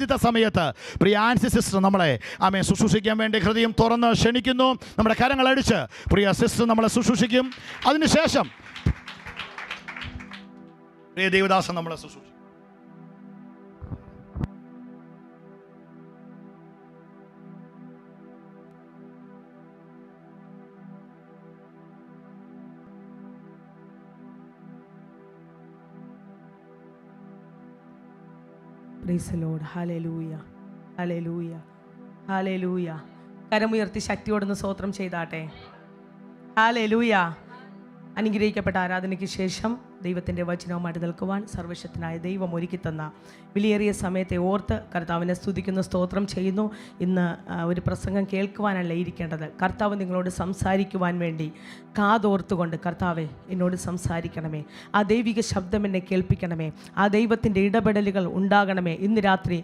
ഇന്നത്തെ സമയത്ത് പ്രിയ ആൻസി സിസ്റ്റർ നമ്മളെ ശുശ്രൂഷിക്കാൻ വേണ്ടി ഹൃദയം തുറന്ന് ക്ഷണിക്കുന്നു. നമ്മുടെ കരങ്ങളടിച്ച് പ്രിയ സിസ്റ്റർ നമ്മളെ ശുശ്രൂഷിക്കും. അതിനുശേഷം പ്രിയ ദേവദാസൻ നമ്മളെ ശുശ്രൂഷിക്കും. Praise the Lord. Hallelujah. Hallelujah. Hallelujah. കരമുയർത്തി ശക്തിയോടൊന്ന് സ്തോത്രം ചെയ്താട്ടെ. ഹല്ലേലൂയ. അനുഗ്രഹിക്കപ്പെട്ട ആരാധനയ്ക്ക് ശേഷം ദൈവത്തിൻ്റെ വചനവുമായിട്ട് നിൽക്കുവാൻ സർവശക്തനായ ദൈവം ഒരുക്കി തന്ന വിലയേറിയ സമയത്തെ ഓർത്ത് കർത്താവിനെ സ്തുതിക്കുന്നു, സ്തോത്രം ചെയ്യുന്നു. ഇന്ന് ഒരു പ്രസംഗം കേൾക്കുവാനല്ല ഇരിക്കേണ്ടത്, കർത്താവ് നിങ്ങളോട് സംസാരിക്കുവാൻ വേണ്ടി കാതോർത്തുകൊണ്ട് കർത്താവെ എന്നോട് സംസാരിക്കണമേ, ആ ദൈവിക ശബ്ദം എന്നെ കേൾപ്പിക്കണമേ, ആ ദൈവത്തിൻ്റെ ഇടപെടലുകൾ ഉണ്ടാകണമേ. ഇന്ന് രാത്രി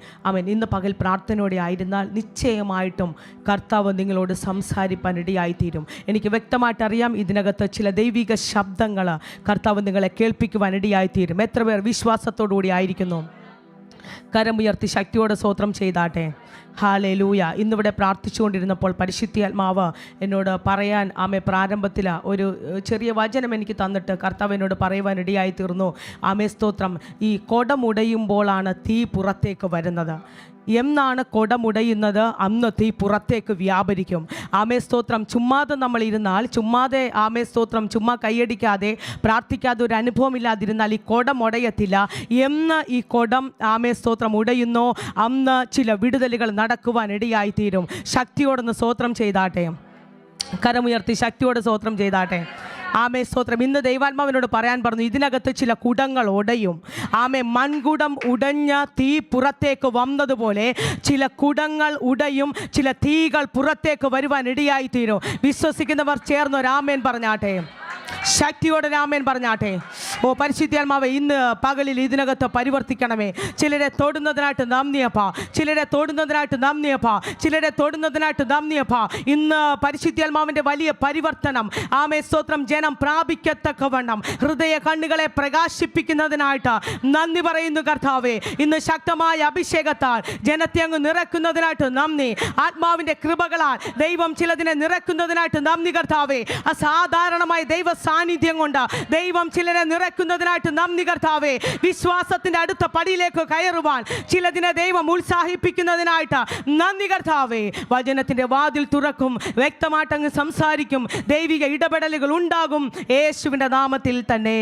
ഇന്ന് പകൽ പ്രാർത്ഥനയോടെ ആയിരുന്നാൽ നിശ്ചയമായിട്ടും കർത്താവ് നിങ്ങളോട് സംസാരിപ്പാൻ ഇടയായിത്തീരും. എനിക്ക് വ്യക്തമായിട്ട് അറിയാം, ഇതിനകത്ത് ചില ദൈവിക ശബ്ദങ്ങൾ കർത്താവ് നിങ്ങളെ കേൾപ്പിക്കുവാൻ ഇടയായിത്തീരും. എത്ര പേർ വിശ്വാസത്തോടുകൂടി ആയിരിക്കുന്നു? കരമുയർത്തി ശക്തിയോടെ സ്തോത്രം ചെയ്താട്ടെ. ഹല്ലേലൂയ. ഇന്നിവിടെ പ്രാർത്ഥിച്ചുകൊണ്ടിരുന്നപ്പോൾ പരിശുദ്ധാത്മാവ് എന്നോട് പറയാൻ പ്രാരംഭത്തിൽ ഒരു ചെറിയ വചനം എനിക്ക് തന്നിട്ട് കർത്താവ് എന്നോട് പറയുവാൻ ഇടയായി തീർന്നു. സ്തോത്രം. ഈ കുടമുടയുമ്പോഴാണ് തീ പുറത്തേക്ക് വരുന്നത്. എന്നാണ് കുടമുടയുന്നത് അന്ന് തീ പുറത്തേക്ക് വ്യാപരിക്കും. സ്തോത്രം. ചുമ്മാതെ നമ്മൾ ഇരുന്നാൽ, ചുമ്മാതെ സ്തോത്രം, ചുമ്മാ കൈയടിക്കാതെ പ്രാർത്ഥിക്കാതെ ഒരു അനുഭവം ഇല്ലാതിരുന്നാൽ ഈ കുടം ഉടയത്തില്ല. എന്ന് ഈ കുടം സ്തോത്രം ഉടയുന്നോ അന്ന് ചില വിടുതലുകൾ നടക്കുവാൻ ഇടയായിത്തീരും. ശക്തിയോടൊന്ന് സ്തോത്രം ചെയ്താട്ടെ. കരമുയർത്തി ശക്തിയോടെ സ്തോത്രം ചെയ്താട്ടെ. സ്തോത്രം. ഇന്ന് ദൈവാത്മാവിനോട് പറയാൻ പറഞ്ഞു, ഇതിനകത്ത് ചില കുടങ്ങൾ ഉടയും. മൺകുടം ഉടഞ്ഞ തീ പുറത്തേക്ക് വന്നതുപോലെ ചില കുടങ്ങൾ ഉടയും, ചില തീകൾ പുറത്തേക്ക് വരുവാൻ ഇടയായിത്തീരും. വിശ്വസിക്കുന്നവർ ചേർന്ന് ഒരു ആമേൻ പറഞ്ഞാട്ടെ. ശക്തിയോടെ ആമേൻ പറഞ്ഞാട്ടെ. പരിശുദ്ധാത്മാവേ, ഇന്ന് പകലിൽ ഇതിനകത്ത് പരിവർത്തിക്കണമേ. ചിലരെ തൊടുന്നതിനായിട്ട് നന്ദിയപ്പാ, ചിലരെ തൊടുന്നതിനായിട്ട് നന്ദിയപ്പാ, ചിലരെ തൊടുന്നതിനായിട്ട് നന്ദിയപ്പാ. ഇന്ന് പരിശുദ്ധാത്മാവിൻ്റെ വലിയ പരിവർത്തനം സ്തോത്രം ജനം പ്രാപിക്കത്തക്കവണ്ണം ഹൃദയ കണ്ണുകളെ പ്രകാശിപ്പിക്കുന്നതിനായിട്ട് നന്ദി പറയുന്നു കർത്താവേ. ഇന്ന് ശക്തമായ അഭിഷേകത്താൽ ജനത്തെ അങ്ങ് നിറയ്ക്കുന്നതിനായിട്ട് നന്ദി. ആത്മാവിൻ്റെ കൃപകളാൽ ദൈവം ചിലതിനെ നിറയ്ക്കുന്നതിനായിട്ട് നന്ദി കർത്താവേ. അസാധാരണമായ ദൈവ സാന്നിധ്യം കൊണ്ട് ദൈവം ചിലരെ നിറയ്ക്കുന്നതിനായിട്ട് നന്ദി കർത്താവേ. വിശ്വാസത്തിൻ്റെ അടുത്ത പടിയിലേക്ക് കയറുവാൻ ചിലതിനെ ദൈവം ഉത്സാഹിപ്പിക്കുന്നതിനായിട്ട് നന്ദി കർത്താവേ. വചനത്തിൻ്റെ വാതിൽ തുറക്കും, വ്യക്തമായിട്ട് അങ്ങ് സംസാരിക്കും, ദൈവിക ഇടപെടലുകൾ ഉണ്ടാകും യേശുവിൻ്റെ നാമത്തിൽ തന്നെ.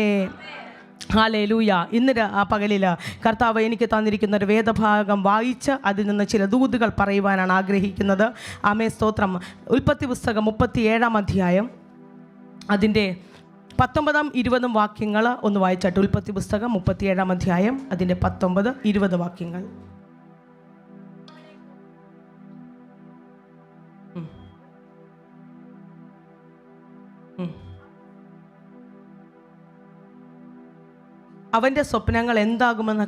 ഹല്ലേലൂയ. ഇന്ന് പകലിൽ കർത്താവ് എനിക്ക് തന്നിരിക്കുന്ന ഒരു വേദഭാഗം വായിച്ച് അതിൽ നിന്ന് ചില ദൂതുകൾ പറയുവാനാണ് ആഗ്രഹിക്കുന്നത്. സ്തോത്രം. ഉൽപ്പത്തി പുസ്തകം 37-ാം അധ്യായം അതിൻ്റെ 19-20 വാക്യങ്ങൾ ഒന്ന് വായിച്ചാട്ട്. ഉൽപ്പത്തി പുസ്തകം 37-ാം അധ്യായം അതിൻ്റെ 19-20 വാക്യങ്ങൾ. അവൻ്റെ സ്വപ്നങ്ങൾ എന്താകുമെന്ന്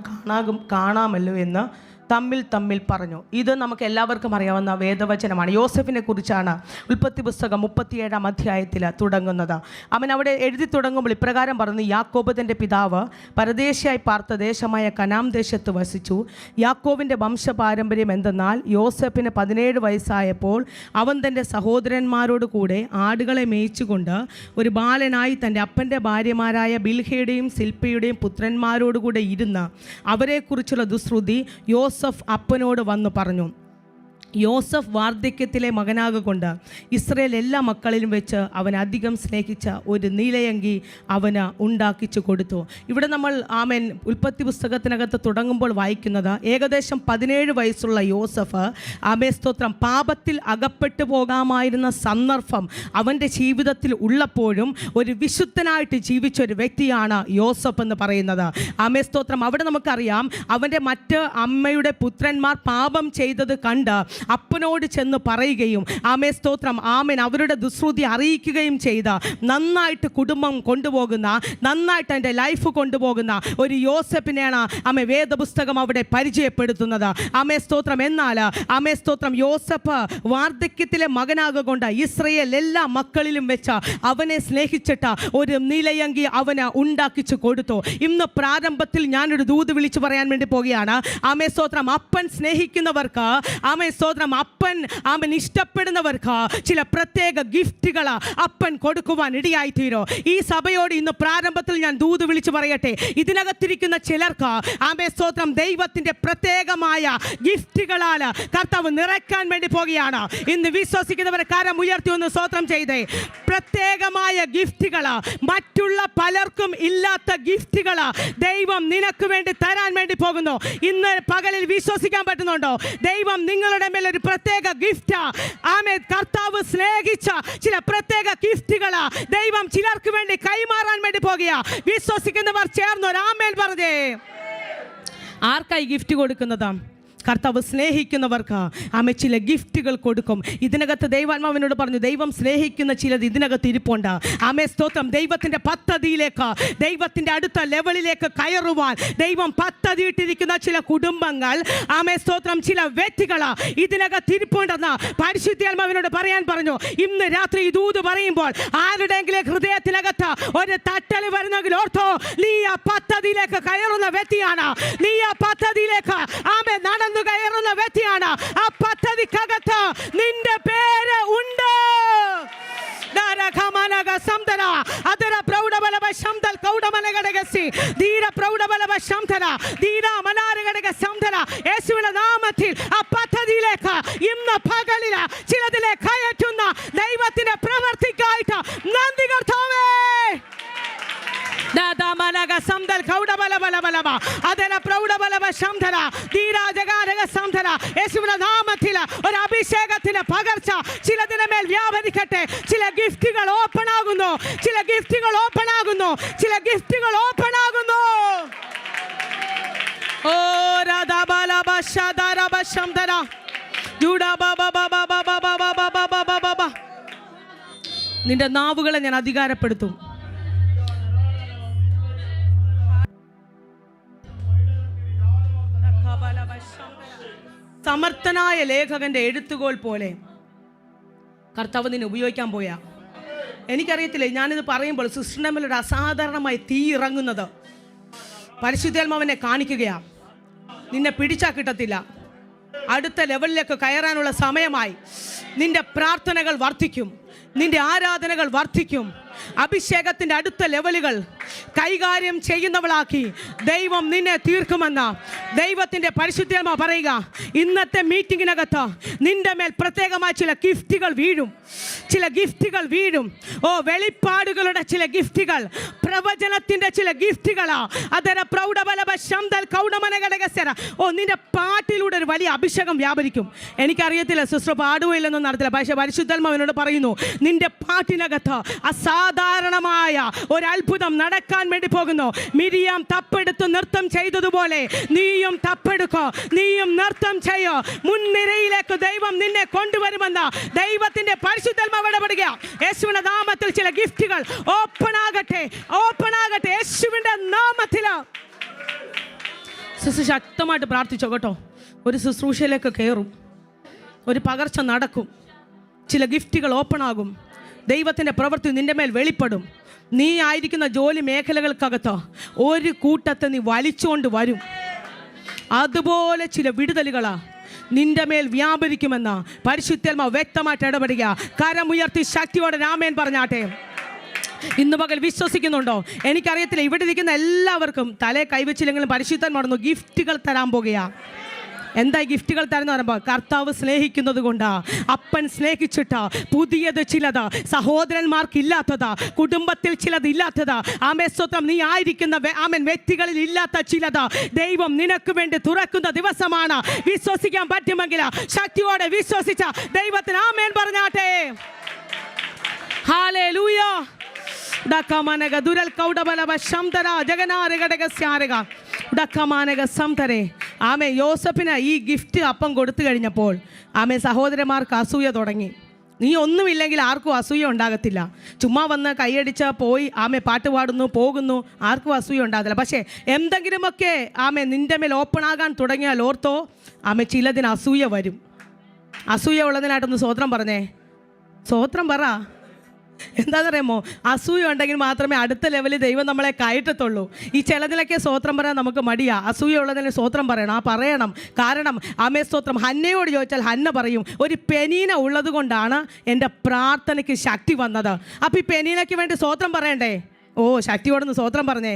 കാണാമല്ലോ എന്ന് തമ്മിൽ പറഞ്ഞു. ഇത് നമുക്ക് എല്ലാവർക്കും അറിയാവുന്ന വേദവചനമാണ്. യോസഫിനെ കുറിച്ചാണ് ഉൽപ്പത്തി പുസ്തകം 37-ാം അധ്യായത്തിൽ തുടങ്ങുന്നത്. അവൻ അവിടെ എഴുതി തുടങ്ങുമ്പോൾ ഇപ്രകാരം പറഞ്ഞു, യാക്കോബ് തൻ്റെ പിതാവ് പരദേശിയായി പാർത്ത ദേശമായ കനാം ദേശത്ത് വസിച്ചു. യാക്കോബിൻ്റെ വംശപാരമ്പര്യം എന്തെന്നാൽ, യോസഫിന് 17 വയസ്സായപ്പോൾ അവൻ തൻ്റെ സഹോദരന്മാരോട് കൂടെ ആടുകളെ മേയിച്ചുകൊണ്ട് ഒരു ബാലനായി തൻ്റെ അപ്പൻ്റെ ഭാര്യമാരായ ബിൽഹയുടെയും സിൽപ്പയുടെയും പുത്രന്മാരോടുകൂടെ ഇരുന്ന് അവരെക്കുറിച്ചുള്ള ദുശ്രുതി യോസഫ് അപ്പനോട് വന്നു പറഞ്ഞു. യോസഫ് വാർദ്ധക്യത്തിലെ മകനാകൊണ്ട് ഇസ്രയേൽ എല്ലാ മക്കളിലും വെച്ച് അവൻ അധികം സ്നേഹിച്ച ഒരു നീലയങ്കി അവന് ഉണ്ടാക്കിച്ചു കൊടുത്തു. ഇവിടെ നമ്മൾ ഉൽപ്പത്തി പുസ്തകത്തിനകത്ത് തുടങ്ങുമ്പോൾ വായിക്കുന്നത് ഏകദേശം 17 വയസ്സുള്ള യോസഫ് സ്തോത്രം പാപത്തിൽ അകപ്പെട്ടു പോകാമായിരുന്ന സന്ദർഭം അവൻ്റെ ജീവിതത്തിൽ ഉള്ളപ്പോഴും ഒരു വിശുദ്ധനായിട്ട് ജീവിച്ച ഒരു വ്യക്തിയാണ് യോസഫ് എന്ന് പറയുന്നത്. സ്തോത്രം. അവിടെ നമുക്കറിയാം, അവൻ്റെ മറ്റ് അമ്മയുടെ പുത്രന്മാർ പാപം ചെയ്തത് കണ്ട് അപ്പനോട് ചെന്ന് പറയുകയും ആമേ സ്തോത്രം ആമേൻ അവരുടെ ദുശ്രുതി അറിയിക്കുകയും ചെയ്ത് നന്നായിട്ട് കുടുംബം കൊണ്ടുപോകുന്ന, നന്നായിട്ട് എൻ്റെ ലൈഫ് കൊണ്ടുപോകുന്ന ഒരു യോസെഫിനെയാണ് ആമേ വേദപുസ്തകം അവിടെ പരിചയപ്പെടുത്തുന്നത്. ആമേ സ്തോത്രം. എന്നാൽ ആമേ സ്തോത്രം യോസെഫ് വാർദ്ധക്യത്തിലെ മകനാകൊണ്ട് ഇസ്രായേൽ എല്ലാ മക്കളിലും വെച്ച് അവനെ സ്നേഹിച്ചിട്ട് ഒരു നിലയങ്കി അവന് ഉണ്ടാക്കിച്ചു കൊടുത്തു. ഇന്ന് പ്രാരംഭത്തിൽ ഞാനൊരു ദൂത് വിളിച്ചു പറയാൻ വേണ്ടി പോവുകയാണ്. ആമേ സ്തോത്രം. അപ്പൻ സ്നേഹിക്കുന്നവർക്ക്, ആമേ സ്തോത്രം, അപ്പൻ ആമൻ ഇഷ്ടപ്പെടുന്നവർക്ക് ചില പ്രത്യേക ഗിഫ്റ്റുകൾ അപ്പൻ കൊടുക്കുവാൻ ഇടയായിത്തീരോ. ഈ സഭയോട് ഇന്ന് പ്രാരംഭത്തിൽ ഞാൻ ദൂത് വിളിച്ചു പറയട്ടെ, ഇതിനകത്തിരിക്കുന്ന ചിലർക്ക് ആമേ സ്തോത്രം ദൈവത്തിൻ്റെ പ്രത്യേകമായ ഗിഫ്റ്റുകളാൽ കർത്താവ് നിറയ്ക്കാൻ വേണ്ടി പോകുകയാണ്. ഇന്ന് വിശ്വസിക്കുന്നവരെ കരം ഉയർത്തി ഒന്ന് സ്തോത്രം ചെയ്തേ. പ്രത്യേകമായ ഗിഫ്റ്റുകൾ, മറ്റുള്ള പലർക്കും ഇല്ലാത്ത ഗിഫ്റ്റുകൾ ദൈവം നിനക്ക് വേണ്ടി തരാൻ വേണ്ടി പോകുന്നു. ഇന്ന് പകലിൽ വിശ്വസിക്കാൻ പറ്റുന്നുണ്ടോ? ദൈവം നിങ്ങളുടെ മേൽ ഒരു പ്രത്യേക ഗിഫ്റ്റ്, ആമേ കർത്താവ് സ്നേഹിച്ച ചില പ്രത്യേക ഗിഫ്റ്റുകൾ ദൈവം ചിലർക്ക് വേണ്ടി കൈമാറാൻ വേണ്ടി പോകുക. വിശ്വസിക്കുന്നവർ ചേർന്ന് ഒരു ആമേൻ പറഞ്ഞേ. ആർക്കായി ഗിഫ്റ്റ് കൊടുക്കുന്നത്? കർത്താവ് സ്നേഹിക്കുന്നവർക്ക് ആമേ ചില ഗിഫ്റ്റുകൾ കൊടുക്കും. ഇതിനകത്ത് ദൈവാത്മാവിനോട് പറഞ്ഞു, ദൈവം സ്നേഹിക്കുന്ന ചിലത് ഇതിനകത്ത് ഇരിപ്പുണ്ട്. ആമേ സ്തോത്രം. ദൈവത്തിൻ്റെ പദ്ധതിയിലേക്ക്, ദൈവത്തിൻ്റെ അടുത്ത ലെവലിലേക്ക് കയറുവാൻ ദൈവം പദ്ധതിയിട്ടിരിക്കുന്ന ചില കുടുംബങ്ങൾ, ആമേ സ്തോത്രം, ചില വ്യക്തികൾ ഇതിനകത്ത് ഇരിപ്പുണ്ടെന്ന് പരിശുദ്ധാത്മാവിനോട് പറയാൻ പറഞ്ഞു. ഇന്ന് രാത്രി ഈ ദൂത് പറയുമ്പോൾ ആരുടെയെങ്കിലും ഹൃദയത്തിനകത്ത് ഒരു തട്ടൽ വരുന്നെങ്കിൽ ഓർത്തോ, നീ ആ പദ്ധതിയിലേക്ക് കയറുന്ന വ്യക്തിയാണ്. നീ ആ പദ്ധതിയിലേക്ക് ആമേ നടന്നു കയറുന്ന വ്യക്തിയാണ്. ആ പദ്ധതിക്കകത്ത് നിന്റെ പേര് ഉണ്ട്. യേശുവിന്റെ നാമത്തിൽ ആ പദ്ധതിയിലേക്ക് ഇന്ന് പകലിൽ ചിലതിലേക്ക് കയറ്റുന്ന ദൈവത്തിന്റെ പ്രവർത്തിക്കായിട്ട് നന്ദി കർത്താവേ. യേശുവിന്റെ നാമത്തിൽ ഒരു അഭിഷേകത്തിന് പകർച്ച ചിലതിന് മേൽ വ്യാപരിക്കട്ടെ. ചില ഗിഫ്റ്റുകൾ ഓപ്പൺ ആകുന്നു, ചില ഗിഫ്റ്റുകൾ ഓപ്പൺ ആകുന്നു, ചില ഗിഫ്റ്റുകൾ ഓപ്പൺ ആകുന്നു. ഓ നിന്റെ നാവുകളെ ഞാൻ അധികാരപ്പെടുത്തും. സമർത്ഥനായ ലേഖകന്റെ എഴുത്തുകോൽ പോലെ കർത്താവ് നിന്നെ ഉപയോഗിക്കാൻ പോയാ. എനിക്കറിയത്തില്ലേ, ഞാനിത് പറയുമ്പോൾ സിസ്റ്ററിന്റെ മേൽ ഒരു അസാധാരണമായി തീ ഇറങ്ങുന്നത് പരിശുദ്ധാത്മാവിനെ കാണിക്കുകയാ. നിന്നെ പിടിച്ചാൽ കിട്ടത്തില്ല. അടുത്ത ലെവലിലേക്ക് കയറാനുള്ള സമയമായി. നിന്റെ പ്രാർത്ഥനകൾ വർദ്ധിക്കും, നിന്റെ ആരാധനകൾ വർദ്ധിക്കും. അഭിഷേകത്തിൻ്റെ അടുത്ത ലെവലുകൾ കൈകാര്യം ചെയ്യുന്നവളാക്കി ദൈവം നിന്നെ തീർക്കുമെന്ന് ദൈവത്തിൻ്റെ പരിശുദ്ധാത്മാവ് പറയുക. ഇന്നത്തെ മീറ്റിങ്ങിനകത്ത് നിന്റെ മേൽ പ്രത്യേകമായ ചില ഗിഫ്റ്റുകൾ വീഴും, ചില ഗിഫ്റ്റുകൾ വീഴും. ഓ, വെളിപ്പാടുകളുടെ ചില ഗിഫ്റ്റുകൾ, പ്രവചനത്തിൻ്റെ ചില ഗിഫ്റ്റുകൾ. അതര പ്രൗഢബലഭ ശംദൽ കൗഡമനഘടകസര. ഓ, നിന്റെ പാട്ടിലൂടെ ഒരു വലിയ അഭിഷേകം വ്യാപരിക്കും. എനിക്കറിയത്തില്ല സിസ്റ്റർ പാടുകയോ ഇല്ലെന്നൊന്നും നടത്തില്ല, പക്ഷേ പരിശുദ്ധാത്മാവിനോട് പറയുന്നു, നിന്റെ പാട്ടിനകത്ത് അസാധാരണമായ ഒരു അത്ഭുതം നടക്കാൻ വേണ്ടി പോകുന്നു. മിരിയാം തപ്പെടുത്ത് നൃത്തം ചെയ്തതുപോലെ നീയും തപ്പെടുക്കോ, നീയും നൃത്തം ചെയ്യോ. മുൻനിരയിലേക്ക് ദൈവം നിന്നെ കൊണ്ടുവരുമെന്ന് ദൈവത്തിന്റെ പരിശുദ്ധാത്മാവ് ഇടപെടുക. യേശുവിന്റെ നാമത്തിൽ ചില ഗിഫ്റ്റുകൾ ഓപ്പൺ ആകട്ടെ, ഓപ്പൺ ആകട്ടെ യേശുവിന്റെ നാമത്തിൽ. ശക്തമായിട്ട് പ്രാർത്ഥിച്ചോ കേട്ടോ. ഒരു ശുശ്രൂഷയിലേക്ക് കയറും, ഒരു പകർച്ച നടക്കും, ചില ഗിഫ്റ്റുകൾ ഓപ്പൺ ആകും. ദൈവത്തിൻ്റെ പ്രവൃത്തി നിന്റെ മേൽ വെളിപ്പെടും. നീ ആയിരിക്കുന്ന ജോലി മേഖലകൾക്കകത്ത് ഒരു കൂട്ടത്തെ നീ വലിച്ചുകൊണ്ട് വരും. അതുപോലെ ചില വിടുതലുകളാ നിന്റെ മേൽ വ്യാപരിക്കുമെന്ന് പരിശുദ്ധാത്മാവ് വ്യക്തമായിട്ട് ഇടപെടുക. കരമുയർത്തി ശക്തിയോടെ ആമേൻ പറഞ്ഞാട്ടെ. ഇന്ന് പകൽ വിശ്വസിക്കുന്നുണ്ടോ? എനിക്കറിയത്തില്ല, ഇവിടെ ഇരിക്കുന്ന എല്ലാവർക്കും തലേ കൈവച്ചില്ലെങ്കിലും പരിശുദ്ധാത്മാവ് ഗിഫ്റ്റുകൾ തരാൻ പോകുകയാ. എന്താ ഗിഫ്റ്റുകൾ തരുന്ന പറയുമ്പോൾ, കർത്താവ് സ്നേഹിക്കുന്നത് കൊണ്ട്, അപ്പൻ സ്നേഹിച്ചിട്ട് പുതിയത് ചിലത്, സഹോദരന്മാർക്കില്ലാത്തത്, കുടുംബത്തിൽ ചിലത് ഇല്ലാത്തത്, ആമേ സ്തോത്രം, നീ ആയിരിക്കുന്ന ആമൻ വ്യക്തികളിൽ ഇല്ലാത്ത ചിലത് ദൈവം നിനക്ക് വേണ്ടി തുറക്കുന്ന ദിവസമാണ്. വിശ്വസിക്കാൻ പറ്റുമെങ്കിൽ ശക്തിയോടെ വിശ്വസിച്ച ദൈവത്തിന് ആമേൻ പറഞ്ഞാട്ടെ. ഹല്ലേലൂയ. ഡക്കമാനക ദുരൽ കൗഡബലവ ശംതര ജഗനാരഘടക സ്യാരക ഡക്കമാനക സംതരെ. ആമേ യോസഫിന് ഈ ഗിഫ്റ്റ് അപ്പം കൊടുത്തു കഴിഞ്ഞപ്പോൾ ആമേ സഹോദരന്മാർക്ക് അസൂയ തുടങ്ങി. നീ ഒന്നുമില്ലെങ്കിൽ ആർക്കും അസൂയ ഉണ്ടാകത്തില്ല. ചുമ്മാ വന്ന് കൈയടിച്ച് പോയി ആമേ പാട്ട് പാടുന്നു പോകുന്നു, ആർക്കും അസൂയ ഉണ്ടാകത്തില്ല. പക്ഷേ എന്തെങ്കിലുമൊക്കെ ആമേ നിൻ്റെ മേൽ ഓപ്പൺ ആകാൻ തുടങ്ങിയാൽ ഓർത്തോ ആമേ ചിലതിന് അസൂയ വരും. അസൂയ ഉള്ളതിനായിട്ടൊന്ന് സ്വോത്രം പറഞ്ഞേ, സ്വോത്രം പറ. എന്താണെന്നറിയാമോ, അസൂയ ഉണ്ടെങ്കിൽ മാത്രമേ അടുത്ത ലെവലിൽ ദൈവം നമ്മളെ കയറ്റത്തുള്ളൂ. ഈ ചിലതിലൊക്കെ സ്വോത്രം പറയാൻ നമുക്ക് മടിയാ. അസൂയ ഉള്ളതിന് സ്വോത്രം പറയണം, പറയണം. കാരണം ആമേ സ്തോത്രം. ഹന്നയോട് ചോദിച്ചാൽ ഹന്ന പറയും, ഒരു പെനീന ഉള്ളത് കൊണ്ടാണ് എൻ്റെ പ്രാർത്ഥനയ്ക്ക് ശക്തി വന്നത്. അപ്പോൾ ഈ പെനീനയ്ക്ക് വേണ്ടി സ്വോത്രം പറയണ്ടേ? ഓ, ശക്തിയോടൊന്ന് സ്വോത്രം പറഞ്ഞേ.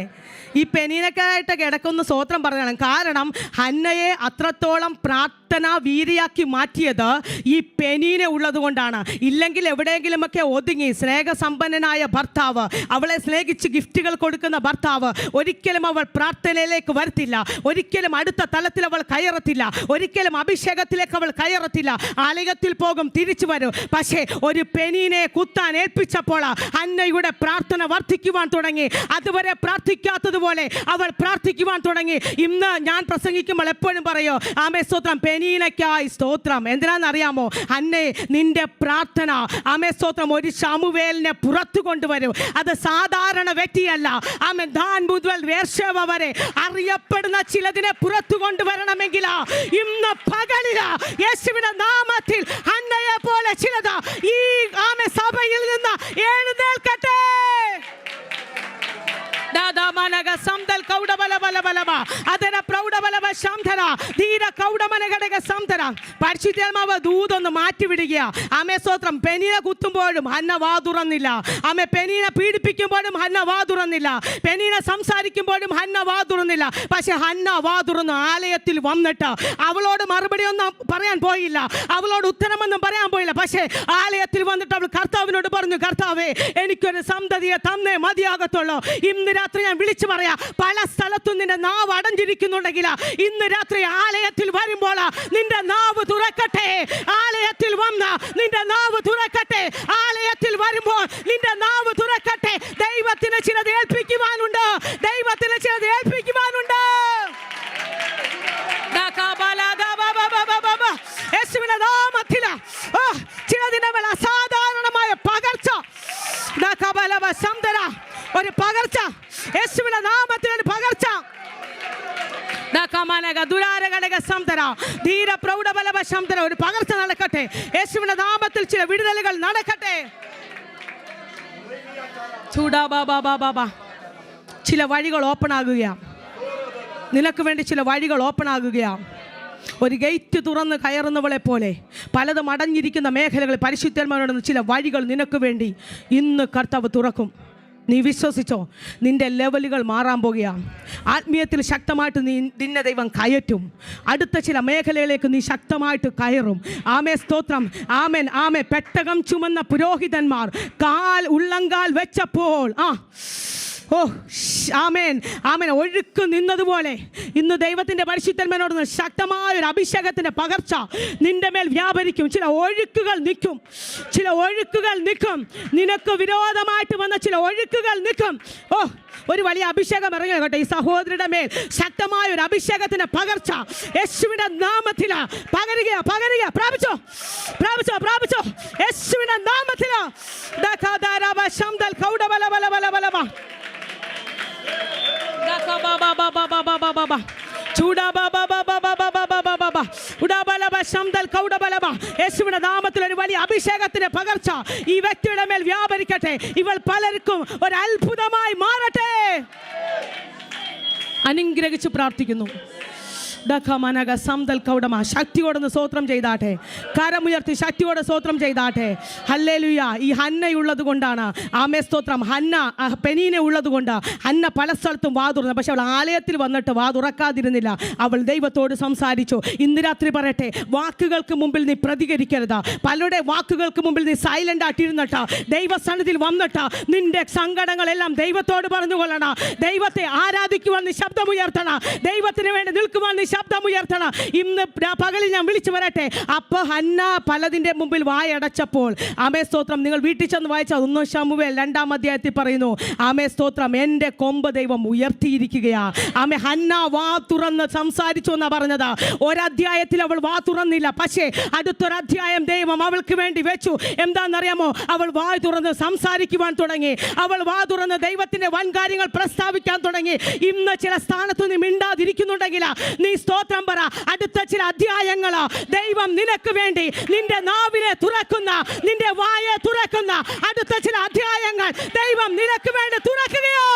ഈ പെനീനക്കായിട്ട് കിടക്കുന്ന സ്വോത്രം പറയണം. കാരണം ഹന്നയെ അത്രത്തോളം പ്രാർത്ഥന വീരിയാക്കി മാറ്റിയത് ഈ പെനീന ഉള്ളത് കൊണ്ടാണ്. ഇല്ലെങ്കിൽ എവിടെയെങ്കിലുമൊക്കെ ഒതുങ്ങി സ്നേഹസമ്പന്നനായ ഭർത്താവ്, അവളെ സ്നേഹിച്ച് ഗിഫ്റ്റുകൾ കൊടുക്കുന്ന ഭർത്താവ്, ഒരിക്കലും അവൾ പ്രാർത്ഥനയിലേക്ക് വരത്തില്ല. ഒരിക്കലും അടുത്ത തലത്തിൽ അവൾ കയറത്തില്ല. ഒരിക്കലും അഭിഷേകത്തിലേക്ക് അവൾ കയറത്തില്ല. ആലയത്തിൽ പോകും, തിരിച്ചു വരും. പക്ഷേ ഒരു പെനീനെ കുത്താൻ ഏൽപ്പിച്ചപ്പോൾ ഹന്നയുടെ പ്രാർത്ഥന വർദ്ധിക്കുവാൻ തുടങ്ങി. അതുവരെ പ്രാർത്ഥിക്കാത്തതുപോലെ അവൾ പ്രാർത്ഥിക്കുവാൻ തുടങ്ങി. ഇന്ന് ഞാൻ പ്രസംഗിക്കുമ്പോൾ എപ്പോഴും പറയോ ആമേ സ്തോത്രം, പെനീനയ്ക്കായി സ്തോത്രം. എന്തിനാണെന്നറിയാമോ? ഹന്നേ, നിന്റെ പ്രാർത്ഥന ആമേ സ്തോത്രം ഒരു ശമൂവേലിനെ പുറത്തു കൊണ്ടുവരും. അത് സാധാരണ വ്യക്തിയല്ല. ആമേ ദാൻ മുതൽ ബേർശേബ വരെ അറിയപ്പെടുന്ന ചിലതിനെ പുറത്തു കൊണ്ടുവരണമെങ്കിൽ ഇന്ന് പകലിൽ യേശുവിന്റെ നാമത്തിൽ ഹന്നയെ പോലെ ചിലത് ഈ ആമേ സഭയിൽ നിന്ന് എഴുന്നേൽക്കട്ടെ. പരിശുദ്ധാത്മാവ് ദൂതൊന്ന് മാറ്റിവിടുക. ആമേ സ്തോത്രം. പെനീന കുത്തുമ്പോഴും ഹന്ന വാ തുറന്നില്ല. ആമേ പെനീന പീഡിപ്പിക്കുമ്പോഴും ഹന്ന വാ തുറന്നില്ല. പെനീന സംസാരിക്കുമ്പോഴും ഹന്ന വാ തുറന്നില്ല. പക്ഷെ ഹന്ന വാ തുറന്നു ആലയത്തിൽ വന്നിട്ട് അവളോട് മറുപടി ഒന്നും പറയാൻ പോയില്ല, അവളോട് ഉത്തരമൊന്നും പറയാൻ പോയില്ല. പക്ഷേ ആലയത്തിൽ വന്നിട്ട് അവൾ കർത്താവിനോട് പറഞ്ഞു, കർത്താവേ, എനിക്കൊരു സന്തതിയെ തന്നേ മതിയാകത്തുള്ളൂ. ഇന്ന് രാത്രി ഞാൻ വിളിച്ചു പറയാ, പല സ്ഥലത്തും നിന്റെ നാവ് അടഞ്ഞിരിക്കുന്നുണ്ടെങ്കിൽ ഇന്ന് രാത്രി ആലയത്തിൽ വരുമ്പോൾ നിന്റെ നാവ് തുറക്കട്ടെ. ആലയത്തിൽ വന്ന നിന്റെ നാവ് തുറക്കട്ടെ. ആലയത്തിൽ വരുമ്പോൾ നിന്റെ നാവ് തുറക്കട്ടെ. ദൈവത്തിന് ചിലത് ഏൽപ്പിക്കുവാനുണ്ട്. ദൈവത്തിന് ചിലത് ഏൽപ്പിക്കുവാനുണ്ട്. ചിലതിന്റെ മേൽ അസാധാരണമായ പകർച്ച, ഒരു പകർച്ച, യേശുവിന്റെ നാമത്തിൽ ഒരു പകർച്ച. ഒരു പകർച്ച നടക്കട്ടെ. യേശുവിന്റെ നാമത്തിൽ ചില വിടുതലുകൾ നടക്കട്ടെ. ചില വഴികൾ ഓപ്പൺ ആകുകയാണ്. നിനക്ക് വേണ്ടി ചില വഴികൾ ഓപ്പൺ ആകുകയാണ്. ഒരു ഗേറ്റ് തുറന്ന് കയറുന്നവളെ പോലെ പലതും അടഞ്ഞിരിക്കുന്ന മേഖലകളിൽ പരിശുദ്ധാത്മാവിനോട് ചില വഴികൾ നിനക്ക് വേണ്ടി ഇന്ന് കർത്താവ് തുറക്കും. നീ വിശ്വസിച്ചോ? നിന്റെ ലെവലുകൾ മാറാൻ പോകുകയാണ്. ആത്മീയത്തിൽ ശക്തമായിട്ട് നിന്നെ ദൈവം കയറ്റും. അടുത്ത ചില മേഖലയിലേക്ക് നീ ശക്തമായിട്ട് കയറും. ആമേ സ്തോത്രം. ആമേൻ, ആമേ. പെട്ടകം ചുമന്ന പുരോഹിതന്മാർ ഉള്ളങ്കാൽ വെച്ചപ്പോൾ ഓ ആമേൻ, ആമേൻ, ഒഴുക്ക് നിന്നതുപോലെ ഇന്ന് ദൈവത്തിൻ്റെ പരിശുദ്ധന്മാരോട് ശക്തമായൊരു അഭിഷേകത്തിൻ്റെ പകർച്ച നിന്റെ മേൽ വ്യാപരിക്കും. ചില ഒഴുക്കുകൾ നിൽക്കും, ചില ഒഴുക്കുകൾ നിൽക്കും. നിനക്ക് വിരോധമായിട്ട് വന്ന ചില ഒഴുക്കുകൾ നിൽക്കും. ഓ, ഒരു വലിയ അഭിഷേകം ഇറങ്ങുക കേട്ടോ ഈ സഹോദരിയുടെ മേൽ. ശക്തമായ ഒരു അഭിഷേകത്തിന്റെ പകർച്ച യേശുവിന്റെ നാമത്തിൽ പകരുക, പകരുക. പ്രാപിച്ചോ, പ്രാപിച്ചോ, പ്രാപിച്ചോ യേശുവിന്റെ നാമത്തിൽ. യേശുവിന്റെ നാമത്തിൽ ഒരു വലിയ അഭിഷേകത്തിന്റെ പകർച്ച ഈ വ്യക്തിയുടെ മേൽ വ്യാപരിക്കട്ടെ. ഇവൾ പലർക്കും ഒരു അത്ഭുതമായി മാറട്ടെ. അനുഗ്രഹിച്ച് പ്രാർത്ഥിക്കുന്നു. ശക്തിയോടൊന്ന് സ്തോത്രം ചെയ്താട്ടെ. കരമുയർത്തി ശക്തിയോടെ സ്തോത്രം ചെയ്താട്ടെ. ഹല്ലേലൂയ. ഈ ഹന്നയുള്ളത് കൊണ്ടാണ്, ആമേ സ്തോത്രം, ഹന്ന പെനീന ഉള്ളത് കൊണ്ട് ഹന്ന പല സ്ഥലത്തും വാ തുറന്നു. പക്ഷെ അവൾ ആലയത്തിൽ വന്നിട്ട് വാ തുറക്കാതിരുന്നില്ല. അവൾ ദൈവത്തോട് സംസാരിച്ചു. ഇന്ന് രാത്രി പറയട്ടെ, വാക്കുകൾക്ക് മുമ്പിൽ നീ പ്രതികരിക്കരുത്. പലരുടെ വാക്കുകൾക്ക് മുമ്പിൽ നീ സൈലന്റ് ആയിട്ടിരുന്നിട്ട് ദൈവസന്നിധിയിൽ വന്നിട്ട് നിന്റെ സങ്കടങ്ങളെല്ലാം ദൈവത്തോട് പറഞ്ഞുകൊള്ളണം. ദൈവത്തെ ആരാധിക്കുവാൻ നീ ശബ്ദമുയർത്തണം. ദൈവത്തിന് വേണ്ടി നിൽക്കുവാൻ നീ ശബ്ദമുയർത്തണം. ഇന്ന് പകലിൽ ഞാൻ വിളിച്ചു വരട്ടെ. അപ്പോൾ ഹന്ന പലതിൻ്റെ മുമ്പിൽ വായടച്ചപ്പോൾ, ആമേ സ്തോത്രം, നിങ്ങൾ വീട്ടിൽ ചെന്ന് വായിച്ചാൽ 1 ശമൂവേൽ 2-ാം അധ്യായത്തിൽ പറയുന്നു, ആമേ സ്തോത്രം, എൻ്റെ കൊമ്പ് ദൈവം ഉയർത്തിയിരിക്കുകയാണ്. ആമേ ഹന്ന വാ തുറന്ന് സംസാരിച്ചു എന്നാണ് പറഞ്ഞത്. ഒരധ്യായത്തിൽ അവൾ വാ തുറന്നില്ല, പക്ഷേ അടുത്തൊരധ്യായം ദൈവം അവൾക്ക് വേണ്ടി വെച്ചു. എന്താണെന്നറിയാമോ? അവൾ വാ തുറന്ന് സംസാരിക്കുവാൻ തുടങ്ങി. അവൾ വാ തുറന്ന് ദൈവത്തിൻ്റെ വൻ കാര്യങ്ങൾ പ്രസ്താവിക്കാൻ തുടങ്ങി. ഇന്ന് ചില സ്ഥാനത്ത് നീ മിണ്ടാതിരിക്കുന്നുണ്ടെങ്കിൽ നീ സ്തോത്രം പറ. അടുത്ത ചില അധ്യായങ്ങൾ ദൈവം നിനക്ക് വേണ്ടി നിന്റെ നാവിനെ തുറക്കുന്ന, നിന്റെ വായെ തുറക്കുന്ന അടുത്ത ചില അധ്യായങ്ങൾ ദൈവം നിനക്ക് വേണ്ടി തുറക്കുകയോ.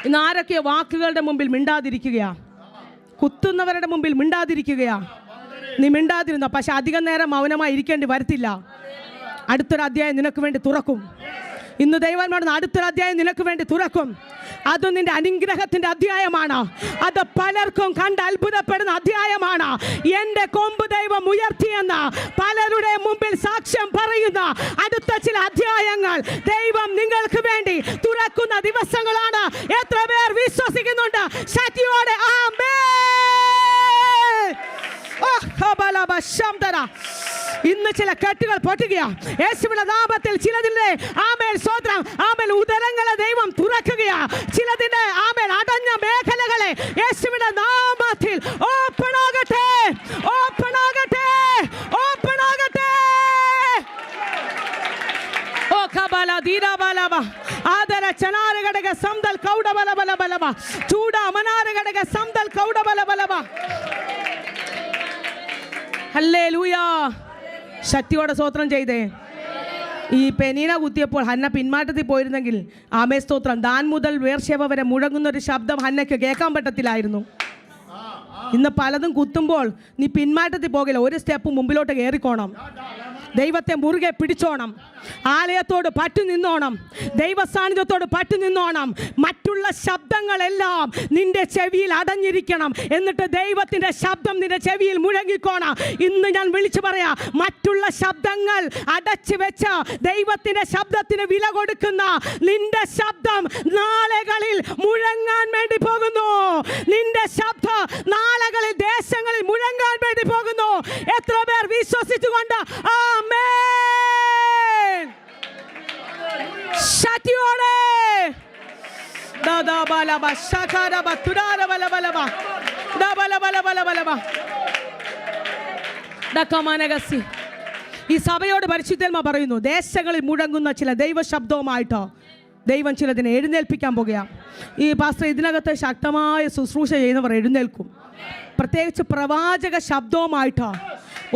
ഇന്ന് ആരൊക്കെ വാക്കുകളുടെ മുമ്പിൽ മിണ്ടാതിരിക്കുകയാ? കുത്തുന്നവരുടെ മുമ്പിൽ മിണ്ടാതിരിക്കുകയാ. നീ മിണ്ടാതിരുന്നോ, പക്ഷെ അധികം നേരം മൗനമായി ഇരിക്കേണ്ടി വരത്തില്ല. അടുത്തൊരു അധ്യായം നിനക്ക് വേണ്ടി തുറക്കും. ഇന്ന് ദൈവം പറഞ്ഞ അടുത്തൊരു അധ്യായം നിനക്ക് വേണ്ടി തുറക്കും. അത് നിന്റെ അനുഗ്രഹത്തിന്റെ അധ്യായമാണ്. അത് പലർക്കും കണ്ട് അത്ഭുതപ്പെടുന്ന അധ്യായമാണ്. എൻ്റെ കൊമ്പ് ദൈവം ഉയർത്തിയെന്ന് പലരുടെ മുമ്പിൽ സാക്ഷ്യം പറയുന്ന അടുത്ത ചില അധ്യായങ്ങൾ ദൈവം നിങ്ങൾക്ക് വേണ്ടി തുറക്കുന്ന ദിവസങ്ങളാണ്. എത്ര പേർ വിശ്വസിക്കുന്നുണ്ട്? ശക്തിയോടെ ആമേൻ. ഇന്ന് ചില കെട്ടുകൾ പൊട്ടുകയാ യേശുവിന്റെ നാമത്തിൽ. ചിലതിന്റെ ആമേൻ സ്തോത്രം, ആമേൻ ഉദരങ്ങളെ ദൈവം തുറക്കുകയാ. ചിലതിന്റെ ആമേൻ അടഞ്ഞ മേഖലകളെ യേശുവിന്റെ നാമത്തിൽ ഓപ്പൺ ആകട്ടെ, ഓപ്പൺ ആകട്ടെ, ഓപ്പൺ ആകട്ടെ. ഓ കബല ദീനബലബ ആദര ചനാര ഘടക സംദൽ കൗഡബല ബലബലബ ചൂട മനാര ഘടക സംദൽ കൗഡബല ബലബ. ഹല്ലേലൂയ. ശക്തിയോടെ സ്തോത്രം ചെയ്തേ. ഈ പെനീന കുത്തിയപ്പോൾ ഹന്ന പിന്മാറ്റത്തിൽ പോയിരുന്നെങ്കിൽ ആമേ സ്തോത്രം, ദാൻ മുതൽ ബേർശേബ വരെ മുഴങ്ങുന്നൊരു ശബ്ദം ഹന്നയ്ക്ക് കേൾക്കാൻ പറ്റത്തില്ലായിരുന്നു. ഇന്ന് പലതും കുത്തുമ്പോൾ നീ പിന്മാറ്റത്തിൽ പോകില്ല, ഒരു സ്റ്റെപ്പ് മുമ്പിലോട്ട് കയറിക്കോണം. ദൈവത്തെ മുറുകെ പിടിച്ചോണം. ആലയത്തോട് പറ്റു നിന്നോണം. ദൈവസാന്നിധ്യത്തോട് പറ്റു നിന്നോണം. മറ്റുള്ള ശബ്ദങ്ങളെല്ലാം നിന്റെ ചെവിയിൽ അടഞ്ഞിരിക്കണം. എന്നിട്ട് ദൈവത്തിൻ്റെ ശബ്ദം നിന്റെ ചെവിയിൽ മുഴങ്ങിക്കോണം. ഇന്ന് ഞാൻ വിളിച്ചു പറയാ, മറ്റുള്ള ശബ്ദങ്ങൾ അടച്ചു വെച്ച ദൈവത്തിൻ്റെ ശബ്ദത്തിന് വില കൊടുക്കുന്ന നിന്റെ ശബ്ദം നാളുകളിൽ മുഴങ്ങാൻ വേണ്ടി പോകുന്നു. നിന്റെ ശബ്ദം നാളുകളിൽ ദേശങ്ങളിൽ മുഴങ്ങാൻ വേണ്ടി പോകുന്നു. എത്ര പേർ വിശ്വസിച്ചുകൊണ്ട് ആമേൻ ശക്തിയോടെ ഈ സഭയോട് പരിശുദ്ധാത്മാ പറയുന്നു, ദേശങ്ങളിൽ മുഴങ്ങുന്ന ചില ദൈവ ശബ്ദവുമായിട്ടോ ദൈവം ചിലതിനെ എഴുന്നേൽപ്പിക്കാൻ പോകുകയാണ്. ഈ പാസ്റ്റർ ഇതിനകത്ത് ശക്തമായ ശുശ്രൂഷ ചെയ്യുന്നവർ എഴുന്നേൽക്കും. പ്രത്യേകിച്ച് പ്രവാചക ശബ്ദവുമായിട്ടോ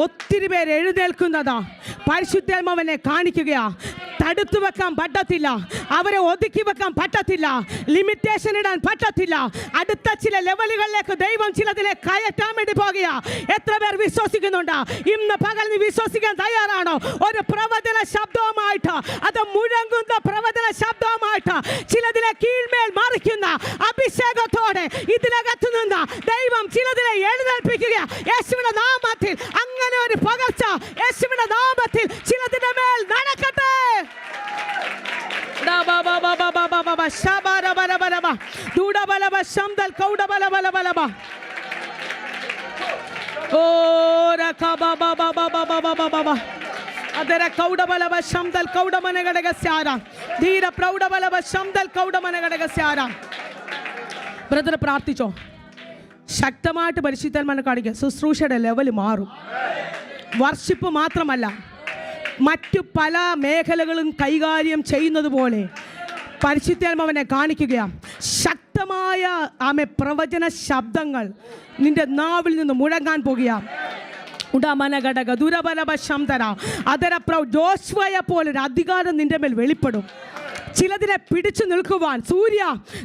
ഒത്തിരി പേര് എഴുന്നേൽക്കുന്നതാ. പരിശുദ്ധാത്മാവിനെ കാണിക്കുകയാ. തടുത്തു വെക്കാൻ പറ്റത്തില്ല, അവരെ ഒതുക്കി വെക്കാൻ പറ്റത്തില്ല, ലിമിറ്റേഷൻ ഇടാൻ പറ്റത്തില്ല. അടുത്ത ചില ലെവലുകളിലേക്ക് ദൈവം ചിലതിനെ കയറ്റാൻ വേണ്ടി പോകുക. എത്ര പേർ വിശ്വസിക്കുന്നുണ്ട്? ഇന്ന് പകൽ നീ വിശ്വസിക്കാൻ തയ്യാറാണോ? ഒരു പ്രവചന ശബ്ദവുമായിട്ട്, അത് മുഴങ്ങുന്ന പ്രവചന ശബ്ദവുമായിട്ട്, ചിലതിനെ കീഴ്മേൽ മറിക്കുന്ന അഭിഷേകത്തോടെ ഇതിനകത്ത് നിന്ന് ദൈവം ചിലതിനെ എഴുന്നേൽപ്പിക്കുക. യേശുവിന്റെ നാമത്തിൽ അങ്ങനെ ഒരു പകർച്ച യേശുവിന്റെ നാമത്തിൽ ചിലതിന്റെ മേൽ നടക്കട്ടെ. ബ്രദർ പ്രാർത്ഥിച്ചോ, ശക്തമായിട്ട് പരിശുദ്ധാത്മാവിനെ കാണിക്കുക. ശുശ്രൂഷയുടെ ലെവൽ മാറും. വർഷിപ്പ് മാത്രമല്ല, മറ്റു പല മേഖലകളും കൈകാര്യം ചെയ്യുന്നത് പോലെ പരിശുദ്ധാത്മാവിനെ കാണിക്കുകയാണ്. ശക്തമായ ആമേ പ്രവചന ശബ്ദങ്ങൾ നിന്റെ നാവിൽ നിന്ന് മുഴങ്ങാൻ പോകുകയാണ്. ജോഷ്വയെ പോലൊരു അധികാരം നിന്റെ മേൽ വെളിപ്പെടും. ചിലതിനെ പിടിച്ചു നിൽക്കുവാൻ, സൂര്യ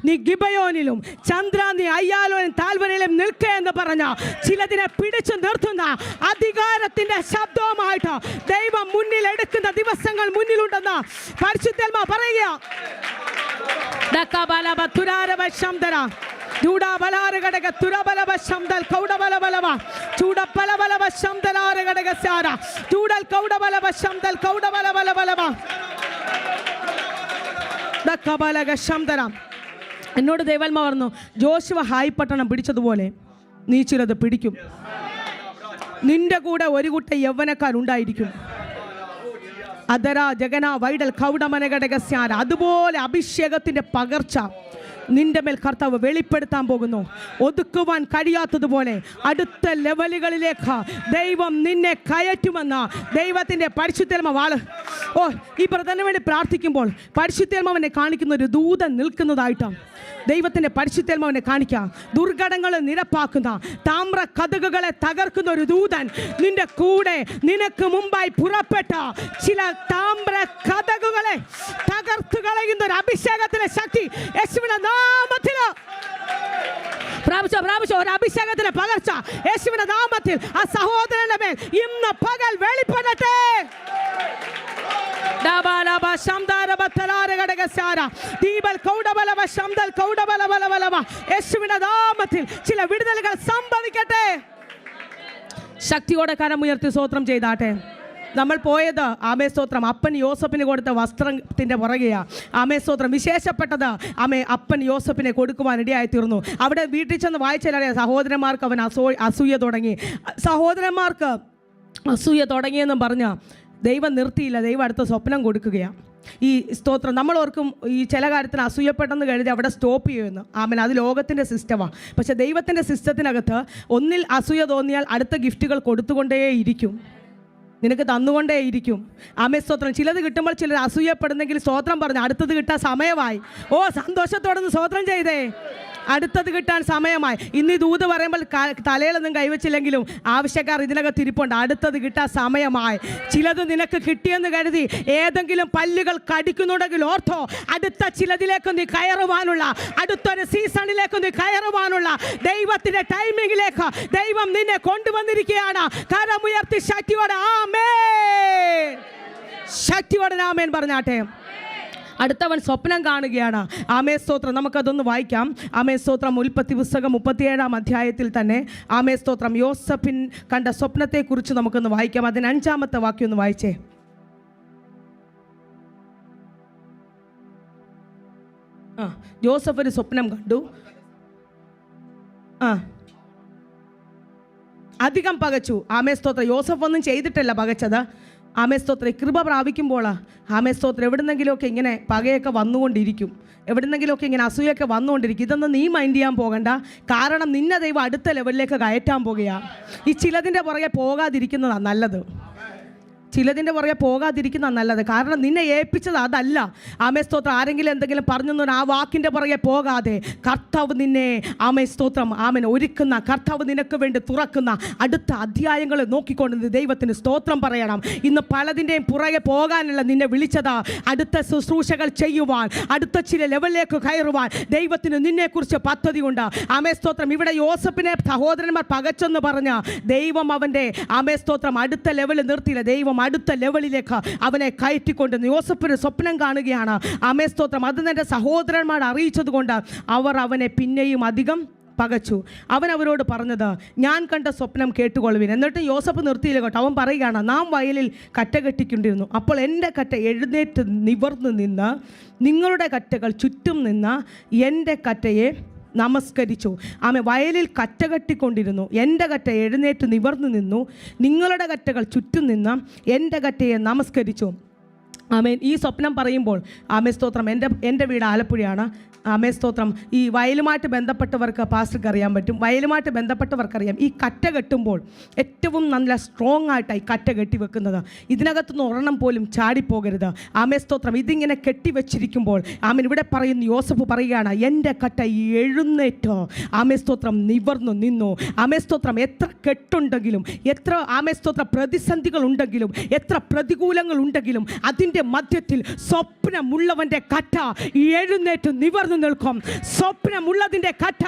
നീ ഗിബയോനിലും ചന്ദ്ര നീ അയ്യാലോനും താഴ്വരയിലും നിൽക്കുക എന്ന് പറഞ്ഞ ചിലതിനെ പിടിച്ചു നിർത്തുന്ന അധികാരത്തിന്റെ ശബ്ദവുമായിട്ട് ദൈവം മുന്നിൽ എടുക്കുന്ന ദിവസങ്ങൾ മുന്നിലുണ്ടെന്ന് പരിശുദ്ധാത്മാ പറയുക. ചൂടാബലാരഘടക തുരബലവ ശംദൽ കൗഡബലബലവ ചൂടബലബലവ ശംദലാരഘടക സാര ചൂടൽ കൗഡബലവ ശംദൽ കൗഡബലബലബലവ ദക്കബലക ശംദരം. എന്നോട് ദൈവാത്മാ പറഞ്ഞു, ജോഷുവ ഹായ് പട്ടണം പിടിച്ചതുപോലെ നീ ചിലത് പിടിക്കും. നിന്റെ കൂടെ ഒരു കൂട്ട യൗവനക്കാരുണ്ടായിരിക്കും. അതര ജഗന വൈഡൽ കൗഡമനഘടകസ്യാര. അതുപോലെ അഭിഷേകത്തിൻ്റെ പകർച്ച നിന്റെ മേൽ കർത്താവ് വെളിപ്പെടുത്താൻ പോകുന്നു. ഒതുക്കുവാൻ കഴിയാത്തതുപോലെ അടുത്ത ലെവലുകളിലേക്ക് ദൈവം നിന്നെ കയറ്റുമെന്ന ദൈവത്തിൻ്റെ പരിശുദ്ധാത്മ വാള്. ഈ ബ്രദറിന് വേണ്ടി പ്രാർത്ഥിക്കുമ്പോൾ പരിശുദ്ധാത്മാവിനെ കാണിക്കുന്ന ഒരു ദൂതൻ നിൽക്കുന്നതായിട്ടാണ് ദൈവത്തിൻ്റെ പരിശുദ്ധാത്മാവിനെ കാണിക്കാം. ദുർഘടങ്ങളെ നിരപ്പാക്കുന്ന താമ്ര കതകുകളെ തകർക്കുന്ന ഒരു ദൂതൻ നിന്റെ കൂടെ നിനക്ക് മുമ്പായി പുറപ്പെട്ട ചില താമ്ര കതകുകളെ തകർത്തു കളയുന്ന ഒരു അഭിഷേകത്തിലെ ശക്തി യേശുവിന്റെ നാമത്തിൽ പ്രാപിച്ചോ ഒരു അഭിഷേകത്തിലെ പകർച്ച യേശുവിന്റെ നാമത്തിൽ ആ സഹോദരന്റെ മേൽ ഇന്ന് പകൽ വെളിപ്പെടട്ടെ. യേശുവിന്റെ നാമത്തിൽ ചില വിടുതലുകൾ സംഭവിക്കട്ടെ. ശക്തിയോടെ കരമുയർത്തി സ്തോത്രം ചെയ്താട്ടെ. നമ്മൾ പോയത് ആമേ സ്തോത്രം അപ്പൻ യോസഫിന് കൊടുത്ത വസ്ത്രത്തിൻ്റെ പുറകെയാ. ആമേ സ്തോത്രം വിശേഷപ്പെട്ടത് അപ്പൻ യോസഫിനെ കൊടുക്കുവാൻ ഇടയായി തീർന്നു. അവിടെ വീട്ടിൽ ചെന്ന് വായിച്ചാലറിയാം, സഹോദരന്മാർക്ക് അവൻ അസൂയ തുടങ്ങി. സഹോദരന്മാർക്ക് അസൂയ തുടങ്ങിയെന്നും പറഞ്ഞ ദൈവം നിർത്തിയില്ല. ദൈവം അടുത്ത സ്വപ്നം കൊടുക്കുകയാണ്. ഈ സ്തോത്രം നമ്മൾ ഓർക്കും ഈ ചില കാര്യത്തിന് അസൂയപ്പെട്ടെന്ന് കരുതി അവിടെ സ്റ്റോപ്പ് ചെയ്യുമെന്ന്. ആമേൻ, അത് ലോകത്തിൻ്റെ സിസ്റ്റമാണ്. പക്ഷേ ദൈവത്തിൻ്റെ സിസ്റ്റത്തിനകത്ത് ഒന്നിൽ അസൂയ തോന്നിയാൽ അടുത്ത ഗിഫ്റ്റുകൾ കൊടുത്തുകൊണ്ടേയിരിക്കും, നിനക്ക് തന്നുകൊണ്ടേയിരിക്കും. ആമേ സ്തോത്രം. ചിലത് കിട്ടുമ്പോൾ ചിലർ അസൂയപ്പെടുന്നെങ്കിൽ സ്തോത്രം പറഞ്ഞു അടുത്തത് കിട്ടാൻ സമയമായി. സന്തോഷത്തോടെ സ്തോത്രം ചെയ്തേ, അടുത്തത് കിട്ടാൻ സമയമായി. ഇന്ന് ഈ ദൂത് പറയുമ്പോൾ തലയിലൊന്നും കൈവച്ചില്ലെങ്കിലും ആവശ്യക്കാർ ഇതിനകത്ത് ഇരിപ്പുണ്ട്. അടുത്തത് കിട്ടാൻ സമയമായി. ചിലത് നിനക്ക് കിട്ടിയെന്ന് കരുതി ഏതെങ്കിലും പല്ലുകൾ കടിക്കുന്നുണ്ടെങ്കിൽ ഓർത്തോ, അടുത്ത ചിലതിലേക്ക് നീ കയറുവാനുള്ള, അടുത്തൊരു സീസണിലേക്ക് നീ കയറുവാനുള്ള ദൈവത്തിൻ്റെ ടൈമിങ്ങിലേക്ക് ദൈവം നിന്നെ കൊണ്ടുവന്നിരിക്കുകയാണ്. കരമുയർത്തി ശക്തിയോടെ ആമേൻ, ശക്തിയോടെ ആമേൻ പറഞ്ഞാട്ടെ. അടുത്തവൻ സ്വപ്നം കാണുകയാണ്. ആമേ സ്തോത്രം. നമുക്കതൊന്ന് വായിക്കാം. ആമേ സ്തോത്രം ഉൽപ്പത്തി പുസ്തകം 37-ാം അധ്യായത്തിൽ തന്നെ ആമേ സ്തോത്രം യോസഫിൻ കണ്ട സ്വപ്നത്തെക്കുറിച്ച് നമുക്കൊന്ന് വായിക്കാം. അതിന് 5-ാമത്തെ വാക്യം ഒന്ന് വായിച്ചേ. യോസഫ് ഒരു സ്വപ്നം കണ്ടു. അധികം പകച്ചു. ആമേ സ്തോത്രം. യോസഫ് ഒന്നും ചെയ്തിട്ടല്ല പകച്ചത്. ആമേ സ്തോത്രം. കൃപ പ്രാപിക്കുമ്പോൾ ആമേ സ്തോത്രം എവിടുന്നെങ്കിലുമൊക്കെ ഇങ്ങനെ പകയൊക്കെ വന്നുകൊണ്ടിരിക്കും, എവിടുന്നെങ്കിലുമൊക്കെ ഇങ്ങനെ അസൂയൊക്കെ വന്നുകൊണ്ടിരിക്കും. ഇതൊന്നും നീ മൈൻഡ് ചെയ്യാൻ പോകണ്ട. കാരണം നിന്നെ ദൈവം അടുത്ത ലെവലിലേക്ക് കയറ്റാൻ പോകുകയാണ്. ഈ ചിലതിൻ്റെ പുറകെ പോകാതിരിക്കുന്നതാണ് നല്ലത്. ചിലതിൻ്റെ പുറകെ പോകാതിരിക്കുന്നതാണ് നല്ലത്. കാരണം നിന്നെ ഏൽപ്പിച്ചത് അതല്ല. ആമേ സ്തോത്രം. ആരെങ്കിലും എന്തെങ്കിലും പറഞ്ഞു ആ വാക്കിൻ്റെ പുറകെ പോകാതെ കർത്താവ് നിന്നെ ആമേ സ്തോത്രം ആമേൻ ഒരുക്കുന്ന, കർത്താവ് നിനക്ക് വേണ്ടി തുറക്കുന്ന അടുത്ത അധ്യായങ്ങൾ നോക്കിക്കൊണ്ട് ദൈവത്തിന് സ്തോത്രം പറയണം. ഇന്ന് പലതിൻ്റെയും പുറകെ പോകാനല്ല നിന്നെ വിളിച്ചതാ, അടുത്ത ശുശ്രൂഷകൾ ചെയ്യുവാൻ, അടുത്ത ചില ലെവലിലേക്ക് കയറുവാൻ ദൈവത്തിന് നിന്നെക്കുറിച്ച് പദ്ധതിയുണ്ട്. ആമേ സ്തോത്രം. ഇവിടെ യോസഫിനെ സഹോദരന്മാർ പകച്ചെന്ന് പറഞ്ഞ ദൈവം അവൻ്റെ ആമേ സ്തോത്രം അടുത്ത ലെവലിൽ നിർത്തിയില്ല. ദൈവം അടുത്ത ലെവലിലേക്ക് അവനെ കയറ്റിക്കൊണ്ട് യോസഫിന് സ്വപ്നം കാണുകയാണ്. ആമേ സ്തോത്രം. അത് തൻ്റെ സഹോദരന്മാർ അറിയിച്ചത് കൊണ്ട് അവർ അവനെ പിന്നെയും അധികം പകച്ചു. അവൻ അവരോട് പറഞ്ഞത്, ഞാൻ കണ്ട സ്വപ്നം കേട്ടുകൊള്ളുവിൻ. എന്നിട്ട് യോസഫ് നിർത്തിയില്ല കേട്ടോ. അവൻ പറയുകയാണ്, നാം വയലിൽ കറ്റ കെട്ടിക്കൊണ്ടിരുന്നു. അപ്പോൾ എൻ്റെ കറ്റ എഴുന്നേറ്റ് നിവർന്നു നിന്ന് നിങ്ങളുടെ കറ്റകൾ ചുറ്റും നിന്ന് എൻ്റെ കറ്റയെ നമസ്കരിച്ചു. ആമേ. വയലിൽ കറ്റ കെട്ടിക്കൊണ്ടിരുന്നു, എൻ്റെ കറ്റ എഴുന്നേറ്റ് നിവർന്നു നിന്നു, നിങ്ങളുടെ കറ്റകൾ ചുറ്റും നിന്ന് എൻ്റെ കറ്റയെ നമസ്കരിച്ചു. ആമേൻ. ഈ സ്വപ്നം പറയുമ്പോൾ ആമേ സ്തോത്രം എൻ്റെ വീട് ആലപ്പുഴയാണ്. ആമേ സ്തോത്രം. ഈ വയലുമായിട്ട് ബന്ധപ്പെട്ടവർക്ക് പാസ്റ്റർക്ക് അറിയാൻ പറ്റും, വയലുമായിട്ട് ബന്ധപ്പെട്ടവർക്കറിയാം. ഈ കറ്റ കെട്ടുമ്പോൾ ഏറ്റവും നല്ല സ്ട്രോങ് ആയിട്ടാണ് ഈ കറ്റ കെട്ടി വെക്കുന്നത്. ഇതിനകത്തുനിന്ന് ഒരെണ്ണം പോലും ചാടിപ്പോകരുത്. ആമേ സ്തോത്രം. ഇതിങ്ങനെ കെട്ടിവെച്ചിരിക്കുമ്പോൾ ആമേൻ ഇവിടെ പറയുന്നു, യോസഫ് പറയുകയാണ്, എൻ്റെ കറ്റ എഴുന്നേറ്റ് ആമേ സ്തോത്രം നിവർന്നു നിന്നു. ആമേ സ്തോത്രം. എത്ര കെട്ടുണ്ടെങ്കിലും, എത്ര ആമേ സ്തോത്ര പ്രതിസന്ധികൾ ഉണ്ടെങ്കിലും, എത്ര പ്രതികൂലങ്ങൾ ഉണ്ടെങ്കിലും അതിൻ്റെ മധ്യത്തിൽ സ്വപ്നമുള്ളവൻ്റെ കറ്റ എഴുന്നേറ്റ് നിവർന്നു നിവർന്നു നിൽക്കും. സ്വപ്നമുള്ളതിൻ്റെ കറ്റ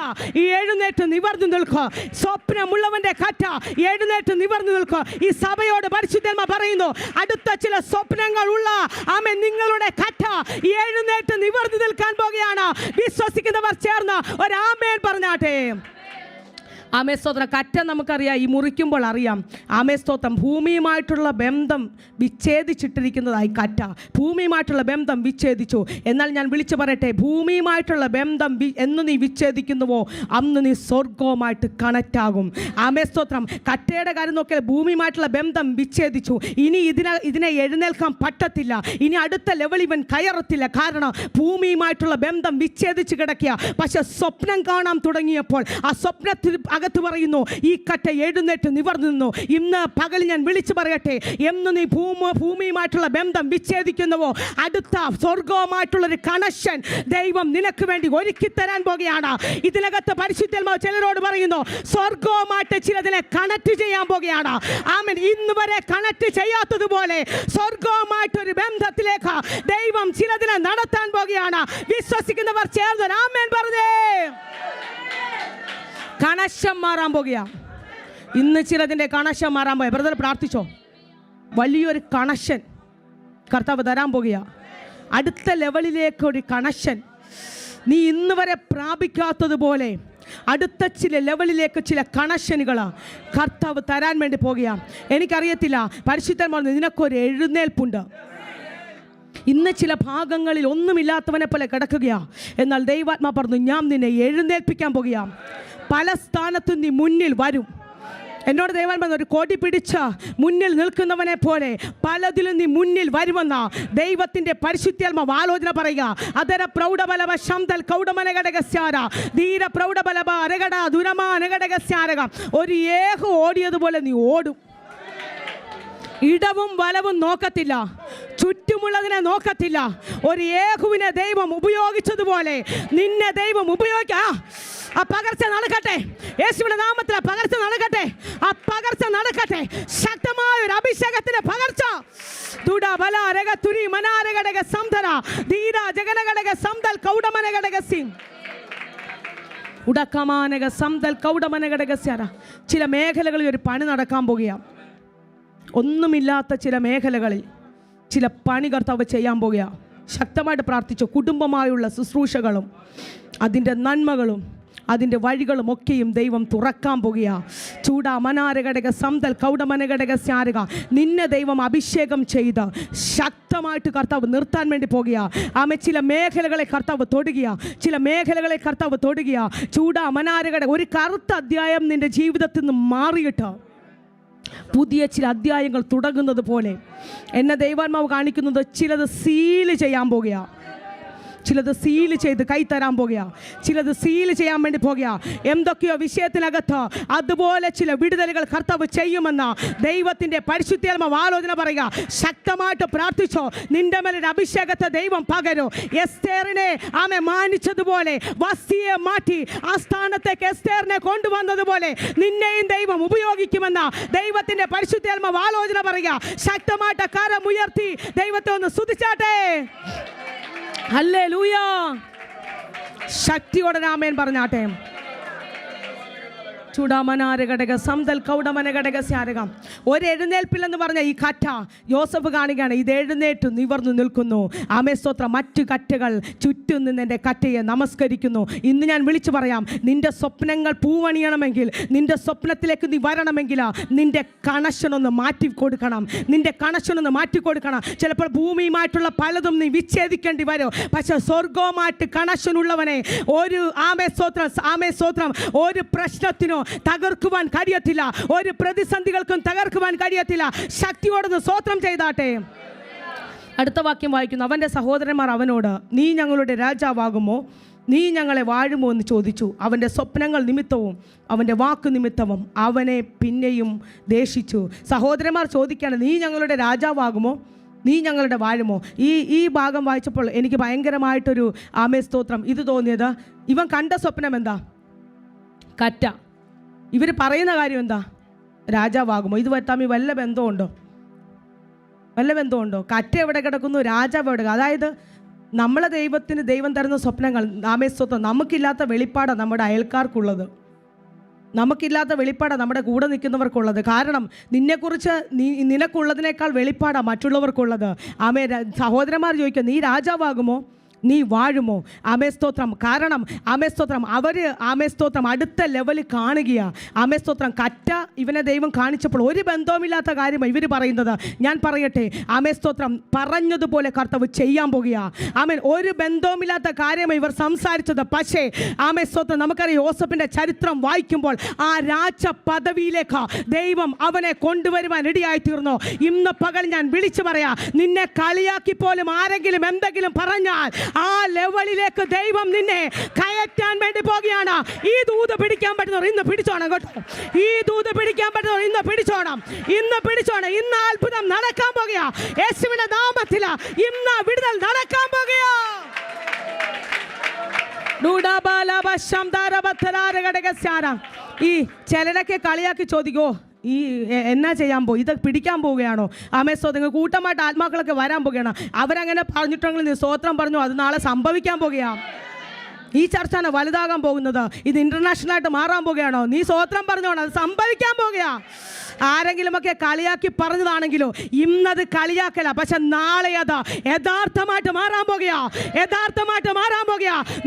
എഴുന്നേറ്റ് നിവർന്നു നിൽക്കും. സ്വപ്നമുള്ളവൻ്റെ കറ്റ എഴുന്നേറ്റ് നിവർന്നു നിൽക്കും. ഈ സഭയോട് പരിശുദ്ധാത്മാവ് പറയുന്നു, അടുത്ത ചില സ്വപ്നങ്ങളുള്ള ആമേൻ നിങ്ങളുടെ കറ്റ എഴുന്നേറ്റ് നിവർന്നു നിൽക്കാൻ പോകുകയാണ്. വിശ്വസിക്കുന്നവർ ചേർന്ന് ഒരു ആമേൻ പറഞ്ഞാട്ടെ. ആമേ സ്തോത്രം. കറ്റ നമുക്കറിയാം, ഈ മുറിക്കുമ്പോൾ അറിയാം. ആമേ സ്തോത്രം. ഭൂമിയുമായിട്ടുള്ള ബന്ധം വിച്ഛേദിച്ചിട്ടിരിക്കുന്നതായി കറ്റ. ഭൂമിയുമായിട്ടുള്ള ബന്ധം വിച്ഛേദിച്ചു. എന്നാൽ ഞാൻ വിളിച്ചു പറയട്ടെ, ഭൂമിയുമായിട്ടുള്ള ബന്ധം എന്ന് നീ വിച്ഛേദിക്കുന്നുവോ അന്ന് നീ സ്വർഗവുമായിട്ട് കണക്റ്റ് ആകും. ആമേ സ്തോത്രം. കറ്റയുടെ കാര്യം നോക്കിയാൽ ഭൂമിയുമായിട്ടുള്ള ബന്ധം വിച്ഛേദിച്ചു. ഇനി ഇതിനെ എഴുന്നേൽക്കാൻ പറ്റത്തില്ല. ഇനി അടുത്ത ലെവൽ ഇവൻ കയറത്തില്ല. കാരണം ഭൂമിയുമായിട്ടുള്ള ബന്ധം വിച്ഛേദിച്ച് കിടക്കുക. പക്ഷെ സ്വപ്നം കാണാൻ തുടങ്ങിയപ്പോൾ ആ സ്വപ്നത്തിൽ അകത്ത് പറയുന്നു, ഈ കറ്റ എഴുന്നേറ്റ് നിവർന്നു നിന്നു. ഇന്ന് പകൽ ഞാൻ വിളിച്ചു പറയട്ടെ, എന്ന് നീ ഭൂമിയുമായിട്ടുള്ള ബന്ധം വിച്ഛേദിക്കുന്നുവോ അടുത്ത സ്വർഗവുമായിട്ടുള്ളൊരു കണക്ഷൻ ദൈവം നിനക്ക് വേണ്ടി ഒരുക്കി തരാൻ പോകുകയാണ്. ഇതിനകത്ത് പരിശുദ്ധാത്മാവ് ചിലരോട് പറയുന്നു, സ്വർഗവുമായിട്ട് ചിലതിനെ കണക്ട് ചെയ്യാൻ പോകുകയാണ്. ആമേൻ. ഇന്ന് വരെ കണക്ട് ചെയ്യാത്തതുപോലെ സ്വർഗവുമായിട്ടൊരു ബന്ധത്തിലേക്ക് ദൈവം ചിലതിനെ നടത്താൻ പോകുകയാണ്. വിശ്വസിക്കുന്നവർ ചേർന്ന് ആമേൻ പറഞ്ഞേ. കണക്ഷൻ മാറാൻ പോകുക. ഇന്ന് ചിലതിൻ്റെ കണക്ഷൻ മാറാൻ പോയ ബ്രദർ പ്രാർത്ഥിച്ചോ. വലിയൊരു കണക്ഷൻ കർത്താവ് തരാൻ പോകുക. അടുത്ത ലെവലിലേക്ക് ഒരു കണക്ഷൻ നീ ഇന്ന് വരെ പ്രാപിക്കാത്തതുപോലെ അടുത്ത ചില ലെവലിലേക്ക് ചില കണക്ഷനുകൾ കർത്താവ് തരാൻ വേണ്ടി പോകുക. എനിക്കറിയത്തില്ല, പരിശുദ്ധൻ പറഞ്ഞു നിനക്കൊരു എഴുന്നേൽപ്പുണ്ട്. ഇന്ന് ചില ഭാഗങ്ങളിൽ ഒന്നുമില്ലാത്തവനെ പോലെ കിടക്കുകയാ. എന്നാൽ ദൈവാത്മാ പറഞ്ഞു, ഞാൻ നിന്നെ എഴുന്നേൽപ്പിക്കാൻ പോകുക. പല സ്ഥാനത്തും നീ മുന്നിൽ വരും. എന്നോട് ദൈവം പറഞ്ഞു, ഒരു കൊടി പിടിച്ച മുന്നിൽ നിൽക്കുന്നവനെ പോലെ പലതിലും നീ മുന്നിൽ വരുമെന്ന ദൈവത്തിൻ്റെ പരിശുദ്ധാത്മാവ് ആലോചന പറയുക. അതര പ്രൗഢബലവ ശംതൽ കൗഡമനഘടകസ്യാര ധീര പ്രൗഢബലവ അരകട ദുരമാനഘടകസ്യാരക. ഒരു ഏഹു ഓടിയതുപോലെ നീ ഓടും. ഇടവും വലവും നോക്കത്തില്ല, ചുറ്റുമുള്ളതിനെ നോക്കത്തില്ല. ഒരു ഏഹുവിനെ ദൈവം ഉപയോഗിച്ചതുപോലെ നിന്നെ ദൈവം ഉപയോഗിക്കാം. ആ പകർച്ച നടക്കട്ടെ, യേശുവിന്റെ നാമത്തിൽ ആ പകർച്ച നടക്കട്ടെ. ആ പകർച്ച നടക്കട്ടെ. ശക്തമായ ഒരു അഭിഷേകത്തിന്റെ പകർച്ച. ചില മേഖലകളിൽ ഒരു പണി നടക്കാൻ പോകുകയാണ്. ഒന്നുമില്ലാത്ത ചില മേഖലകളിൽ ചില പണി കർത്താവ് ചെയ്യാൻ പോകുക. ശക്തമായിട്ട് പ്രാർത്ഥിച്ചു. കുടുംബമായുള്ള ശുശ്രൂഷകളും അതിൻ്റെ നന്മകളും അതിൻ്റെ വഴികളും ഒക്കെയും ദൈവം തുറക്കാൻ പോകുക. ചൂടാ മനാരഘടക സംതൽ കൗഡമനഘടക സ്യാരക. നിന്നെ ദൈവം അഭിഷേകം ചെയ്ത് ശക്തമായിട്ട് കർത്താവ് നിർത്താൻ വേണ്ടി പോകുക. ആമേ ചില മേഖലകളെ കർത്താവ് തൊടുക. ചില മേഖലകളെ കർത്താവ് തൊടുക. ചൂടാ മനാരഘടക. ഒരു കറുത്ത അധ്യായം നിൻ്റെ ജീവിതത്തിൽ നിന്ന് മാറിയിട്ട് പുതിയ ചില അധ്യായങ്ങൾ തുടങ്ങുന്നത് പോലെ എന്നെ ദൈവാത്മാവ് കാണിക്കുന്നത് ചിലത് സീല് ചെയ്യാൻ പോകുക. ചിലത് സീല് ചെയ്ത് കൈ തരാൻ പോകുക. ചിലത് സീല് ചെയ്യാൻ വേണ്ടി പോകുക. എന്തൊക്കെയോ വിഷയത്തിനകത്ത് അതുപോലെ ചില വിടുതലുകൾ കർത്താവ് ചെയ്യുമെന്ന് ദൈവത്തിൻ്റെ പരിശുദ്ധാത്മാവ് ആലോചന പറയുക. ശക്തമായിട്ട് പ്രാർത്ഥിച്ചോ. നിന്റെ മേലൊരു അഭിഷേകത്തെ ദൈവം പകരും. എസ്തേറിനെ ആമെ മാനിച്ചതുപോലെ വസ്തിയെ മാറ്റി ആ സ്ഥാനത്തേക്ക് എസ്തേറിനെ കൊണ്ടുവന്നതുപോലെ നിന്നെയും ദൈവം ഉപയോഗിക്കുമെന്ന് ദൈവത്തിൻ്റെ പരിശുദ്ധാത്മാവ് ആലോചന പറയുക. ശക്തമായിട്ട് കരം ഉയർത്തി ദൈവത്തെ ഒന്ന് സ്തുതിച്ചാട്ടെ. ഹല്ലേലൂയ. ശക്തിയോടെ ആമേൻ പറഞ്ഞാട്ടെ. ചൂടാമനാരഘടക സംതൽ കൗഡമനഘടക സ്യാരകം. ഒരു എഴുന്നേൽപ്പില്ലെന്ന് പറഞ്ഞ ഈ കറ്റ യോസഫ് കാണുകയാണ്. ഇത് എഴുന്നേറ്റ് നിവർന്നു നിൽക്കുന്നു. ആമേ സ്തോത്രം. മറ്റു കറ്റകൾ ചുറ്റും നിന്ന് എൻ്റെ കറ്റയെ നമസ്കരിക്കുന്നു. ഇന്ന് ഞാൻ വിളിച്ചു പറയാം, നിൻ്റെ സ്വപ്നങ്ങൾ പൂവണിയണമെങ്കിൽ, നിൻ്റെ സ്വപ്നത്തിലേക്ക് നീ വരണമെങ്കിൽ നിൻ്റെ കണക്ഷനൊന്ന് മാറ്റിക്കൊടുക്കണം. നിൻ്റെ കണക്ഷനൊന്ന് മാറ്റിക്കൊടുക്കണം. ചിലപ്പോൾ ഭൂമിയുമായിട്ടുള്ള പലതും നീ വിച്ഛേദിക്കേണ്ടി വരും. പക്ഷേ സ്വർഗവുമായിട്ട് കണക്ഷൻ ഉള്ളവനെ ഒരു ആമേ സ്തോത്രം ഒരു പ്രശ്നത്തിനോ തകർക്കുവാൻ കഴിയത്തില്ല. ഒരു പ്രതിസന്ധികൾക്കും തകർക്കുവാൻ കഴിയത്തില്ല. ശക്തിയോടൊന്ന് സ്തോത്രം ചെയ്താട്ടെ. അടുത്ത വാക്യം വായിക്കുന്നു. അവൻ്റെ സഹോദരന്മാർ അവനോട്, നീ ഞങ്ങളുടെ രാജാവാകുമോ, നീ ഞങ്ങളെ വാഴുമോ എന്ന് ചോദിച്ചു. അവൻ്റെ സ്വപ്നങ്ങൾ നിമിത്തവും അവൻ്റെ വാക്ക് നിമിത്തവും അവനെ പിന്നെയും ദേഷിച്ചു. സഹോദരന്മാർ ചോദിക്കുകയാണ്, നീ ഞങ്ങളുടെ രാജാവാകുമോ, നീ ഞങ്ങളുടെ വാഴുമോ. ഈ ഭാഗം വായിച്ചപ്പോൾ എനിക്ക് ഭയങ്കരമായിട്ടൊരു ആമേ സ്തോത്രം ഇത് തോന്നിയത്. ഇവൻ കണ്ട സ്വപ്നം എന്താ? കറ്റ. ഇവർ പറയുന്ന കാര്യം എന്താ? രാജാവാകുമോ. ഇത് തമ്മിൽ വല്ല ബന്ധമുണ്ടോ? കറ്റ എവിടെ കിടക്കുന്നു, രാജാവ് എവിടെ? അതായത് നമ്മളെ ദൈവം തരുന്ന സ്വപ്നങ്ങൾ നാമേസ്തോത്രം നമുക്കില്ലാത്ത വെളിപ്പാടാണ് നമ്മുടെ അയൽക്കാർക്കുള്ളത്. നമുക്കില്ലാത്ത വെളിപ്പാടാണ് നമ്മുടെ കൂടെ നിൽക്കുന്നവർക്കുള്ളത്. കാരണം നിന്നെക്കുറിച്ച് നിനക്കുള്ളതിനേക്കാൾ വെളിപ്പാടാണ് മറ്റുള്ളവർക്കുള്ളത്. ആമേ. സഹോദരന്മാർ ചോദിക്കുക, നീ രാജാവാകുമോ, നീ വാഴുമോ? ആമേസ്തോത്രം. കാരണം ആമേസ്തോത്രം അവർ ആമേസ്തോത്രം അടുത്ത ലെവലിൽ കാണുകയാണ്. ആമേസ്തോത്രം. കറ്റ ഇവനെ ദൈവം കാണിച്ചപ്പോൾ ഒരു ബന്ധവുമില്ലാത്ത കാര്യമാണ് ഇവർ പറയുന്നത്. ഞാൻ പറയട്ടെ, ആമേസ്തോത്രം, പറഞ്ഞതുപോലെ കർത്താവ് ചെയ്യാൻ പോകുകയാണ്. ആമേൻ. ഒരു ബന്ധവുമില്ലാത്ത കാര്യമാണ് ഇവർ സംസാരിച്ചത്. പക്ഷേ ആമേസ്തോത്രം, നമുക്കറിയാം യോസേഫിൻ്റെ ചരിത്രം വായിക്കുമ്പോൾ ആ രാജ പദവിയിലേക്ക് ദൈവം അവനെ കൊണ്ടുവരുവാൻ റെഡിയായി തീർന്നു. ഇന്ന് പകൽ ഞാൻ വിളിച്ചു പറയാം, നിന്നെ കളിയാക്കി പോലും ആരെങ്കിലും എന്തെങ്കിലും പറഞ്ഞാൽ ആ ലെവലിലേക്ക് ദൈവം നിന്നെ കയറ്റാൻ വേണ്ടി പോകുകയാണ്. ഈ ദൂത് പിടിക്കാൻ പറ്റുന്നവർ ഇന്ന് പിടിച്ചോണം കേട്ടോ. ഈ ദൂത് പിടിക്കാൻ പറ്റുന്നവർ ഇന്ന് പിടിച്ചോണം. ഇന്ന് അത്ഭുതം നടക്കാൻ പോകുക. യേശുവിന്റെ നാമത്തിൽ ഇന്ന് വിടുതൽ നടക്കാൻ പോകുക. ഈ ചിലരൊക്കെ കളിയാക്കി ചോദിക്കോ, ഈ എന്നാ ചെയ്യാൻ പോകും, ഇത് പിടിക്കാൻ പോവുകയാണോ? ആമേസ്തോത്രം. കൂട്ടമായിട്ട് ആത്മാക്കളൊക്കെ വരാൻ പോകുകയാണ്. അവരങ്ങനെ പറഞ്ഞിട്ടുണ്ടെങ്കിൽ നീ സ്തോത്രം പറഞ്ഞു, അത് നാളെ സംഭവിക്കാൻ പോകുകയാണ്. ഈ ചർച്ചാണ് വലുതാകാൻ പോകുന്നത്. ഇത് ഇൻ്റർനാഷണലായിട്ട് മാറാൻ പോകുകയാണോ? നീ സ്തോത്രം പറഞ്ഞോണം, അത് സംഭവിക്കാൻ പോകുകയാണ്. ആരെങ്കിലുമൊക്കെ കളിയാക്കി പറഞ്ഞതാണെങ്കിലോ ഇന്നത് കളിയാക്കല, പക്ഷെ നാളെ അത് യഥാർത്ഥമായിട്ട് മാറാൻ പോകുക.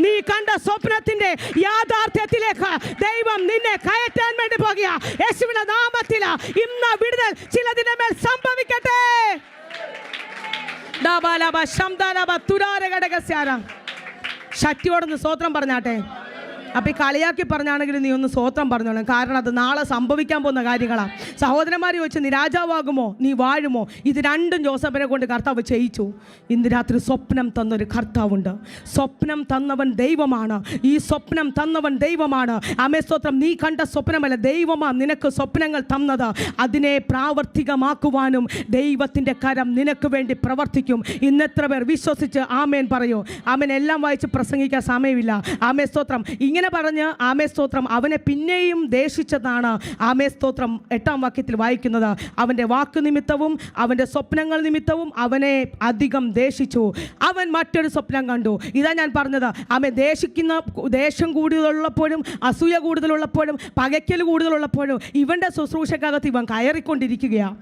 നീ കണ്ട സ്വപ്നത്തിന്റെ യാഥാർത്ഥ്യത്തിലേക്ക് ദൈവം നിന്നെ കയറ്റാൻ വേണ്ടി പോകുക. യേശുവിന്റെ നാമത്തിൽ ഇന്ന് വിടുതൽ ചിലതിന്റെ മേൽ സംഭവിക്കട്ടെ. ശക്തിയോടൊന്ന് സ്തോത്രം പറഞ്ഞാട്ടെ. അപ്പോൾ ഈ കളിയാക്കി പറഞ്ഞാണെങ്കിൽ നീ ഒന്ന് സ്തോത്രം പറഞ്ഞോളാം. കാരണം അത് നാളെ സംഭവിക്കാൻ പോകുന്ന കാര്യങ്ങളാണ്. സഹോദരന്മാർ ചോദിച്ചു, നീ രാജാവാകുമോ, നീ വാഴുമോ? ഇത് രണ്ടും ജോസഫിനെ കൊണ്ട് കർത്താവ് ചെയ്യിച്ചു. ഇന്ന് രാത്രി സ്വപ്നം തന്നൊരു കർത്താവുണ്ട്. സ്വപ്നം തന്നവൻ ദൈവമാണ്. ഈ സ്വപ്നം തന്നവൻ ദൈവമാണ്. ആമേസ്തോത്രം. നീ കണ്ട സ്വപ്നമല്ല, ദൈവമാണ് നിനക്ക് സ്വപ്നങ്ങൾ തന്നത്. അതിനെ പ്രാവർത്തികമാക്കുവാനും ദൈവത്തിൻ്റെ കരം നിനക്ക് വേണ്ടി പ്രവർത്തിക്കും. ഇന്നെത്ര പേർ വിശ്വസിച്ച് ആമേൻ പറയൂ? ആമേൻ. എല്ലാം വായിച്ച് പ്രസംഗിക്കാൻ സമയമില്ല. ആമേസ്തോത്രം. ഇങ്ങനെ പറഞ്ഞ് ആമേസ്തോത്രം അവനെ പിന്നെയും ദേഷിച്ചതാണ് ആമേസ്തോത്രം 8-ാം വാക്യത്തിൽ വായിക്കുന്നത്. അവൻ്റെ വാക്ക് നിമിത്തവും അവൻ്റെ സ്വപ്നങ്ങൾ നിമിത്തവും അവനെ അധികം ദേഷിച്ചു. അവൻ മറ്റൊരു സ്വപ്നം കണ്ടു. ഇതാ ഞാൻ പറഞ്ഞത്. ആമേ. ദേഷ്യം കൂടുതലുള്ളപ്പോഴും അസൂയ കൂടുതലുള്ളപ്പോഴും പകയ്ക്കൽ കൂടുതലുള്ളപ്പോഴും ഇവൻ്റെ ശുശ്രൂഷക്കകത്ത് ഇവൻ കയറിക്കൊണ്ടിരിക്കുകയാണ്.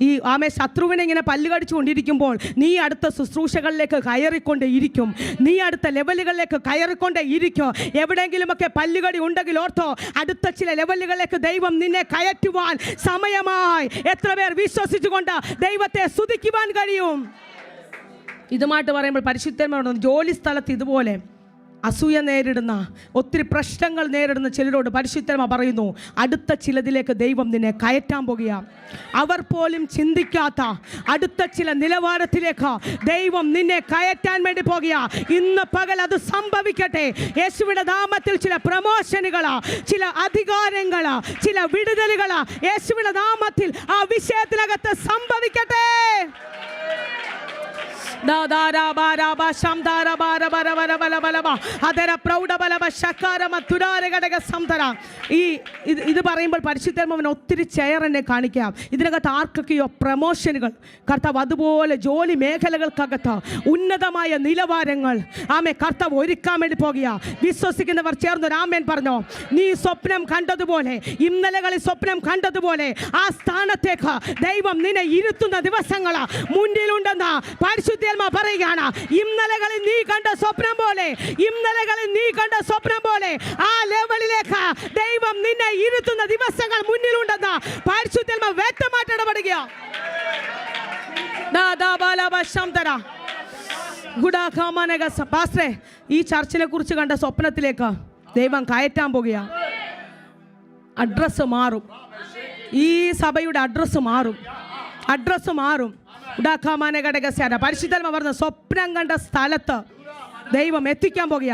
ഈ ആമേ ശത്രുവിനെ ഇങ്ങനെ പല്ല് കടിച്ചു കൊണ്ടിരിക്കുമ്പോൾ നീ അടുത്ത ശുശ്രൂഷകളിലേക്ക് കയറിക്കൊണ്ടേ ഇരിക്കും. നീ അടുത്ത ലെവലുകളിലേക്ക് കയറിക്കൊണ്ടേ ഇരിക്കും. എവിടെയെങ്കിലും ഒക്കെ പല്ലുകടി ഉണ്ടെങ്കിൽ ഓർത്തോ, അടുത്ത ചില ലെവലുകളിലേക്ക് ദൈവം നിന്നെ കയറ്റുവാൻ സമയമായി. എത്ര പേർ വിശ്വസിച്ചുകൊണ്ട് ദൈവത്തെ സ്തുതിക്കുവാൻ കഴിയും? ഇതുമായിട്ട് പറയുമ്പോൾ പരിശുദ്ധന്മാരോട് ജോലി സ്ഥലത്ത് ഇതുപോലെ അസൂയ നേരിടുന്ന, ഒത്തിരി പ്രശ്നങ്ങൾ നേരിടുന്ന ചിലരോട് പരിശുദ്ധന്മാർ പറയുന്നു, അടുത്ത ചിലതിലേക്ക് ദൈവം നിന്നെ കയറ്റാൻ പോകുകയാണ്. അവർ പോലും ചിന്തിക്കാത്ത അടുത്ത ചില നിലവാരത്തിലേക്ക് ദൈവം നിന്നെ കയറ്റാൻ വേണ്ടി പോകുകയാണ്. ഇന്ന് പകൽ അത് സംഭവിക്കട്ടെ. യേശുവിന്റെ നാമത്തിൽ ചില പ്രമോഷനുകളാ, ചില അധികാരങ്ങളാ, ചില വിടുതലുകളാ യേശുവിന്റെ നാമത്തിൽ ആ വിഷയത്തിനകത്ത് സംഭവിക്കട്ടെ. ഇത് പറയുമ്പോൾ പരിശുദ്ധാത്മാവിന് ഒത്തിരി ചെയർ എന്നെ കാണിക്കാം. ഇതിനകത്ത് ആർക്കൊക്കെയോ പ്രമോഷനുകൾ കർത്താവ് അതുപോലെ ജോലി മേഖലകൾക്കകത്ത് ഉന്നതമായ നിലവാരങ്ങൾ ആമേ കർത്താവ് ഒരുക്കാൻ വേണ്ടി പോകുക. വിശ്വസിക്കുന്നവർ ചേർന്നൊരു ആമേൻ പറഞ്ഞോ. നീ സ്വപ്നം കണ്ടതുപോലെ, ഇന്നലകളിൽ സ്വപ്നം കണ്ടതുപോലെ ആ സ്ഥാനത്തേക്ക് ദൈവം നിന്നെ ഇരുത്തുന്ന ദിവസങ്ങൾ മുന്നിലുണ്ടെന്ന് പരിശുദ്ധ പറയുകയാണ്. ഇന്നലകളിൽ നീ കണ്ട സ്വപ്നം പോലെ ആ ലെവലിലേക്ക് ദൈവം നിന്നെ ഇരുത്തുന്ന ദിവസങ്ങൾ മുന്നിലുണ്ടെന്ന് പരിശുദ്ധാത്മ വ്യക്തമായിട്ട് ഇടപെടുകയാണ്. ഈ ചർച്ചിനെ കുറിച്ച് കണ്ട സ്വപ്നത്തിലേക്ക് ദൈവം കയറ്റാൻ പോകുകയാണ്. അഡ്രസ്സ് മാറും. ഈ സഭയുടെ അഡ്രസ്സ് മാറും. പരിശുദ്ധാത്മ പറഞ്ഞ സ്വപ്നം കണ്ട സ്ഥലത്ത് ദൈവം എത്തിക്കാൻ പോകുക.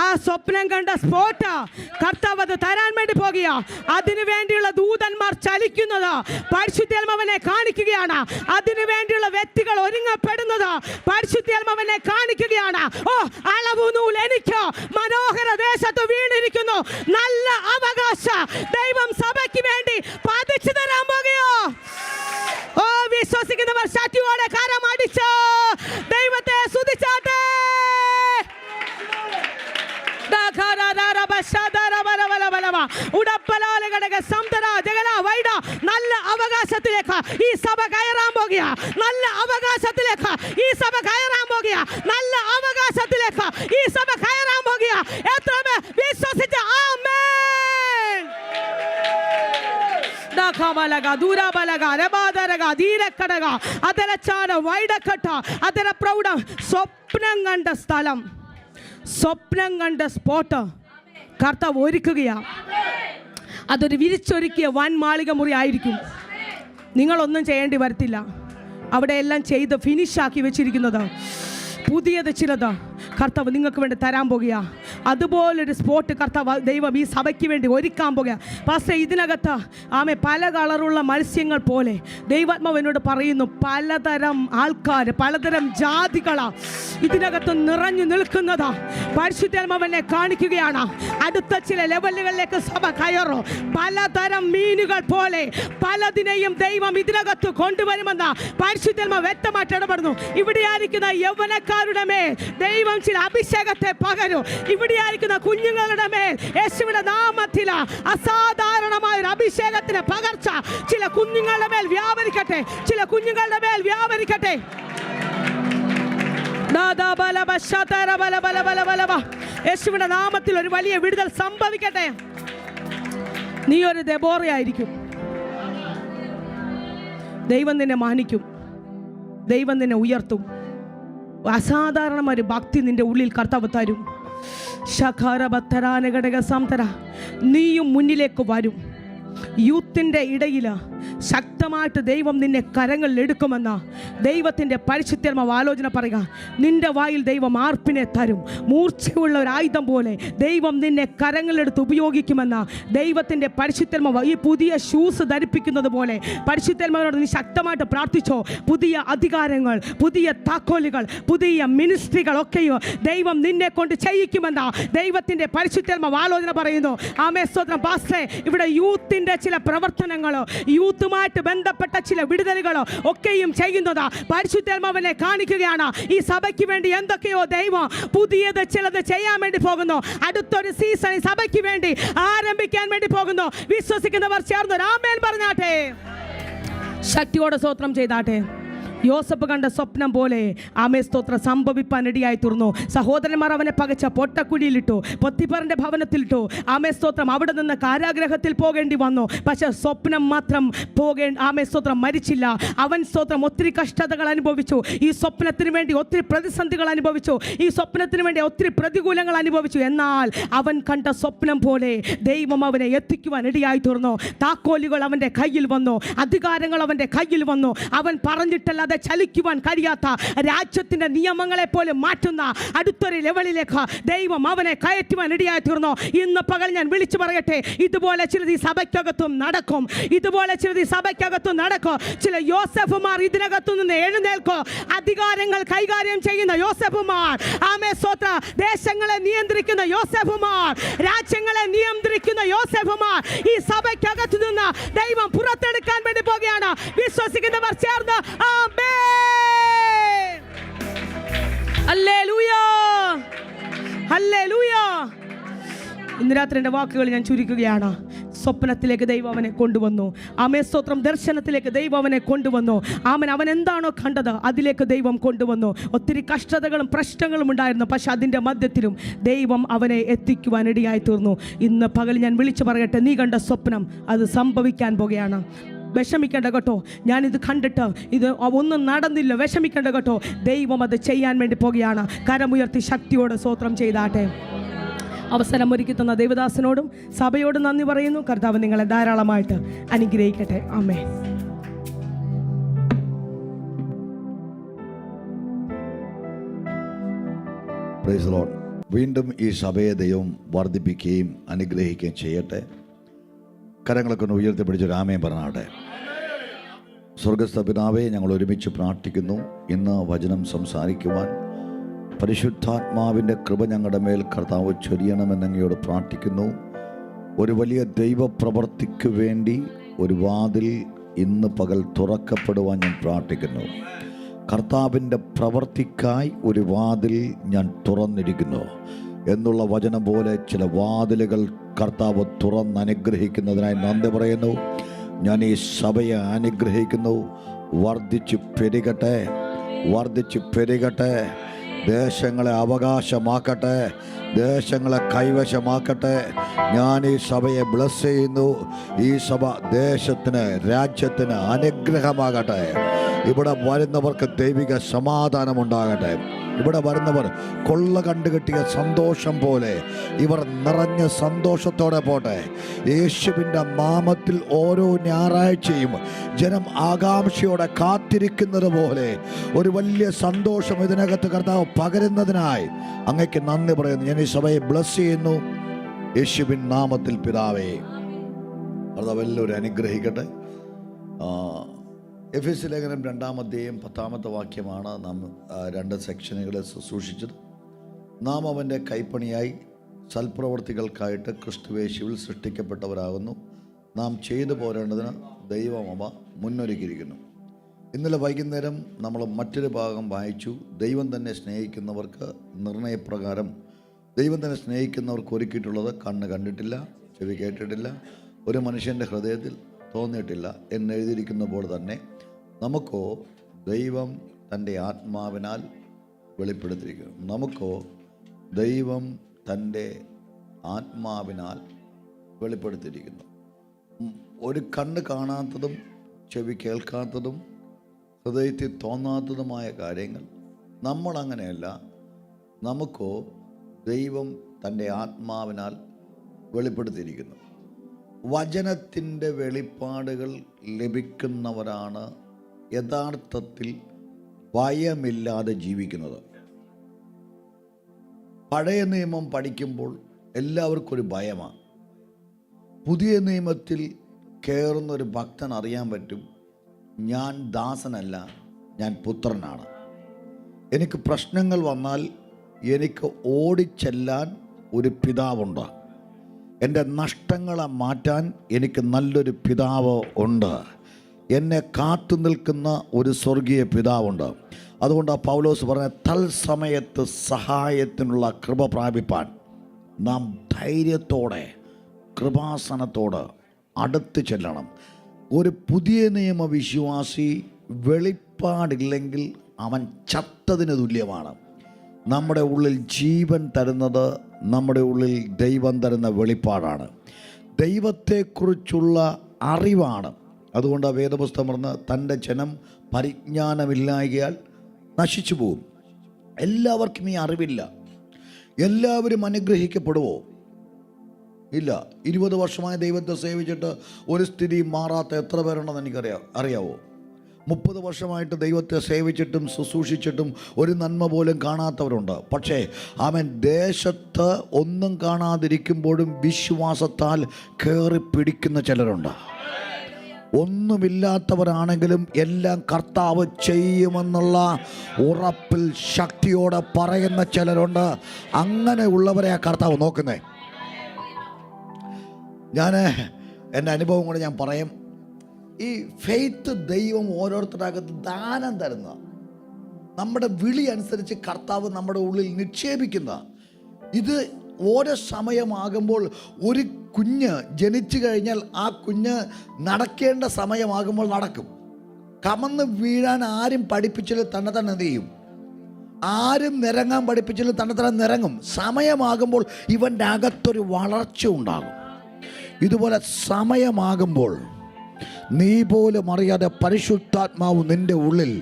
ആ സ്വപ്നം കണ്ട സ്പോട്ട് കർത്താവ് അത് തരാൻ വേണ്ടി പോകുക. അതിനു വേണ്ടിയുള്ള ദൂതന്മാർ ചലിക്കുന്നത് പരിശുദ്ധാത്മാവിനെ കാണിക്കുകയാണ്. അതിനു വേണ്ടിയുള്ള വ്യക്തികൾ ഒരുങ്ങപ്പെടുന്നത് പരിശുദ്ധാത്മാവിനെ കാണിക്കുകയാണ്. ഓ, അളവുനൂൽ എനിക്ക് മനോഹര ദേശത്ത് വീണിരിക്കുന്നു. നല്ല അവകാശം ദൈവം സഭയ്ക്ക് വേണ്ടി പതിച്ചു തരാൻ പോകുകയോ. ഓ, വിശ്വസിക്കുന്നവർ ശക്തിയോടെ കരമടിച്ച് ദൈവത്തെ സ്തുതിച്ചാട്ടെ. ഈ സഭ കയറാൻ പോകുക. നല്ല അവകാശത്തിലേക്ക് ഈ സഭ കയറാൻ പോകുക. നല്ല അവകാശത്തിലേക്ക് ഈ സഭ കയറാൻ പോകുക. എത്ര പേർ വിശ്വസിച്ച് ആമേൻ. സ്വപ്നം കണ്ട സ്ഥലം, സ്വപ്നം കണ്ട സ്പോട്ട് കർത്താവ് ഒരുക്കുകയാ. അതൊരു വിരിച്ചൊരുക്കിയ വൻ മാളിക മുറി ആയിരിക്കും. നിങ്ങളൊന്നും ചെയ്യേണ്ടി വരത്തില്ല. അവിടെ എല്ലാം ചെയ്ത് ഫിനിഷാക്കി വെച്ചിരിക്കുന്നത് പുതിയത് ചിലത് കർത്താവ് നിങ്ങൾക്ക് വേണ്ടി തരാൻ പോകുക. അതുപോലൊരു സ്പോട്ട് കർത്താവ് ദൈവം ഈ സഭയ്ക്ക് വേണ്ടി ഒരുക്കാൻ പോകുക. പക്ഷേ ഇതിനകത്ത് പല കളറുള്ള മത്സ്യങ്ങൾ പോലെ ദൈവാത്മാവ് എന്നോട് പറയുന്നു, പലതരം ആൾക്കാർ, പലതരം ജാതികളാ ഇതിനകത്ത് നിറഞ്ഞു നിൽക്കുന്നത്. പരിശുദ്ധാത്മാവ് എന്നെ കാണിക്കുകയാണ്. അടുത്ത ചില ലെവലുകളിലേക്ക് സഭ കയറും. പലതരം മീനുകൾ പോലെ പലതിനെയും ദൈവം ഇതിനകത്ത് കൊണ്ടുവരുമെന്ന് പരിശുദ്ധാത്മാവ് വ്യക്തമായിട്ട് ഇടപെടുന്നു. ഇവിടെ ആയിരിക്കുന്ന യൗവനക്കാരുടെ മേൽ ദൈവം ചില അഭിഷേകത്തെ പകരും. ഇവിടെ ആയിരിക്കുന്ന കുഞ്ഞുങ്ങളുടെ മേൽ യേശുവിന്റെ നാമത്തിൽ അസാധാരണമായ ഒരു അഭിഷേകത്തിന് പകർച്ച ചില കുഞ്ഞുങ്ങളുടെ മേൽ വ്യാപരിക്കട്ടെ. ചില കുഞ്ഞുങ്ങളുടെ മേൽ വ്യാപരിക്കട്ടെ. യേശുവിന്റെ നാമത്തിൽ ഒരു വലിയ വിടുതൽ സംഭവിക്കട്ടെ. നീ ഒരു ദെബോറയായിരിക്കും. ദൈവം നിന്നെ മാനിക്കും. ദൈവം നിന്നെ ഉയർത്തും. അസാധാരണമായ ഭക്തി നിന്റെ ഉള്ളിൽ കർത്താവ് തരും. നീയും മുന്നിലേക്ക് വരും. യൂത്തിൻ്റെ ഇടയിൽ ശക്തമായിട്ട് ദൈവം നിന്നെ കരങ്ങളിൽ എടുക്കുമെന്ന ദൈവത്തിൻ്റെ പരിശുദ്ധാത്മാവ് ആലോചന പറയുക. നിന്റെ വായിൽ ദൈവം ആർപ്പിനെ തരും. മൂർച്ചയുള്ള ഒരു ആയുധം പോലെ ദൈവം നിന്നെ കരങ്ങളിലെടുത്ത് ഉപയോഗിക്കുമെന്ന ദൈവത്തിൻ്റെ പരിശുദ്ധാത്മാവ് ഈ പുതിയ ഷൂസ് ധരിപ്പിക്കുന്നത് പോലെ പരിശുദ്ധാത്മാവിനോട് നീ ശക്തമായിട്ട് പ്രാർത്ഥിച്ചോ. പുതിയ അധികാരങ്ങൾ, പുതിയ താക്കോലുകൾ, പുതിയ മിനിസ്ട്രികളൊക്കെയോ ദൈവം നിന്നെ കൊണ്ട് ചെയ്യിക്കുമെന്ന ദൈവത്തിൻ്റെ പരിശുദ്ധാത്മാവ് ആലോചന പറയുന്നു. ആമേൻ, സ്തോത്രം. പാസ്റ്ററെ, ഇവിടെ യൂത്തിൻ്റെ ചില പ്രവർത്തനങ്ങളോ യൂത്തുമായിട്ട് ബന്ധപ്പെട്ട ചില വിടുതലുകളോ ഒക്കെയും ചെയ്യുന്നത് പരിശുദ്ധാത്മാവിനെ കാണിക്കുകയാണ്. ഈ സഭയ്ക്ക് വേണ്ടി എന്തൊക്കെയോ ദൈവം പുതിയത് ചിലത് ചെയ്യാൻ വേണ്ടി പോകുന്നു. അടുത്തൊരു സീസൺ ഈ സഭയ്ക്ക് വേണ്ടി ആരംഭിക്കാൻ വേണ്ടി പോകുന്നു. വിശ്വസിക്കുന്നവർ ചേർന്ന് ആമേൻ പറഞ്ഞാട്ടെ. ശക്തിയോടെ സ്തോത്രം ചെയ്താട്ടെ. യോസഫ് കണ്ട സ്വപ്നം പോലെ സ്തോത്രം സംഭവിപ്പാൻ ഇടയായി തീർന്നു. സഹോദരന്മാർ അവനെ പകച്ച പൊട്ടക്കുഴിയിലിട്ടു, പൊത്തിഫറിന്റെ ഭവനത്തിലിട്ടു. സ്തോത്രം അവിടെ നിന്ന് കാരാഗ്രഹത്തിൽ പോകേണ്ടി വന്നു. പക്ഷെ സ്വപ്നം മാത്രം സ്തോത്രം മരിച്ചില്ല. അവൻ സ്തോത്രം ഒത്തിരി കഷ്ടതകൾ അനുഭവിച്ചു. ഈ സ്വപ്നത്തിന് വേണ്ടി ഒത്തിരി പ്രതിസന്ധികൾ അനുഭവിച്ചു. ഈ സ്വപ്നത്തിന് വേണ്ടി ഒത്തിരി പ്രതികൂലങ്ങൾ അനുഭവിച്ചു. എന്നാൽ അവൻ കണ്ട സ്വപ്നം പോലെ ദൈവം അവനെ എത്തിക്കുവാൻ ഇടയായി തീർന്നു. താക്കോലുകൾ അവൻ്റെ കയ്യിൽ വന്നു. അധികാരങ്ങൾ അവൻ്റെ കയ്യിൽ വന്നു. അവൻ പറഞ്ഞിട്ടല്ല ചലിക്കുവാൻ കഴിയാത്ത രാജ്യത്തിന്റെ നിയമങ്ങളെ പോലെ മാറ്റുന്ന അടുത്തൊരു ലെവലിലേക്ക് ദൈവം അവനെ കയറ്റുവാൻ ഇടയായി തീർന്നു. ഇന്ന് പകൽ ഞാൻ വിളിച്ചു പറയട്ടെ, ഇതുപോലെ ചിലത് ഈ സഭയ്ക്കകത്തും നടക്കും. ഇതുപോലെ ചിലത് ഈ സഭയ്ക്കകത്തും നടക്കും. ചില യോസഫുമാർ ഇതിനകത്തു നിന്ന് എഴുന്നേൽക്കോ. അധികാരങ്ങൾ കൈകാര്യം ചെയ്യുന്ന യോസഫുമാർ, സ്തോത്രം, ദേശങ്ങളെ നിയന്ത്രിക്കുന്ന യോസഫുമാർ, രാജ്യങ്ങളെ നിയന്ത്രിക്കുന്ന യോസഫുമാർ ഈ സഭയ്ക്കകത്തു നിന്ന് ദൈവം പുറത്തെടുക്കാൻ വേണ്ടി പോകുകയാണ്. വിശ്വസിക്കുന്നവർ ചേർന്ന് ഹല്ലേലൂയ, ഹല്ലേലൂയ. ഇന്ന് രാത്രി എൻ്റെ വാക്കുകൾ ഞാൻ ചുരുക്കുകയാണ്. സ്വപ്നത്തിലേക്ക് ദൈവം അവനെ കൊണ്ടുവന്നു. സ്തോത്രം. ദർശനത്തിലേക്ക് ദൈവം അവനെ കൊണ്ടുവന്നു. അവൻ എന്താണോ കണ്ടത് അതിലേക്ക് ദൈവം കൊണ്ടുവന്നു. ഒത്തിരി കഷ്ടതകളും പ്രശ്നങ്ങളും ഉണ്ടായിരുന്നു. പക്ഷെ അതിൻ്റെ മധ്യത്തിലും ദൈവം അവനെ എത്തിക്കുവാൻ ഇടയായി തീർന്നു. ഇന്ന് പകൽ ഞാൻ വിളിച്ചു പറയട്ടെ, നീ കണ്ട സ്വപ്നം അത് സംഭവിക്കാൻ പോകുകയാണ്. വിഷമിക്കേണ്ട കേട്ടോ. ഞാനിത് കണ്ടിട്ട് ഇത് ഒന്നും നടന്നില്ല, വിഷമിക്കേണ്ട കേട്ടോ. ദൈവം അത് ചെയ്യാൻ വേണ്ടി പോകുകയാണ്. കരമുയർത്തി ശക്തിയോടെ സ്തോത്രം ചെയ്താട്ടെ. അവസരം ഒരുക്കി തന്ന ദൈവദാസനോടും സഭയോടും നന്ദി പറയുന്നു. കർത്താവ് നിങ്ങളെ ധാരാളമായിട്ട് അനുഗ്രഹിക്കട്ടെ. ആമേൻ. Praise the lord. വീണ്ടും ഈ സഭയെ ദൈവം വർദ്ധിപ്പിക്കുകയും അനുഗ്രഹിക്കുകയും ചെയ്യട്ടെ. കരങ്ങളൊക്കെ ഒന്ന് ഉയർത്തിപ്പിടിച്ചൊരു ആമേൻ പറഞ്ഞാട്ടെ. സ്വർഗസ്ഥ പിതാവേ, ഞങ്ങൾ ഒരുമിച്ച് പ്രാർത്ഥിക്കുന്നു. ഇന്ന് വചനം സംസാരിക്കുവാൻ പരിശുദ്ധാത്മാവിൻ്റെ കൃപ ഞങ്ങളുടെ മേൽ കർത്താവ് ചൊരിയണമെന്ന് അങ്ങയോട് പ്രാർത്ഥിക്കുന്നു. ഒരു വലിയ ദൈവപ്രവർത്തിക്ക് വേണ്ടി ഒരു വാതിൽ ഇന്ന് പകൽ തുറക്കപ്പെടുവാൻ ഞാൻ പ്രാർത്ഥിക്കുന്നു. കർത്താവിൻ്റെ പ്രവർത്തിക്കായി ഒരു വാതിൽ ഞാൻ തുറന്നിരിക്കുന്നു എന്നുള്ള വചനം പോലെ ചില വാതിലുകൾ കർത്താവ് തുറന്നനുഗ്രഹിക്കുന്നതിനായി നന്ദി പറയുന്നു. ഞാൻ ഈ സഭയെ അനുഗ്രഹിക്കുന്നു. വർദ്ധിച്ചു പെരുകട്ടെ, വർദ്ധിച്ചു പെരുകട്ടെ. ദേശങ്ങളെ അവകാശമാക്കട്ടെ, ദേശങ്ങളെ കൈവശമാക്കട്ടെ. ഞാൻ ഈ സഭയെ ബ്ലസ് ചെയ്യുന്നു. ഈ സഭ ദേശത്തിന്, രാജ്യത്തിന് അനുഗ്രഹമാകട്ടെ. ഇവിടെ വരുന്നവർക്ക് ദൈവിക സമാധാനമുണ്ടാകട്ടെ. ഇവിടെ വരുന്നവർ കൊള്ള കണ്ടുകെട്ടിയ സന്തോഷം പോലെ ഇവർ നിറഞ്ഞ സന്തോഷത്തോടെ പോട്ടെ. യേശുവിൻ്റെ നാമത്തിൽ ഓരോ ഞായറാഴ്ചയും ജനം ആകാംക്ഷയോടെ കാത്തിരിക്കുന്നത് പോലെ ഒരു വലിയ സന്തോഷം ഇതിനകത്ത് കർത്താവ് പകരുന്നതിനായി അങ്ങയ്ക്ക് നന്ദി പറയുന്നു. ഞാൻ ഈ സഭയെ ബ്ലസ് ചെയ്യുന്നു യേശുവിൻ നാമത്തിൽ പിതാവേ. കർത്താവ് എല്ലാവരും അനുഗ്രഹിക്കട്ടെ. എഫെസ്യ ലേഖനം 2-ാം അധ്യായം 10-ാമത്തെ വാക്യമാണ് നാം 2 സെക്ഷനുകളിൽ ശുശ്രൂഷിച്ചത്. നാം അവൻ്റെ കൈപ്പണിയായി സൽപ്രവർത്തികൾക്കായിട്ട് ക്രിസ്തുയേശുവിൽ സൃഷ്ടിക്കപ്പെട്ടവരാകുന്നു. നാം ചെയ്തു പോരേണ്ടതിന് ദൈവം അവ മുന്നൊരുക്കിയിരിക്കുന്നു. ഇന്നലെ വൈകുന്നേരം നമ്മൾ മറ്റൊരു ഭാഗം വായിച്ചു. ദൈവം തന്നെ സ്നേഹിക്കുന്നവർക്ക് നിർണയപ്രകാരം ദൈവം തന്നെ സ്നേഹിക്കുന്നവർക്ക് ഒരുക്കിയിട്ടുള്ളത് കണ്ണ് കണ്ടിട്ടില്ല, ചെവി കേട്ടിട്ടില്ല, ഒരു മനുഷ്യൻ്റെ ഹൃദയത്തിൽ തോന്നിയിട്ടില്ല എന്നെഴുതിയിരിക്കുന്ന പോലെ തന്നെ നമുക്കോ ദൈവം തൻ്റെ ആത്മാവിനാൽ വെളിപ്പെടുത്തിയിരിക്കുന്നു. നമുക്കോ ദൈവം തൻ്റെ ആത്മാവിനാൽ വെളിപ്പെടുത്തിയിരിക്കുന്നു. ഒരു കണ്ണ് കാണാത്തതും ചെവി കേൾക്കാത്തതും ഹൃദയത്തിൽ തോന്നാത്തതുമായ കാര്യങ്ങൾ നമ്മളങ്ങനെയല്ല. നമുക്കോ ദൈവം തൻ്റെ ആത്മാവിനാൽ വെളിപ്പെടുത്തിയിരിക്കുന്നു. വചനത്തിൻ്റെ വെളിപ്പാടുകൾ ലഭിക്കുന്നവരാണ് യഥാർത്ഥത്തിൽ ഭയമില്ലാതെ ജീവിക്കുന്നത്. പഴയ നിയമം പഠിക്കുമ്പോൾ എല്ലാവർക്കും ഒരു ഭയമാണ്. പുതിയ നിയമത്തിൽ കയറുന്നൊരു ഭക്തൻ അറിയാൻ പറ്റും, ഞാൻ ദാസനല്ല, ഞാൻ പുത്രനാണ്. എനിക്ക് പ്രശ്നങ്ങൾ വന്നാൽ എനിക്ക് ഓടിച്ചെല്ലാൻ ഒരു പിതാവുണ്ട്. എൻ്റെ നഷ്ടങ്ങളെ മാറ്റാൻ എനിക്ക് നല്ലൊരു പിതാവ് ഉണ്ട്. എന്നെ കാത്തു നിൽക്കുന്ന ഒരു സ്വർഗീയ പിതാവുണ്ട്. അതുകൊണ്ടാണ് പൗലോസ് പറഞ്ഞ തൽസമയത്ത് സഹായത്തിനുള്ള കൃപ പ്രാപിപ്പാൻ നാം ധൈര്യത്തോടെ കൃപാസനത്തോട് അടുത്ത് ചെല്ലണം. ഒരു പുതിയ നിയമ വിശ്വാസി വെളിപ്പാടില്ലെങ്കിൽ അവൻ ചത്തതിന് തുല്യമാണ്. നമ്മുടെ ഉള്ളിൽ ജീവൻ തരുന്നത് നമ്മുടെ ഉള്ളിൽ ദൈവം തരുന്ന വെളിപ്പാടാണ്, ദൈവത്തെക്കുറിച്ചുള്ള അറിവാണ്. അതുകൊണ്ട് ആ വേദപുസ്തകം പറഞ്ഞ് തൻ്റെ ജനം പരിജ്ഞാനമില്ലായകയാൽ നശിച്ചു പോകും. എല്ലാവർക്കും ഈ അറിവില്ല. എല്ലാവരും അനുഗ്രഹിക്കപ്പെടുമോ? ഇല്ല. 20 വർഷമായി ദൈവത്തെ സേവിച്ചിട്ട് ഒരു സ്ഥിതി മാറാത്ത എത്ര പേരുണ്ടെന്ന് അറിയാവോ? 30 വർഷമായിട്ട് ദൈവത്തെ സേവിച്ചിട്ടും ശുശ്രൂഷിച്ചിട്ടും ഒരു നന്മ പോലും കാണാത്തവരുണ്ട്. പക്ഷേ അവൻ ദേശത്ത് ഒന്നും കാണാതിരിക്കുമ്പോഴും വിശ്വാസത്താൽ കയറി പിടിക്കുന്ന ചിലരുണ്ട്. ഒന്നുമില്ലാത്തവരാണെങ്കിലും എല്ലാം കർത്താവ് ചെയ്യുമെന്നുള്ള ഉറപ്പിൽ ശക്തിയോടെ പറയുന്ന ചിലരുണ്ട്. അങ്ങനെയുള്ളവരെ ആ കർത്താവ് നോക്കുന്നേ. ഞാൻ എൻ്റെ അനുഭവം കൊണ്ട് ഞാൻ പറയും. ഈ ഫെയ്ത്ത് ദൈവം ഓരോരുത്തരകത്ത് ദാനം തരുന്ന, നമ്മുടെ വിളി അനുസരിച്ച് കർത്താവ് നമ്മുടെ ഉള്ളിൽ നിക്ഷേപിക്കുന്ന, ഇത് ഓരോ സമയമാകുമ്പോൾ ഒരു കുഞ്ഞ് ജനിച്ചു കഴിഞ്ഞാൽ ആ കുഞ്ഞ് നടക്കേണ്ട സമയമാകുമ്പോൾ നടക്കും. കമന്ന് വീഴാൻ ആരും പഠിപ്പിച്ചാൽ തന്നെ എന്ത് ചെയ്യും? ആരും നിരങ്ങാൻ പഠിപ്പിച്ചാൽ തന്നെ നിരങ്ങും. സമയമാകുമ്പോൾ ഇവൻ്റെ അകത്തൊരു വളർച്ച ഉണ്ടാകും. ഇതുപോലെ സമയമാകുമ്പോൾ നീ പോലും അറിയാതെ പരിശുദ്ധാത്മാവ് നിൻ്റെ ഉള്ളിൽ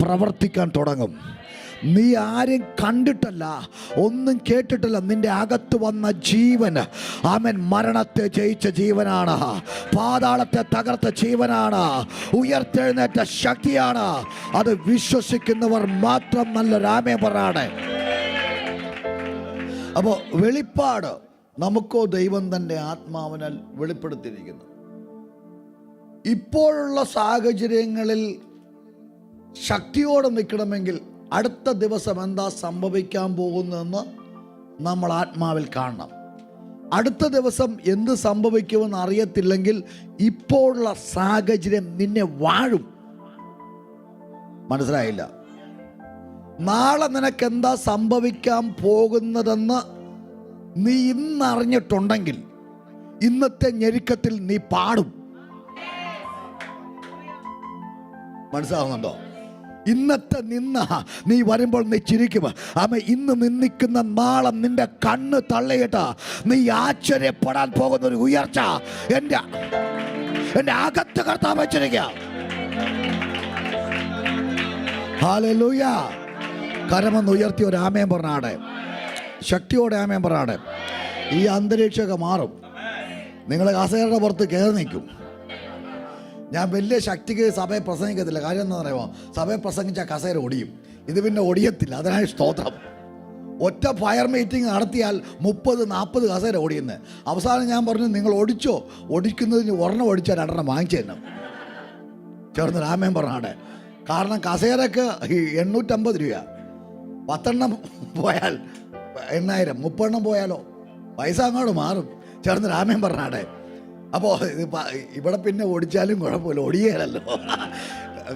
പ്രവർത്തിക്കാൻ തുടങ്ങും. നീ ആരും കണ്ടിട്ടല്ല, ഒന്നും കേട്ടിട്ടല്ല, നിന്റെ അകത്ത് വന്ന ജീവൻ അവൻ മരണത്തെ ജയിച്ച ജീവനാണ്, പാതാളത്തെ തകർത്ത ജീവനാണ്, ഉയർത്തെഴുന്നേറ്റ ശക്തിയാണ്. അത് വിശ്വസിക്കുന്നവർ മാത്രം നല്ലൊരു ആമേൻ പറയാണ്. അപ്പോൾ വെളിപ്പാട് നമുക്കോ ദൈവം തൻ്റെ ആത്മാവിനാൽ വെളിപ്പെടുത്തിയിരിക്കുന്നു. ഇപ്പോഴുള്ള സാഹചര്യങ്ങളിൽ ശക്തിയോടെ നിൽക്കണമെങ്കിൽ അടുത്ത ദിവസം എന്താ സംഭവിക്കാൻ പോകുന്നതെന്ന് നമ്മൾ ആത്മാവിൽ കാണണം. അടുത്ത ദിവസം എന്ത് സംഭവിക്കുമെന്ന് അറിയത്തില്ലെങ്കിൽ ഇപ്പോഴുള്ള സാഹചര്യം നിന്നെ വാഴും. മനസ്സിലായില്ല? നാളെ നിനക്ക് എന്താ സംഭവിക്കാൻ പോകുന്നതെന്ന് നീ ഇന്നറിഞ്ഞിട്ടുണ്ടെങ്കിൽ ഇന്നത്തെ ഞെരുക്കത്തിൽ നീ പാടും. മനസ്സിലാവുന്നുണ്ടോ? ഇന്നത്തെ നീ വരുമ്പോൾ നീ ചിരിക്കും. ഇന്ന് നിന്നിക്കുന്ന നാളെ നിന്റെ കണ്ണ് തള്ളിയിട്ട് നീ ആശ്ചര്യപ്പെടാൻ പോകുന്ന ഒരു ഉയർച്ച എന്റെ അകത്ത് കർത്താവ് വെച്ചിരിക്കുക. ഹല്ലേലൂയ. കരമൊന്ന് ഉയർത്തി ഒരു ആമേൻ പറഞ്ഞാടെ, ശക്തിയോടെ ആമേൻ പറഞ്ഞാടെ. ഈ അന്തരീക്ഷമൊക്കെ മാറും. നിങ്ങൾ കസേരയുടെ പുറത്ത് കയറി നിൽക്കും. ഞാൻ വലിയ ശക്തിക്ക് സഭയെ പ്രസംഗിക്കത്തില്ല. കാര്യം എന്താ പറയുമോ, സഭയെ പ്രസംഗിച്ചാൽ കസേര ഒടിയും. ഇത് പിന്നെ ഒടിയത്തില്ല. അതിനായി സ്തോത്രം. ഒറ്റ ഫയർ മീറ്റിംഗ് നടത്തിയാൽ 30-40 കസേര ഓടിയുന്നത്. അവസാനം ഞാൻ പറഞ്ഞു, നിങ്ങൾ ഒടിക്കുന്നതിന് ഒരെണ്ണം ഒടിച്ചാൽ 2 വാങ്ങിച്ചു തന്നെ ചേർന്ന് രാമേൻ പറഞ്ഞാടെ. കാരണം കസേരക്ക് 850 രൂപ. 10 എണ്ണം പോയാൽ 8000, 30 എണ്ണം പോയാലോ പൈസ അങ്ങോട്ട് മാറും. ചേർന്ന് രാമേൻ പറഞ്ഞാടെ. അപ്പോൾ ഇവിടെ പിന്നെ ഓടിച്ചാലും കുഴപ്പമില്ല, ഒടിയേലല്ലോ.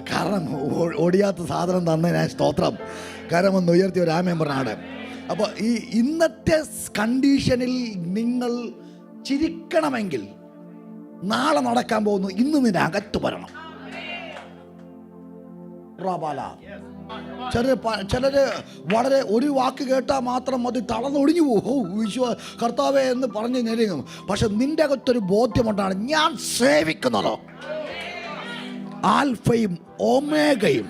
കാരണം ഓടിയാത്ത സാധനം തന്നതിനായി സ്തോത്രം. കാരണം ഒന്ന് ഉയർത്തി ഒരു ആമേൻ പറഞ്ഞാടെ. അപ്പോൾ ഈ ഇന്നത്തെ കണ്ടീഷനിൽ നിങ്ങൾ ചിരിക്കണമെങ്കിൽ നാളെ നടക്കാൻ പോകുന്നു ഇന്ന് നിന്റെ അകത്ത് വരണം. ചിലര് വളരെ ഒരു വാക്ക് കേട്ടാൽ മാത്രം മതി, തളർന്നൊടിഞ്ഞു പോകും. കർത്താവേ എന്ന് പറഞ്ഞ് ഞെരുങ്ങും. പക്ഷെ നിന്റെ അകത്തൊരു ബോധ്യമുണ്ടാണ്, ഞാൻ സേവിക്കുന്നത് ആൽഫയും ഒമേഗയും,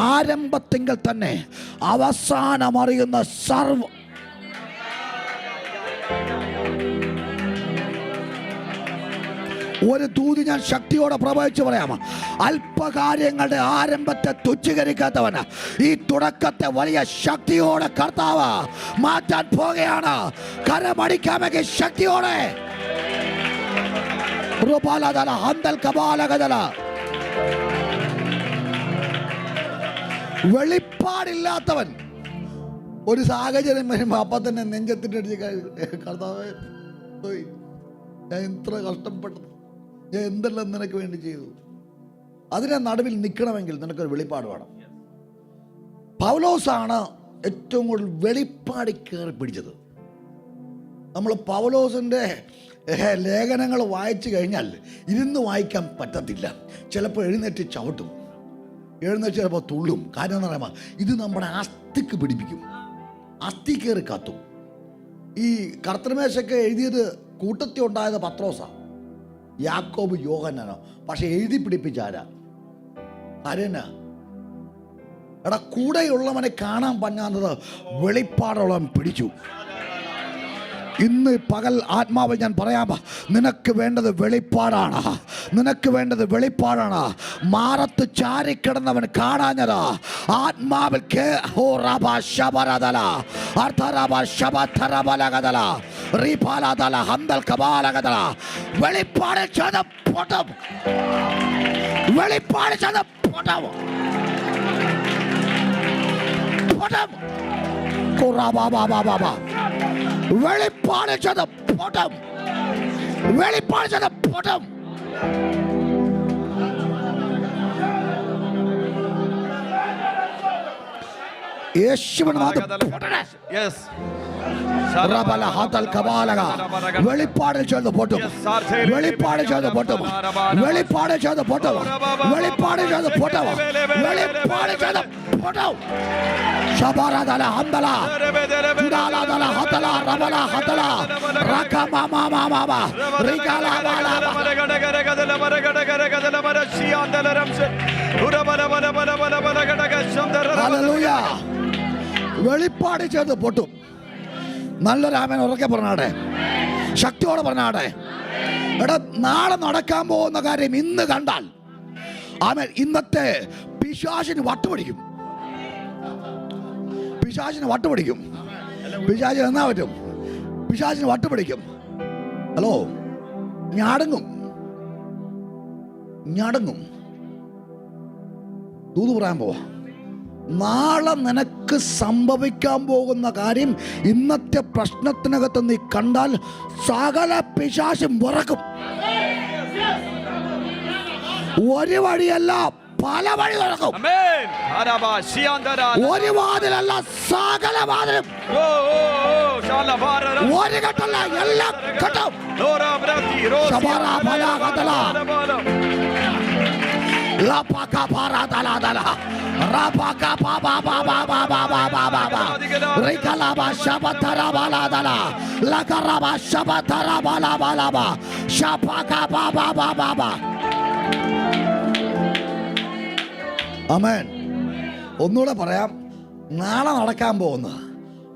ആരംഭത്തിങ്കിൽ തന്നെ അവസാനം അറിയുന്ന സർവ. ഒരു ദൂത് ഞാൻ ശക്തിയോടെ പ്രവചിച്ചു പറയാമോ, അല്പകാര്യങ്ങളുടെ ആരംഭത്തെ തുച്ഛീകരിക്കാത്തവന് ഈ തുടക്കത്തെ വലിയ ശക്തിയോടെ കർത്താവ് മാറ്റാൻ പോകുകയാണ്. കരമടിക്കാമെങ്കിൽ ശക്തിയോടെ. വെളിപ്പാടില്ലാത്തവൻ ഒരു സാഹചര്യം വരുമ്പോൾ അപ്പം തന്നെ നെഞ്ചത്തിൻ്റെ കർത്താവേ ഞാൻ എത്ര കഷ്ടപ്പെട്ടത്, ഞാൻ എന്തെല്ലാം നിനക്ക് വേണ്ടി ചെയ്തു. അതിനെ നടുവിൽ നിൽക്കണമെങ്കിൽ നിനക്കൊരു വെളിപ്പാട് വേണം. പൗലോസാണ് ഏറ്റവും കൂടുതൽ വെളിപ്പാടി കയറി പിടിച്ചത്. നമ്മൾ പൗലോസിൻ്റെ ലേഖനങ്ങൾ വായിച്ചു കഴിഞ്ഞാൽ ഇരുന്ന് വായിക്കാൻ പറ്റത്തില്ല. ചിലപ്പോൾ എഴുന്നേറ്റ് ചവിട്ടും, എഴുന്നേറ്റ് ചിലപ്പോൾ തുള്ളും. കാര്യം എന്ന് പറയുമ്പോൾ ഇത് നമ്മുടെ അസ്ഥിക്ക് പിടിപ്പിക്കും, അസ്ഥി കയറി കത്തും. ഈ കർത്തൃമേശയ്ക്ക് എഴുതിയത് കൂട്ടത്തിൽ ഉണ്ടായത് പത്രോസാ, യാക്കോബ്, യോഹന്നാനോ. പക്ഷെ എഴുതി പിടിപ്പിച്ചാരാ? ആരെന്നാ? എടാ, കൂടെയുള്ളവനെ കാണാൻ പറ്റാത്തത് വെളിപ്പാടുള്ളവൻ പിടിച്ചു. ഇന്ന് പകൽ ആത്മാവ് ഞാൻ പറയാം, നിനക്ക് വേണ്ടത് വെളിപ്പാടാണ്. നിനക്ക് വേണ്ടത് വെളിപ്പാടാണ്. മാറത്ത് ചാരിക്കിടന്നവൻ കാണാഞ്ഞത് ആത്മാവിൽ വെളിപ്പാട് ചെയ്ത് പൊട്ടും. വെളിപ്പാട് ചെയ്ത് പൊട്ടും. വെളിപ്പാട് ചെയ്ത് പൊട്ടും. വെളിപ്പാട് ചെയ്ത് പൊട്ടും. യേശുവിന്റെ നാമത്തിൽ പൊട്ടണേ. വെളിപ്പാട് ചെയ്ത് പൊട്ടും. വെളിപ്പാട് ചെയ്ത് പൊട്ടും. വെളിപ്പാട് ചെയ്ത് പൊട്ടും. വെളിപ്പാട് ചെയ്ത് പൊട്ടും. വെളിപ്പാട് ചെയ്ത് പൊട്ടും. ശബരദല ഹന്തല ദാലദല ഹതല റബല ഹതല റകമമമമമ റിഗല ബല ഗടഗടഗദല ബരഗടഗടഗദല ബരശിയാന്തലരംസ ഉരബലബലബലബലബലഗടഗശന്തര. ഹല്ലേലൂയ. വെളിപ്പാട് ചെയ്ത് പൊട്ടും. നല്ലൊരു ആമേൻ ഉറക്കെ പറഞ്ഞാടെ, ശക്തിയോടെ പറഞ്ഞാടെ. എടാ, നാളെ നടക്കാൻ പോകുന്ന കാര്യം ഇന്ന് കണ്ടാൽ ആമേൻ ഇന്നത്തെ പിശാചിന് വട്ടുപിടിക്കും. പിശാചിന് വട്ടുപിടിക്കും. പിശാചിന് എന്നാ പറ്റും? പിശാചിന് വട്ടുപിടിക്കും. ഹലോ, ഞാടങ്ങും. ഞാടങ്ങും. ദൂത് പറയാൻ പോവാ. നാളെ നിനക്ക് സംഭവിക്കാൻ പോകുന്ന കാര്യം ഇന്നത്തെ പ്രശ്നത്തിനകത്ത് നീ കണ്ടാൽ സകല പിശാചും വിറക്കും. ഒരു വഴിയല്ല, പല വഴി തുറക്കും. ഒരു വാതിലല്ല, സകല വാതിലും. ഒരു ഘട്ടല്ല, എല്ലാം ഘട്ടം. ആമേൻ. ഒന്നുകൂടെ പറയാം. നാളെ നടക്കാൻ പോകുന്ന,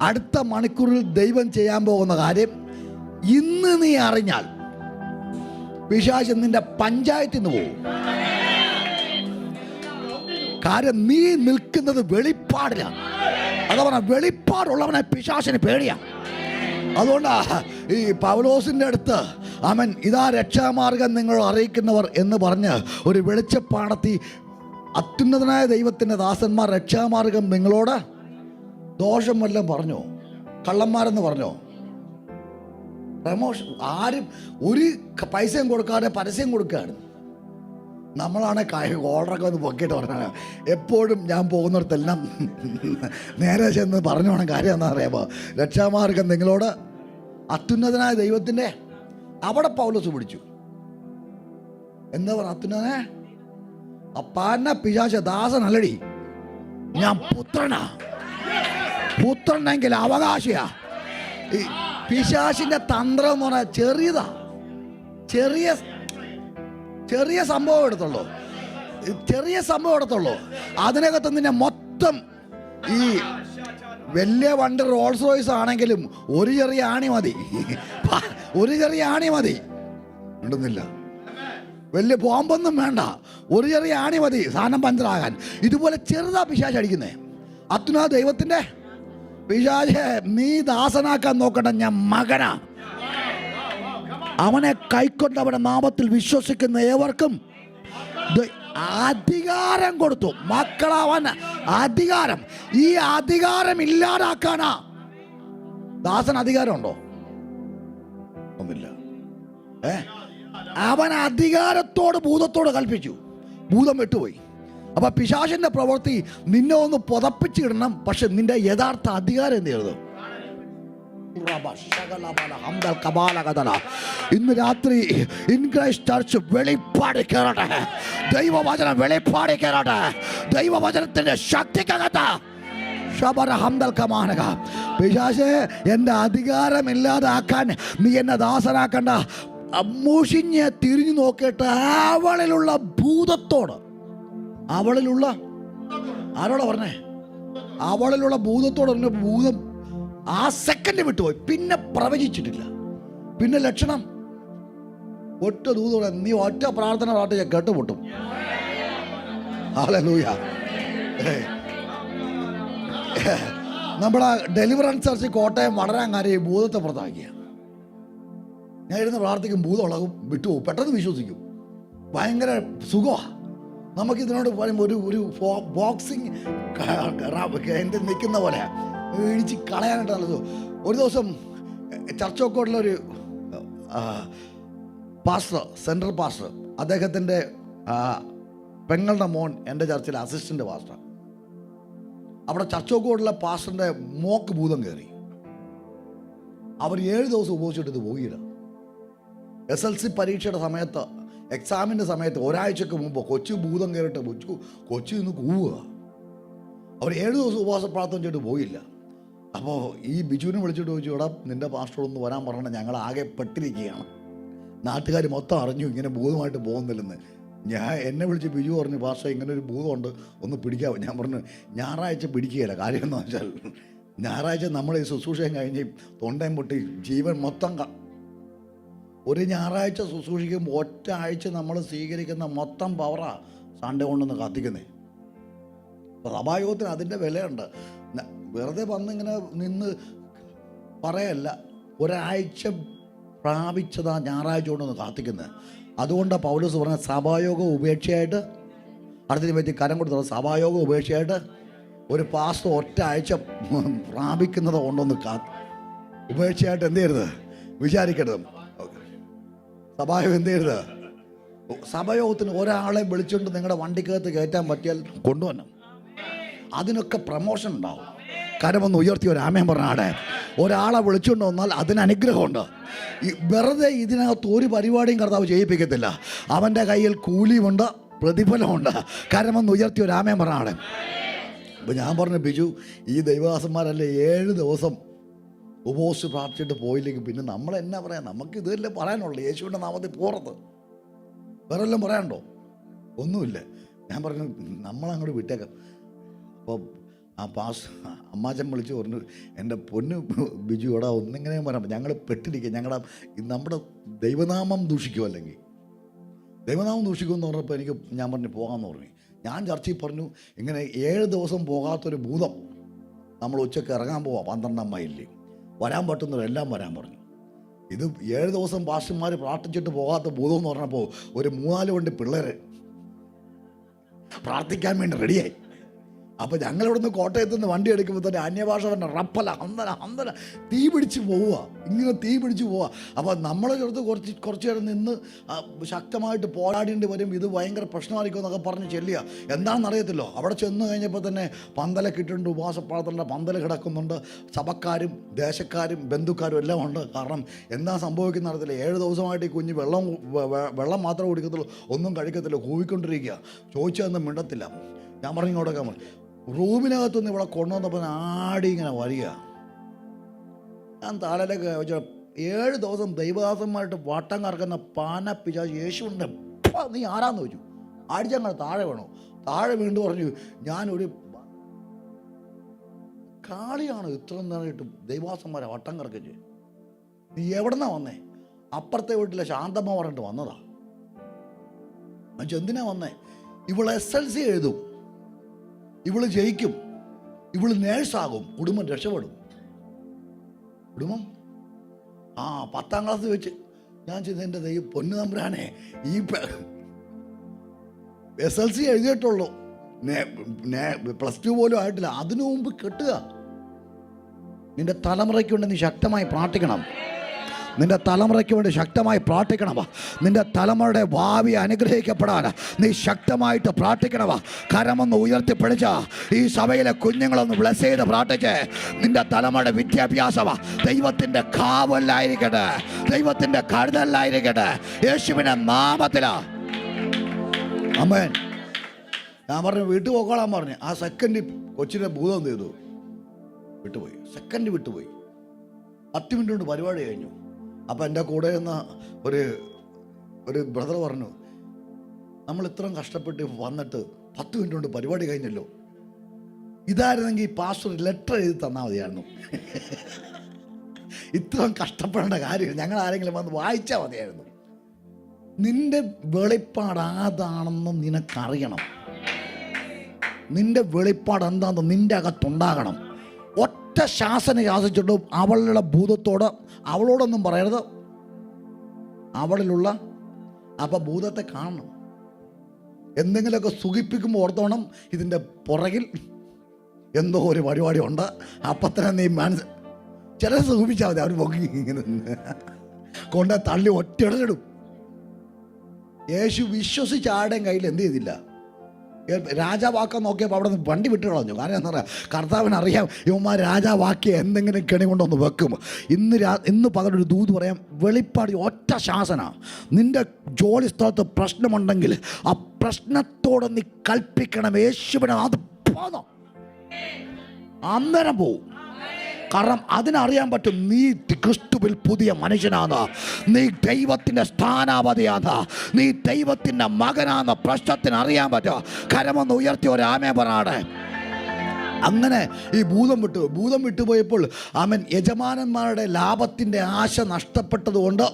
അടുത്ത മണിക്കൂറിൽ ദൈവം ചെയ്യാൻ പോകുന്ന കാര്യം ഇന്ന് നീ അറിഞ്ഞാൽ പിശാച് നിന്റെ പഞ്ചായത്തിൽ നിന്ന് പോകും. കാര്യം നീ നിൽക്കുന്നത് വെളിപ്പാടിലാണ്. അതാ പറഞ്ഞ, വെളിപ്പാടുള്ളവനെ പിശാചിന് പേടിയാണ്. അതുകൊണ്ടാ ഈ പൗലോസിൻ്റെ അടുത്ത് അവൻ ഇതാ രക്ഷാമാർഗം നിങ്ങൾ അറിയിക്കുന്നവർ എന്ന് പറഞ്ഞ് ഒരു വെളിച്ചപ്പാടത്തി അത്യുന്നതനായ ദൈവത്തിൻ്റെ ദാസന്മാർ രക്ഷാമാർഗം നിങ്ങളോട് ദോഷം വല്ലതും പറഞ്ഞോ? കള്ളന്മാരെന്ന് പറഞ്ഞോ? പ്രമോഷൻ ആരും ഒരു പൈസയും കൊടുക്കാതെ പരസ്യം കൊടുക്കുകയാണ്. നമ്മളാണ് ഓർഡറൊക്കെ ഒന്ന് പൊക്കിയിട്ട് പറഞ്ഞാൽ എപ്പോഴും ഞാൻ പോകുന്നിടത്തെല്ലാം നേരെ ചെന്ന് പറഞ്ഞു വേണം. കാര്യം എന്താ അറിയാമോ? രക്ഷാമാർഗം നിങ്ങളോട് അത്യുന്നതനായ ദൈവത്തിൻ്റെ അവിടെ പൗലോസ് പിടിച്ചു. എന്താ പറയുക? അത്യുന്നതനെ അപ്പാന്ന പിശാച ദാസനല്ലടി, ഞാൻ പുത്രനാ. പുത്രനെങ്കിൽ അവകാശിയാ. ഈ പിശാചിന്റെ തന്ത്രം എന്ന് പറഞ്ഞാൽ ചെറിയതാ. ചെറിയ സംഭവം എടുത്തുള്ളൂ. അതിനകത്ത് നിന്നെ മൊത്തം ഈ വലിയ വണ്ടി റോൾസ് റോയ്സ് ആണെങ്കിലും ഒരു ചെറിയ ആണി മതി. ഉണ്ടെന്നില്ല, വലിയ ബോംബൊന്നും വേണ്ട, ഒരു ചെറിയ ആണി മതി സാധനം പഞ്ചറാകാൻ. ഇതുപോലെ ചെറുതാ പിശാച് അടിക്കുന്നേ. അത്യുന്നത ദൈവത്തിന്റെ പിശാചെ നീ ദാസനാക്കാൻ നോക്കണ്ട, ഞാൻ മകനാ. അവനെ കൈക്കൊണ്ട് അവന്റെ നാമത്തിൽ വിശ്വസിക്കുന്ന ഏവർക്കും അധികാരം കൊടുത്തു. മക്കളവൻ അധികാരം. ഈ അധികാരം ഇല്ലാതാക്കാനാ. ദാസൻ അധികാരമുണ്ടോ? ഒന്നില്ല. അവൻ അധികാരത്തോട് ഭൂതത്തോട് കൽപ്പിച്ചു. ഭൂതം വിട്ടുപോയി. അപ്പൊ പിശാചിന്റെ പ്രവൃത്തി നിന്നെ ഒന്ന് പുതപ്പിച്ചിടണം. പക്ഷെ നിന്റെ യഥാർത്ഥ അധികാരം എന്ത് ചെയ്യരുത്? ഇന്ന് രാത്രി ഇൻ ക്രൈസ്റ്റ് ചർച്ച് വെളിപ്പാട് കയറട്ടെ. ദൈവവചനം വെളിപ്പാട് കയറട്ടെ. ദൈവവചനത്തിന്റെ ശക്തിക്കകത്ത് പിശാചേ, എന്റെ അധികാരം ഇല്ലാതാക്കാൻ നീ എന്നെ ദാസനാക്കണ്ട. മുഷിഞ്ഞ് തിരിഞ്ഞു നോക്കിയിട്ട് അവളിലുള്ള ഭൂതത്തോട്, അവളിലുള്ള ആരോടാ പറഞ്ഞേ? അവളിലുള്ള ഭൂതത്തോട് പറഞ്ഞ ഭൂതം ആ സെക്കൻഡ് വിട്ടുപോയി. പിന്നെ പ്രവചിച്ചിട്ടില്ല. പിന്നെ ലക്ഷണം ഒറ്റ ദൂതോടെ നീ ഒറ്റ പ്രാർത്ഥന പ്രാർത്ഥിച്ച കേട്ടുപൊട്ടും. ഹല്ലേലൂയ. നമ്മുടെ ഡെലിവറൻസ് ചർച്ച് കോട്ടയം വളരാങ്കാരി ഭൂതത്തെ പുറത്താക്കിയ. ഞാൻ ഇരുന്ന് പ്രാർത്ഥിക്കും, ഭൂതം ഉളകും, വിട്ടുപോകും, പെട്ടെന്ന് വിശ്വസിക്കും. ഭയങ്കര സുഖമാണ് നമുക്കിതിനോട് പറയുമ്പോൾ. ഒരു ബോക്സിങ് എൻ്റെ നിൽക്കുന്ന പോലെ ഇടിച്ച് കളയാനായിട്ട് നല്ലത്. ഒരു ദിവസം ചർച്ചോക്കോട്ടിലൊരു പാസ്റ്റർ, സെൻട്രൽ പാസ്റ്റർ, അദ്ദേഹത്തിൻ്റെ പെങ്ങളുടെ മോൻ എൻ്റെ ചർച്ചിലെ അസിസ്റ്റൻ്റ് പാസ്റ്റർ. അവിടെ ചർച്ചോക്കോട്ടിലെ പാസ്റ്ററിൻ്റെ മോക്ക് ഭൂതം കയറി. അവർ 7 ദിവസം ഉപയോഗിച്ചിട്ട് ഇത് പോയില്ല. SLC പരീക്ഷയുടെ സമയത്ത്, എക്സാമിൻ്റെ സമയത്ത് ഒരാഴ്ചക്ക് മുമ്പ് കൊച്ചു ഭൂതം കയറിയിട്ട് കൊച്ചു നിന്ന് കൂവുക. അവർ 7 ദിവസം ഉപവാസ പ്രാർത്ഥന ചെയ്തിട്ട് പോയില്ല. അപ്പോൾ ഈ ബിജുവിനെ വിളിച്ചിട്ട് ചോദിച്ചു, എടാ നിൻ്റെ പാസ്റ്ററൊന്ന് വരാൻ പറഞ്ഞാൽ ഞങ്ങൾ ആകെ പെട്ടിരിക്കുകയാണ്, നാട്ടുകാർ മൊത്തം അറിഞ്ഞു ഇങ്ങനെ ഭൂതമായിട്ട് പോകുന്നില്ലെന്ന്. എന്നെ വിളിച്ച് ബിജു പറഞ്ഞു, പാസ്റ്റർ ഇങ്ങനെ ഒരു ഭൂതമുണ്ട്, ഒന്ന് പിടിക്കാമോ? ഞാൻ പറഞ്ഞു ഞായറാഴ്ച പിടിക്കുകയില്ല. കാര്യം എന്ന് വെച്ചാൽ ഞായറാഴ്ച നമ്മൾ ഈ ശുശ്രൂഷയും കഴിഞ്ഞ് തൊണ്ടയും പൊട്ടി ജീവൻ മൊത്തം ഒരു ഞായറാഴ്ച ശുശ്രൂഷിക്കുമ്പോൾ ഒറ്റ ആഴ്ച നമ്മൾ സ്വീകരിക്കുന്ന മൊത്തം പവറാ സൺഡേ കൊണ്ടൊന്ന് കത്തിക്കുന്നേ. സഭായോഗത്തിന് അതിൻ്റെ വിലയുണ്ട്. വെറുതെ വന്നിങ്ങനെ നിന്ന് പറയല്ല, ഒരാഴ്ച പ്രാപിച്ചതാ ഞായറാഴ്ച കൊണ്ടൊന്ന് കാത്തിക്കുന്നത്. അതുകൊണ്ടാണ് പൗലോസ് പറഞ്ഞ സഭായോഗം ഉപേക്ഷയായിട്ട്, അടുത്തതിനെ പറ്റി കരം കൊടുത്തത്, സഭായോഗം ഉപേക്ഷയായിട്ട് ഒരു പാസ്റ്റർ ഒറ്റ ആഴ്ച പ്രാപിക്കുന്നത് കൊണ്ടൊന്ന് ഉപേക്ഷയായിട്ട് എന്ത് ചെയ്യരുത്, വിചാരിക്കരുത്. സഭായോഗം എന്ത് ചെയ്യരുത്, സഭായോഗത്തിന് ഒരാളെ വിളിച്ചുകൊണ്ട് നിങ്ങളുടെ വണ്ടിക്കകത്ത് കയറ്റാൻ പറ്റിയാൽ കൊണ്ടുവരണം. അതിനൊക്കെ പ്രമോഷൻ ഉണ്ടാവും. കരമൊന്ന് ഉയർത്തി ഒരു ആമേൻ പറഞ്ഞാടെ. ഒരാളെ വിളിച്ചുകൊണ്ട് വന്നാൽ അതിന് അനുഗ്രഹമുണ്ട്. വെറുതെ ഇതിനകത്ത് ഒരു പരിപാടിയും കർത്താവ് ചെയ്യിപ്പിക്കത്തില്ല. അവൻ്റെ കയ്യിൽ കൂലിയുമുണ്ട്, പ്രതിഫലമുണ്ട്. കരമൊന്ന് ഉയർത്തി ഒരു ആമേൻ പറയാണ്. അപ്പം ഞാൻ പറഞ്ഞു, ബിജു, ഈ ദൈവദാസന്മാരല്ലേ 7 ദിവസം ഉപവസിച്ച് പ്രാർത്ഥിച്ചിട്ട് പോയില്ലെങ്കിൽ പിന്നെ നമ്മൾ എന്നാ പറയാം? നമുക്ക് ഇതല്ലേ പറയാനുള്ളൂ, യേശുവിൻ്റെ നാമത്തിൽ പോറത്ത്. വേറെ വല്ലതും പറയാനുണ്ടോ? ഒന്നുമില്ല. ഞാൻ പറഞ്ഞു നമ്മളങ്ങോട്ട് വിട്ടേക്കാം. അപ്പോൾ ആ അമ്മാച്ചൻ വിളിച്ച് പറഞ്ഞു, എൻ്റെ പൊന്ന് ബിജു എടാ ഒന്നിങ്ങനെയും പറയാം, ഞങ്ങൾ പെട്ടിരിക്കുക, നമ്മുടെ ദൈവനാമം ദൂഷിക്കും, അല്ലെങ്കിൽ ദൈവനാമം ദൂഷിക്കുമെന്ന് പറഞ്ഞപ്പോൾ ഞാൻ പറഞ്ഞു പോകാമെന്ന് പറഞ്ഞു. ഞാൻ ചർച്ചയിൽ പറഞ്ഞു, ഇങ്ങനെ 7 ദിവസം പോകാത്തൊരു ഭൂതം നമ്മൾ ഉച്ചയ്ക്ക് ഇറങ്ങാൻ പോവാം 12 മൈലിൽ, വരാൻ പറ്റുന്നവരെല്ലാം വരാൻ പറഞ്ഞു. ഇത് 7 ദിവസം പാസ്റ്റർമാർ പ്രാർത്ഥിച്ചിട്ട് പോകാത്ത ഭൂതം എന്ന് പറഞ്ഞപ്പോൾ ഒരു 3-4 വണ്ടി പിള്ളേർ പ്രാർത്ഥിക്കാൻ വേണ്ടി റെഡിയായി. അപ്പോൾ ഞങ്ങളിവിടുന്ന് കോട്ടയത്ത് നിന്ന് വണ്ടി എടുക്കുമ്പോൾ തന്നെ അന്യഭാഷ പറഞ്ഞ റപ്പല അന്തര തീ പിടിച്ച് പോവുക, ഇങ്ങനെ തീ പിടിച്ച് പോവുക. അപ്പോൾ നമ്മളെ ചേർത്ത് കുറച്ച് നേരം നിന്ന് ശക്തമായിട്ട് പോരാടേണ്ടി വരും, ഇത് ഭയങ്കര പ്രശ്നമായിരിക്കും എന്നൊക്കെ പറഞ്ഞ് ചെല്ലുക. എന്താണെന്നറിയത്തില്ലോ. അവിടെ ചെന്ന് കഴിഞ്ഞപ്പോൾ തന്നെ പന്തലൊക്കെ ഇട്ടിട്ടുണ്ട്, ഉപവാസപ്പാളത്തിൻ്റെ പന്തൽ കിടക്കുന്നുണ്ട്, സഭക്കാരും ദേശക്കാരും ബന്ധുക്കാരും എല്ലാം ഉണ്ട്. കാരണം എന്താ സംഭവിക്കുന്ന അറിയത്തില്ല. 7 ദിവസമായിട്ട് ഈ കുഞ്ഞ് വെള്ളം മാത്രമേ കുടിക്കത്തുള്ളൂ, ഒന്നും കഴിക്കത്തില്ല, കൂവിക്കൊണ്ടിരിക്കുക. ചോദിച്ചതൊന്നും മിണ്ടത്തില്ല. ഞാൻ പറഞ്ഞു ഇങ്ങോട്ടൊക്കെ റൂമിനകത്തുനിന്ന് ഇവിടെ കൊണ്ടുവന്നപ്പോൾ ആടി ഇങ്ങനെ വരിക. ഞാൻ താലയിലേക്ക് വെച്ചാൽ 7 ദിവസം ദൈവദാസന്മാരായിട്ട് വട്ടം കറക്കുന്ന പാന പിശാച് യേശുവിൻ്റെ നീ ആരാന്ന് ചോദിച്ചു. അടിച്ചങ്ങനെ താഴെ വേണോ? താഴെ വീണ്ടും പറഞ്ഞു, ഞാനൊരു കാളിയാണ് ഇത്ര നേരിട്ട് ദൈവദാസന്മാരെ വട്ടം കറക്കിച്ച്. നീ എവിടെന്നാ വന്നേ? അപ്പുറത്തെ വീട്ടിലെ ശാന്തമ്മ പറഞ്ഞിട്ട് വന്നതാ. എന്തിനാ വന്നേ? ഇവള് SLC എഴുതും, ഇവള് ജയിക്കും, ഇവള് നേഴ്സാകും, കുടുംബം രക്ഷപ്പെടും. കുടുംബം 10ാം ക്ലാസ് വെച്ച് ഞാൻ ചെയ്ത എൻ്റെ ദൈവം പൊന്നു തമ്പുരാനെ, ഈ SLC എഴുതിയിട്ടുള്ളൂ, +2 പോലും ആയിട്ടില്ല, അതിനു മുമ്പ് കെട്ടുക. നിന്റെ തലമുറയ്ക്ക് വേണ്ടി നീ ശക്തമായി പ്രാർത്ഥിക്കണം. നിന്റെ തലമുറയ്ക്ക് വേണ്ടി ശക്തമായി പ്രാർത്ഥിക്കണം. നിന്റെ തലമുറയുടെ ഭാവി അനുഗ്രഹിക്കപ്പെടാൻ നീ ശക്തമായിട്ട് പ്രാർത്ഥിക്കണം. കരമൊന്ന് ഉയർത്തിപ്പിടിച്ച ഈ സഭയിലെ കുഞ്ഞുങ്ങളൊന്ന് ബ്ലെസ് ചെയ്ത് പ്രാർത്ഥിച്ച് നിന്റെ തലമുറയുടെ വിദ്യാഭ്യാസം ദൈവത്തിൻ്റെ കാവലായിരിക്കട്ടെ, ദൈവത്തിൻ്റെ കരുതലായിരിക്കട്ടെ, യേശുവിൻ്റെ നാമത്തിലാ. ആമേൻ. ഞാൻ പറഞ്ഞു വീട്ടിൽ പോക്കോളാൻ പറഞ്ഞു. ആ സെക്കൻഡ് കൊച്ചിൻ്റെ ഭൂതം എന്ത് ചെയ്തു? വിട്ടുപോയി. സെക്കൻഡ് വിട്ടുപോയി. 10 മിനിറ്റ് കൊണ്ട് പരിപാടി കഴിഞ്ഞു. അപ്പം എൻ്റെ കൂടെ എന്ന ഒരു ബ്രദർ പറഞ്ഞു, നമ്മൾ ഇത്രയും കഷ്ടപ്പെട്ട് വന്നിട്ട് 10 മിനിറ്റ് കൊണ്ട് പരിപാടി കഴിഞ്ഞല്ലോ. ഇതായിരുന്നെങ്കിൽ പാസ്റ്റർ ലെറ്റർ എഴുതി തന്നാൽ മതിയായിരുന്നു. ഇത്രയും കഷ്ടപ്പെടേണ്ട കാര്യം ഞങ്ങൾ ആരെങ്കിലും വന്ന് വായിച്ചാൽ മതിയായിരുന്നു. നിന്റെ വെളിപ്പാട് ആതാണെന്ന് നിനക്കറിയണം. നിന്റെ വെളിപ്പാട് എന്താണെന്ന് നിന്റെ അകത്തുണ്ടാകണം. ഒറ്റ ശാസന ശാസിച്ചിട്ടും അവളുടെ ഭൂതത്തോട് അവളോടൊന്നും പറയരുത്, അവളിലുള്ള അപ്പം ഭൂതത്തെ കാണണം. എന്തെങ്കിലുമൊക്കെ സുഖിപ്പിക്കുമ്പോൾ ഓർത്തോണം ഇതിൻ്റെ പുറകിൽ എന്തോ ഒരു പരിപാടി ഉണ്ട്. അപ്പം തന്നെ നീ ചില സുഖിപ്പിച്ചാൽ മതി, അവർ പൊക്കി ഇങ്ങനെ കൊണ്ട് തള്ളി ഒറ്റയിടും. യേശു വിശ്വസിച്ച് ആരുടെയും കയ്യിൽ എന്ത് ചെയ്തില്ല, രാജാവാക്കാൻ നോക്കിയപ്പോൾ അവിടെ നിന്ന് വണ്ടി വിട്ട് കളഞ്ഞു. കാരണം എന്താ പറയുക, കർത്താവിനറിയാം ഇവന്മാർ രാജാവാക്കിയ എന്തെങ്കിലും കെണി കൊണ്ടൊന്ന് വെക്കും. ഇന്ന് പകലൊരു ദൂത് പറയാം, വെളിപ്പാട് ഒറ്റ ശാസന. നിന്റെ ജോലി സ്ഥലത്ത് പ്രശ്നമുണ്ടെങ്കിൽ ആ പ്രശ്നത്തോടെ നീ കൽപ്പിക്കണം, യേശുവിനെ അത് പോന്നോ, അന്നേരം പോവും. കാരണം അതിനറിയാൻ പറ്റും നീ ക്രിസ്തുവിൽ പുതിയ മനുഷ്യനാണ്, നീ ദൈവത്തിൻ്റെ സ്ഥാനാപതിയാണ്, നീ ദൈവത്തിൻ്റെ മകനാണ്. പ്രശ്നത്തിന് അറിയാൻ പറ്റുക. കരമൊന്ന് ഉയർത്തി ഒരു ആമേൻ പറയാണ്. അങ്ങനെ ഈ ഭൂതം വിട്ടുപോയപ്പോൾ അവൻ യജമാനന്മാരുടെ ലാഭത്തിൻ്റെ ആശ നഷ്ടപ്പെട്ടതുകൊണ്ട്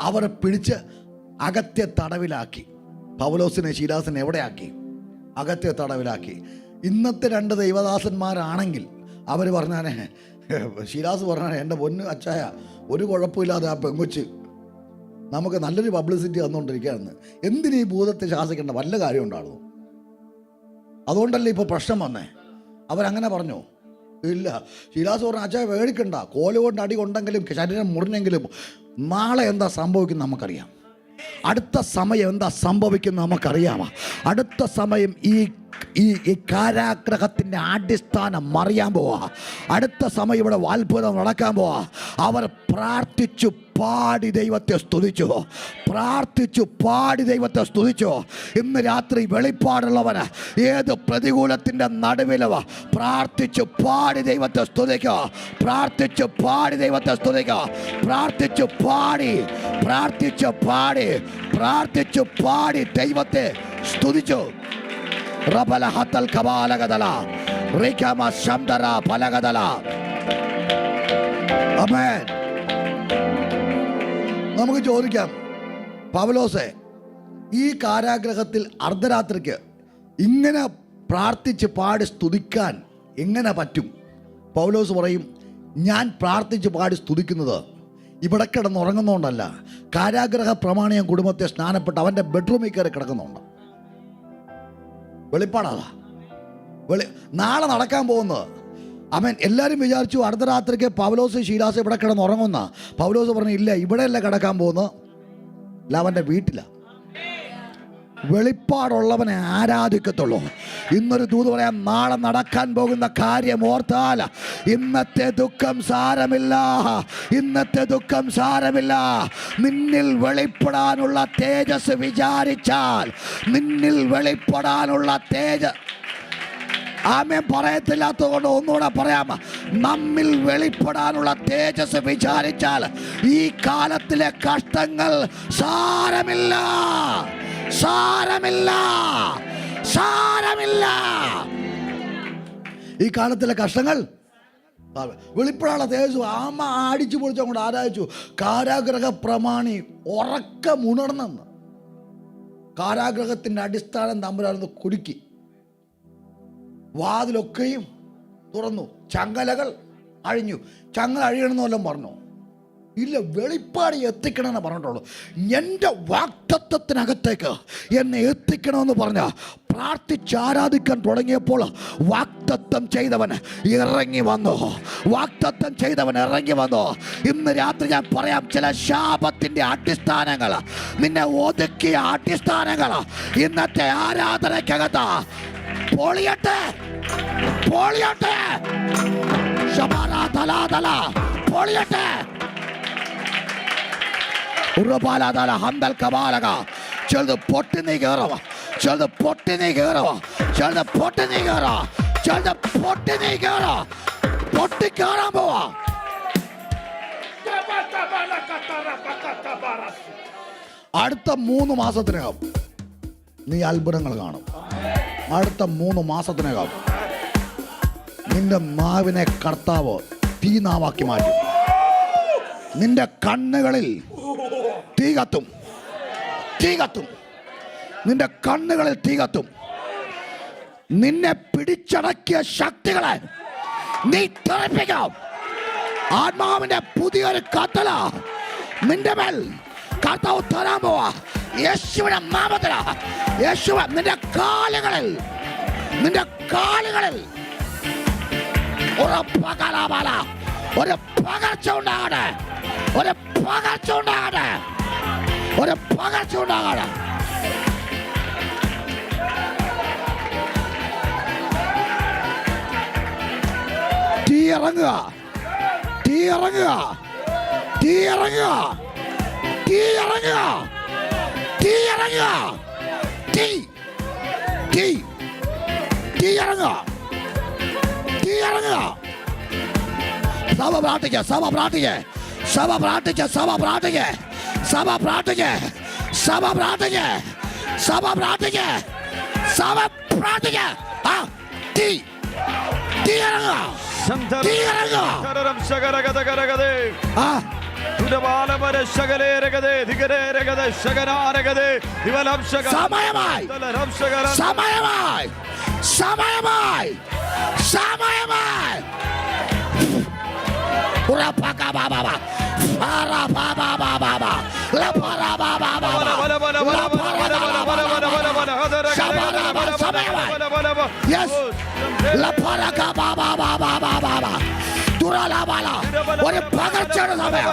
അവരെ പിടിച്ച് അകത്തെ തടവിലാക്കി. പൗലോസിനെ ശീലാസിനെ എവിടെയാക്കി? അകത്തെ തടവിലാക്കി. ഇന്നത്തെ 2 ദൈവദാസന്മാരാണെങ്കിൽ അവർ പറഞ്ഞാനെ, ശീലാസ് പറഞ്ഞാൽ എൻ്റെ പൊന്ന് അച്ചായ ഒരു കുഴപ്പമില്ലാതെ ആ പെങ്കൊച്ച് നമുക്ക് നല്ലൊരു പബ്ലിസിറ്റി തന്നുകൊണ്ടിരിക്കുകയാണെന്ന്. എന്തിനീ ഭൂതത്തെ ശാസിക്കേണ്ട വല്ല കാര്യം ഉണ്ടായിരുന്നു? അതുകൊണ്ടല്ലേ ഇപ്പോൾ പ്രശ്നം വന്നേ. അവരങ്ങനെ പറഞ്ഞു? ഇല്ല. ശീലാസ് പറഞ്ഞ അച്ചായ പേടിക്കണ്ട, കോലുകൊണ്ട് അടി കൊണ്ടെങ്കിലും ശരീരം മുറിഞ്ഞെങ്കിലും നാളെ എന്താ സംഭവിക്കുന്നത് നമുക്കറിയാം. അടുത്ത സമയം എന്താ സംഭവിക്കുന്നത് നമുക്കറിയാമോ? അടുത്ത സമയം ഈ ഈ കാരാഗ്രഹത്തിൻ്റെ അടിസ്ഥാനം മറിയാൻ പോവാ. അടുത്ത സമയം ഇവിടെ അത്ഭുതം നടക്കാൻ പോവാ. അവർ പ്രാർത്ഥിച്ചു പാടി ദൈവത്തെ സ്തുതിച്ചു. പ്രാർത്ഥിച്ചു പാടി ദൈവത്തെ സ്തുതിച്ചു. ഇന്ന് രാത്രി വെളിപ്പാടുള്ളവന് ഏത് പ്രതികൂലത്തിൻ്റെ നടുവിലും പ്രാർത്ഥിച്ചു പാടി ദൈവത്തെ സ്തുതിക്കുക. പ്രാർത്ഥിച്ചു പാടി ദൈവത്തെ സ്തുതിക്കുക. പ്രാർത്ഥിച്ചു പാടി പ്രാർത്ഥിച്ചു പാടി പ്രാർത്ഥിച്ചു പാടി ദൈവത്തെ സ്തുതിച്ചു. റബല ഹത്തൽ കബാലഗദല റികമ ശംദര ഫലഗദല. ആമേൻ. നമുക്ക് ചോദിക്കാം, പൗലോസേ, ഈ കാരാഗ്രഹത്തിൽ അർദ്ധരാത്രിക്ക് ഇങ്ങനെ പ്രാർത്ഥിച്ച് പാടി സ്തുതിക്കാൻ എങ്ങനെ പറ്റും? പൗലോസ് പറയും, ഞാൻ പ്രാർത്ഥിച്ച് പാടി സ്തുതിക്കുന്നത് ഇവിടെ കിടന്നുറങ്ങുന്നതുകൊണ്ടല്ല, കാരാഗ്രഹ പ്രമാണിയം കുടുംബത്തെ സ്നാനപ്പെട്ട് അവൻ്റെ ബെഡ്റൂമിൽ കയറി കിടക്കുന്നുണ്ട്. വെളിപ്പാടാ. നാളെ നടക്കാൻ പോകുന്നത്. അവൻ എല്ലാവരും വിചാരിച്ചു അർദ്ധരാത്രിക്ക് പൗലോസ് ശീലാസ് ഇവിടെ കിടന്നുറങ്ങുന്ന. പൗലോസ് പറഞ്ഞു, ഇല്ല, ഇവിടെയല്ല കിടക്കാൻ പോകുന്നത്, അല്ല, അവൻ്റെ വീട്ടില. വെളിപ്പാടുള്ളവനെ ആരാധിക്കത്തുള്ളൂ. ഇന്നൊരു ദൂത് പറയാം, നാളെ നടക്കാൻ പോകുന്ന കാര്യം ഓർത്താൽ ഇന്നത്തെ ദുഃഖം സാരമില്ല. ഇന്നത്തെ ദുഃഖം സാരമില്ല. നിന്നിൽ വെളിപ്പെടാനുള്ള തേജസ് വിചാരിച്ചാൽ, നിന്നിൽ വെളിപ്പെടാനുള്ള തേജസ്, ആമേൻ പറയത്തില്ലാത്തതുകൊണ്ട് ഒന്നുകൂടെ പറയാം, നമ്മിൽ വെളിപ്പെടാനുള്ള തേജസ് വിചാരിച്ചാൽ ഈ കാലത്തിലെ കഷ്ടങ്ങൾ സാരമില്ല. സാരമില്ല. സാരമില്ല. ഈ കാലത്തിലെ കഷ്ടങ്ങൾ വെളിപ്പെടാനുള്ള തേജസ്. ആമ അടിച്ചു പൊളിച്ചു അങ്ങോട്ട് ആരാധിച്ചു. കാരാഗ്രഹ പ്രമാണി ഉറക്കമുണർന്നെന്ന്. കാരാഗ്രഹത്തിൻ്റെ അടിസ്ഥാനം തമ്പുരാനൊന്ന് കുടുക്കി. വാതിലൊക്കെയും തുറന്നു. ചങ്ങലകൾ അഴിഞ്ഞു. ചങ്ങല അഴിയണമെന്ന് വല്ലതും പറഞ്ഞോ? ഇല്ല, വെളിപ്പാട് എത്തിക്കണമെന്ന് പറഞ്ഞിട്ടുള്ളൂ. എൻ്റെ വാഗ്ദത്തത്തിനകത്തേക്ക് എന്നെ എത്തിക്കണമെന്ന് പറഞ്ഞ പ്രാർത്ഥിച്ച് ആരാധിക്കാൻ തുടങ്ങിയപ്പോൾ വാഗ്ദത്തം ചെയ്തവൻ ഇറങ്ങി വന്നു. വാഗ്ദത്തം ചെയ്തവൻ ഇറങ്ങി വന്നു. ഇന്ന് രാത്രി ഞാൻ പറയാം, ചില ശാപത്തിൻ്റെ അടിസ്ഥാനങ്ങൾ, നിന്നെ ഒതുക്കിയ അടിസ്ഥാനങ്ങൾ ഇന്നത്തെ ആരാധനയ്ക്കകത്ത് പൊളിയട്ടെ. പൊളിയട്ടെ. പൊളിയട്ടെ. ചിലത് പൊട്ടി നീ കയറുക. ചിലത് പൊട്ടി നീ കയറുക. ചിലത് പൊട്ടി നീ കയറുക. ചിലത് പൊട്ടി നീ കയറുക. പൊട്ടി കയറാൻ പോവാ. അടുത്ത 3 മാസത്തിനകം നീ അത്ഭുതങ്ങൾ കാണും. അടുത്ത 3 മാസത്തിനകം നിന്റെ നാവിനെ കർത്താവ് തീനാവാക്കി മാറ്റും. നിന്റെ കണ്ണുകളിൽ തീ കത്തും. തീ കത്തും. നിന്റെ കണ്ണുകളിൽ തീ കത്തും. നിന്നെ പിടിച്ചടക്കിയ ശക്തികളെ നീ തെറിപ്പിക്കാം. ആത്മാവിന്റെ പുതിയൊരു കത്തല നിന്റെ മേൽ കർത്താവ് തരാൻ പോവാ. യേശുവിന്റെ നാമത്തില. യേശുവ നിന്റെ കാലുകളിൽ, നിന്റെ കാലുകളിൽ ഒരു പകർച്ച ഉണ്ടാകട്ടെ. ഒരു പകർച്ച ഉണ്ടാകട്ടെ. ഒരു പകർച്ച ഉണ്ടാകട്ടെ. തീ ഇറങ്ങുക. തീ ഇറങ്ങുക. തീ ഇറങ്ങുക. തീ ഇറങ്ങുക. തീ ഇറങ്ങുക. തീ തീ തീ ഇറങ്ങുക. തീ ഇറങ്ങുക. സഭ പ്രാർത്ഥിക്ക. സഭ പ്രാർത്ഥിക്ക. സഭ പ്രാർത്ഥിക്ക. സഭ പ്രാർത്ഥിക്ക. സഭ പ്രാർത്ഥിക്ക. സഭ പ്രാർത്ഥിക്ക. സഭ പ്രാർത്ഥിക്ക. സഭ പ്രാർത്ഥിക്ക. ആ തീ തീ ഇറങ്ങുക. തീ ഇറങ്ങുക. ആ സമയമായി. സമയമായി. സമയമായി. സമയമായി. തുറാലാബാല. ഒരു പകർച്ചയുടെ സമയം,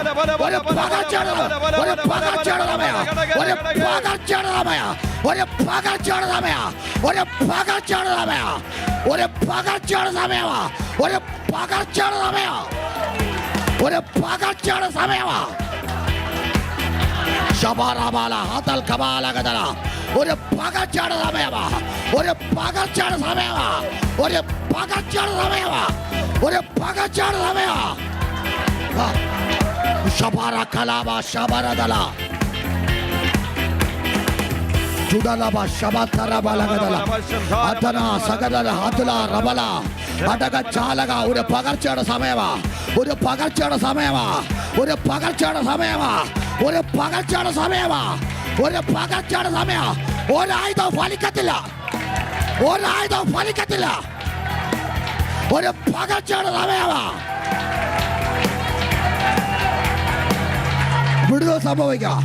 ഒരു പകർച്ചയുടെ ഒരു പകർച്ചയുടെ സമയം, ഒരു പകർച്ചയുടെ സമയം, ഒരു പകർച്ചയുടെ സമയം, ഒരു പകർച്ചയുടെ സമയം, ഒരു പകർച്ചയുടെ സമയമാ, ഒരു പകർച്ചയുടെ സമയം, ഒരു പകർച്ചയുടെ സമയമാ. ശബാറാബാല ഹതൽ കബാലഗദല. ഒരു പകർച്ചയുടെ സമയമാ, ഒരു പകർച്ചയുടെ സമയമാ, ഒരു പകർച്ചയുടെ സമയമാ, ഒരു പകർച്ചയുടെ സമയമാ. ശബാറ കലാബ ശബരദല ചുടലബ ശബതരബലഗദല അതന സഗദല ഹതല റബല അടക ചാലക. ഒരു പകർച്ചയുടെ സമയമാ, ഒരു പകർച്ചയുടെ സമയമാ, ഒരു പകർച്ചയുടെ സമയമാ, ഒരു പകർച്ചയുടെ സമയമാ, ഒരു പകർച്ചയുടെ സമയ. ഒരായുധം ഫലിക്കത്തില്ല, ഒരായുധം ഫലിക്കത്തില്ല. ഒരു പകർച്ചയുടെ സമയമാ. വിടുതൽ സംഭവിക്കുക,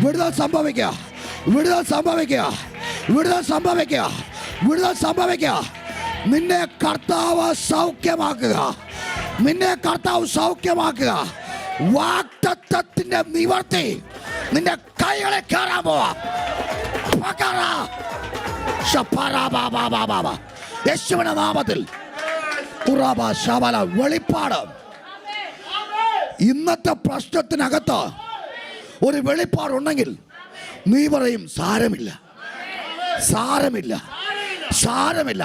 വിടുതൽ സംഭവിക്കുക, വിടുതൽ സംഭവിക്കുക, വിടുതൽ സംഭവിക്കുക, വിടുതൽ സംഭവിക്കുക. നിന്നെ കർത്താവ് സൗഖ്യമാക്കുക, നിന്നെ കർത്താവ് സൗഖ്യമാക്കുക. വാഗ്ദത്തത്തിന്റെ നിവർത്തി നിന്റെ കൈകളെ കയറാൻ പോവാ. യേശുവിന്റെ നാമത്തിൽ വെളിപ്പാട്. ഇന്നത്തെ പ്രശ്നത്തിനകത്ത് ഒരു വെളിപ്പാടുണ്ടെങ്കിൽ നീ പറയും സാരമില്ല, സാരമില്ല, സാരമില്ല.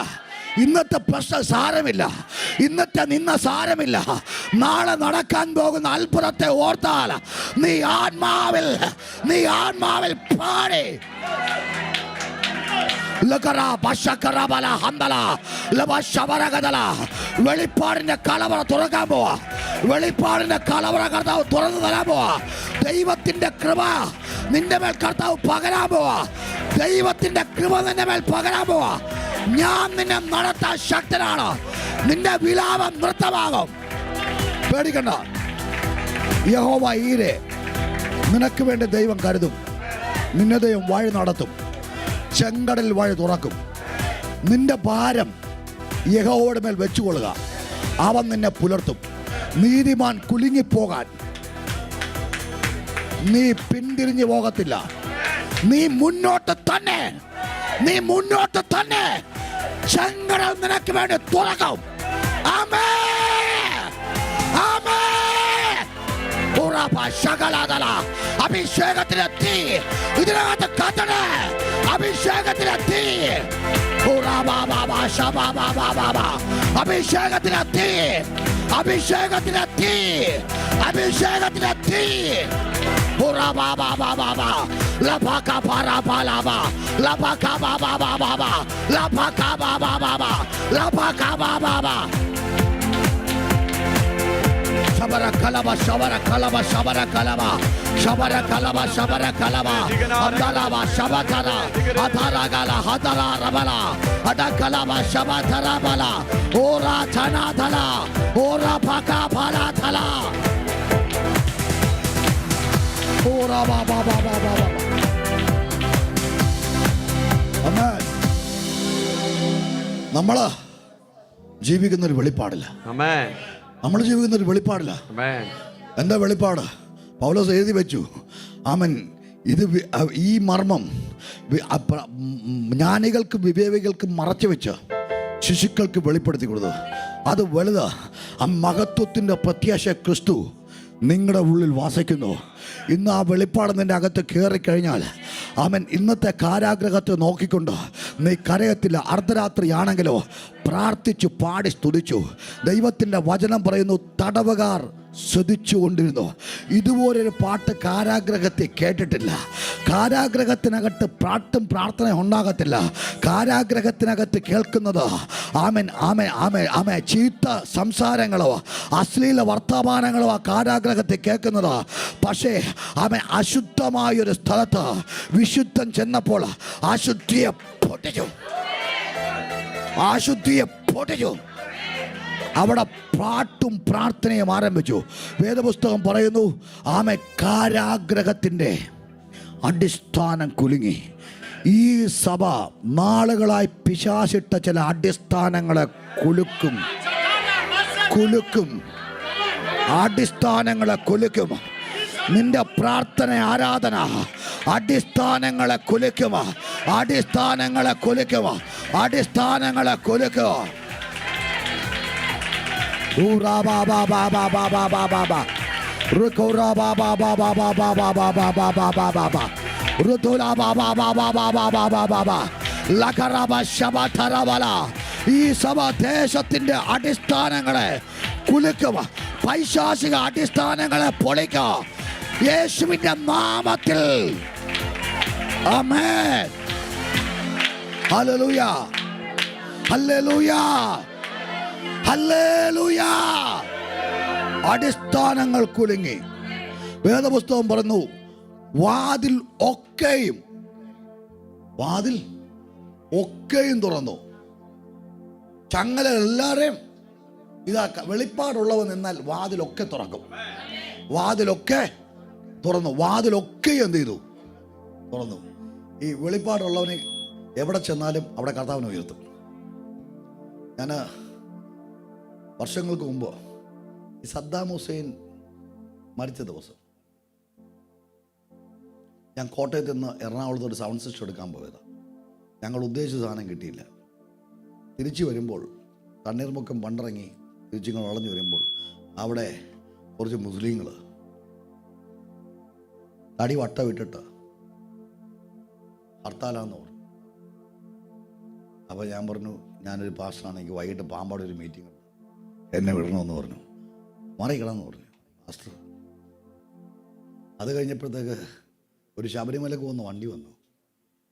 ഇന്നത്തെ പ്രശ്നം സാരമില്ല, ഇന്നത്തെ നിന്ന സാരമില്ല. നാളെ നടക്കാൻ പോകുന്ന അത്ഭുതത്തെ ഓർത്താൽ നീ ആത്മാവിൽ, നീ ആത്മാവിൽ പാടി. വെളിപ്പാടിന്റെ കലവറ തുറക്കാൻ പോവാ, വെളിപ്പാടിന്റെ കലവറ കർത്താവ് തുറന്നു തരാൻ പോവാ. ദൈവത്തിന്റെ കൃപ നിന്റെ മേൽ കർത്താവ് പകരാൻ പോവാ, ദൈവത്തിന്റെ കൃപ നിന്റെ മേൽ പകരാൻ പോവാ. ഞാൻ നിന്നെ നടത്താൻ ശക്തനാണ്. നിന്റെ വിലാപം നൃത്തമാകും. പേടിക്കണ്ട. യഹോവ ഈരെ നിനക്ക് വേണ്ടി ദൈവം കരുതും. നിന്നെ ദൈവം വഴി നടത്തും, ചെങ്കടൽ വഴി തുറക്കും. നിന്റെ ഭാരം യഹോവയുടെ മേൽ വെച്ചുകൊള്ളുക, അവൻ നിന്നെ പുലർത്തും. നീതിമാൻ കുലുങ്ങിപ്പോകാൻ നീ പിന്തിരിഞ്ഞു പോകത്തില്ല. നീ മുന്നോട്ട് തന്നെ, നീ മുന്നോട്ട് തന്നെ. ചെങ്കടൽ നിനക്ക് വേണ്ടി തുറക്കും. ആമേൻ, ആമേൻ. അഭിഷേകത്തിലെത്തി, ഇതിനകത്ത് കത്തണേ. അഭിഷേകത്തിലെത്തി, അഭിഷേകത്തിലെത്തി, അഭിഷേകത്തിലെത്തി, അഭിഷേകത്തിലെത്തി. Shabara kalaba, shabara kalaba, shabara kalaba, shabara kalaba, shabara kalaba, adalaba, shabatara, adaragala, hadara rabala, adakalaba, shabatara bala, ora thana thala, ora paka phala thala, ora ba ba ba ba ba ba. Amen. നമ്മള് ജീവിക്കുന്ന ഒരു വെളിപ്പാടില്ല. Amen. നമ്മൾ ജീവിക്കുന്ന ഒരു വെളിപ്പാടില്ല. എന്താ വെളിപ്പാട്? പൗലോസ് എഴുതി വെച്ചു. ആമൻ. ഇത് ഈ മർമ്മം ജ്ഞാനികൾക്കും വിവേകികൾക്കും മറച്ചു വെച്ച് ശിശുക്കൾക്ക് വെളിപ്പെടുത്തി കൊടുത്തു. അത് വലുത്. ആ മഹത്വത്തിൻ്റെ പ്രത്യാശ ക്രിസ്തു നിങ്ങളുടെ ഉള്ളിൽ വാസിക്കുന്നു. ഇന്ന് ആ വെളിപ്പാട് നിൻ്റെ അകത്ത് കയറിക്കഴിഞ്ഞാൽ അവൻ ഇന്നത്തെ കാരാഗ്രഹത്തെ നോക്കിക്കൊണ്ട് നീ കരയത്തില്ല. അർദ്ധരാത്രിയാണെങ്കിലോ പ്രാർത്ഥിച്ചു പാടി സ്തുതിച്ചു. ദൈവത്തിൻ്റെ വചനം പറയുന്നു, തടവുകാർ ശ്രദ്ധിച്ചു കൊണ്ടിരുന്നു. ഇതുപോലൊരു പാട്ട് കാരാഗ്രഹത്തിൽ കേട്ടിട്ടില്ല. കാരാഗ്രഹത്തിനകത്ത് പാട്ടും പ്രാർത്ഥന ഉണ്ടാകത്തില്ല. കാരാഗ്രഹത്തിനകത്ത് കേൾക്കുന്നത് ആമൻ ആമൻ ആമൻ ആമൻ ചീത്ത സംസാരങ്ങളോ അശ്ലീല വർത്തമാനങ്ങളോ ആ കാരാഗ്രഹത്തിൽ കേൾക്കുന്നത്. പക്ഷേ ആമൻ അശുദ്ധമായൊരു സ്ഥലത്ത് വിശുദ്ധൻ ചെന്നപ്പോൾ അശുദ്ധിയെ പൊട്ടിച്ചു, അശുദ്ധിയെ പൊട്ടിച്ചു. അവിടെ പാട്ടും പ്രാർത്ഥനയും ആരംഭിച്ചു. വേദപുസ്തകം പറയുന്നു, ആമെ കാരാഗ്രഹത്തിൻ്റെ അടിസ്ഥാനം കുലുങ്ങി. ഈ സഭ നാളുകളായി പിശാചിട്ട ചില അടിസ്ഥാനങ്ങളെ കുലുക്കും, കുലുക്കും, അടിസ്ഥാനങ്ങളെ കുലുക്കും. നിന്റെ പ്രാർത്ഥന ആരാധന അടിസ്ഥാനങ്ങളെ കുലുക്കുക, അടിസ്ഥാനങ്ങളെ കുലുക്കുക, അടിസ്ഥാനങ്ങളെ കുലുക്കുക. ഈ സഭ ദേശത്തിന്റെ അടിസ്ഥാനങ്ങളെ കുലുക്കുക, പൈശാചിക അടിസ്ഥാനങ്ങളെ പൊളിക്കുക യേശുവിന്റെ നാമത്തിൽ. ആമേൻ. ഹല്ലേലൂയ, ഹല്ലേലൂയ, ഹല്ലേലൂയ. അടിസ്ഥാനങ്ങൾ കുലുങ്ങി. വേദപുസ്തകം പറഞ്ഞു, വാതിൽ ഒക്കെയും തുറന്നു. ചങ്ങല എല്ലാവരെയും ഇതാക്ക. വെളിപ്പാടുള്ളവൻ എന്നാൽ വാതിലൊക്കെ തുറക്കും. വാതിലൊക്കെ തുറന്നു. വാതിലൊക്കെ എന്ത് ചെയ്തു? തുറന്നു. ഈ വെളിപ്പാടുള്ളവന് എവിടെ ചെന്നാലും അവിടെ കർത്താവിനെ ഉയർത്തും. ഞാൻ വർഷങ്ങൾക്ക് മുമ്പ് ഈ സദ്ദാം ഹുസൈൻ മരിച്ച ദിവസം ഞാൻ കോട്ടയത്ത് നിന്ന് എറണാകുളത്ത് ഒരു സൗണ്ട് സിസ്റ്റം എടുക്കാൻ പോയതാണ്. ഞങ്ങൾ ഉദ്ദേശിച്ച സാധനം കിട്ടിയില്ല. തിരിച്ചു വരുമ്പോൾ തണ്ണീർമുക്കം പണ്ടിറങ്ങി തിരിച്ചിങ്ങൾ വളഞ്ഞു വരുമ്പോൾ അവിടെ കുറച്ച് മുസ്ലിങ്ങൾ തടി വട്ടം ഇട്ടിട്ട് ഹർത്താലാന്ന് പറഞ്ഞു. അപ്പോൾ ഞാൻ പറഞ്ഞു, ഞാനൊരു പാസ്റ്ററാണ്, എനിക്ക് വൈകിട്ട് പാമ്പാട് ഒരു മീറ്റിംഗ് ഉണ്ട്, എന്നെ വിടണമെന്ന് പറഞ്ഞു. മറികിടന്ന് പറഞ്ഞു പാസ്റ്റർ. അത് കഴിഞ്ഞപ്പോഴത്തേക്ക് ഒരു ശബരിമലക്ക് വന്ന വണ്ടി വന്നു.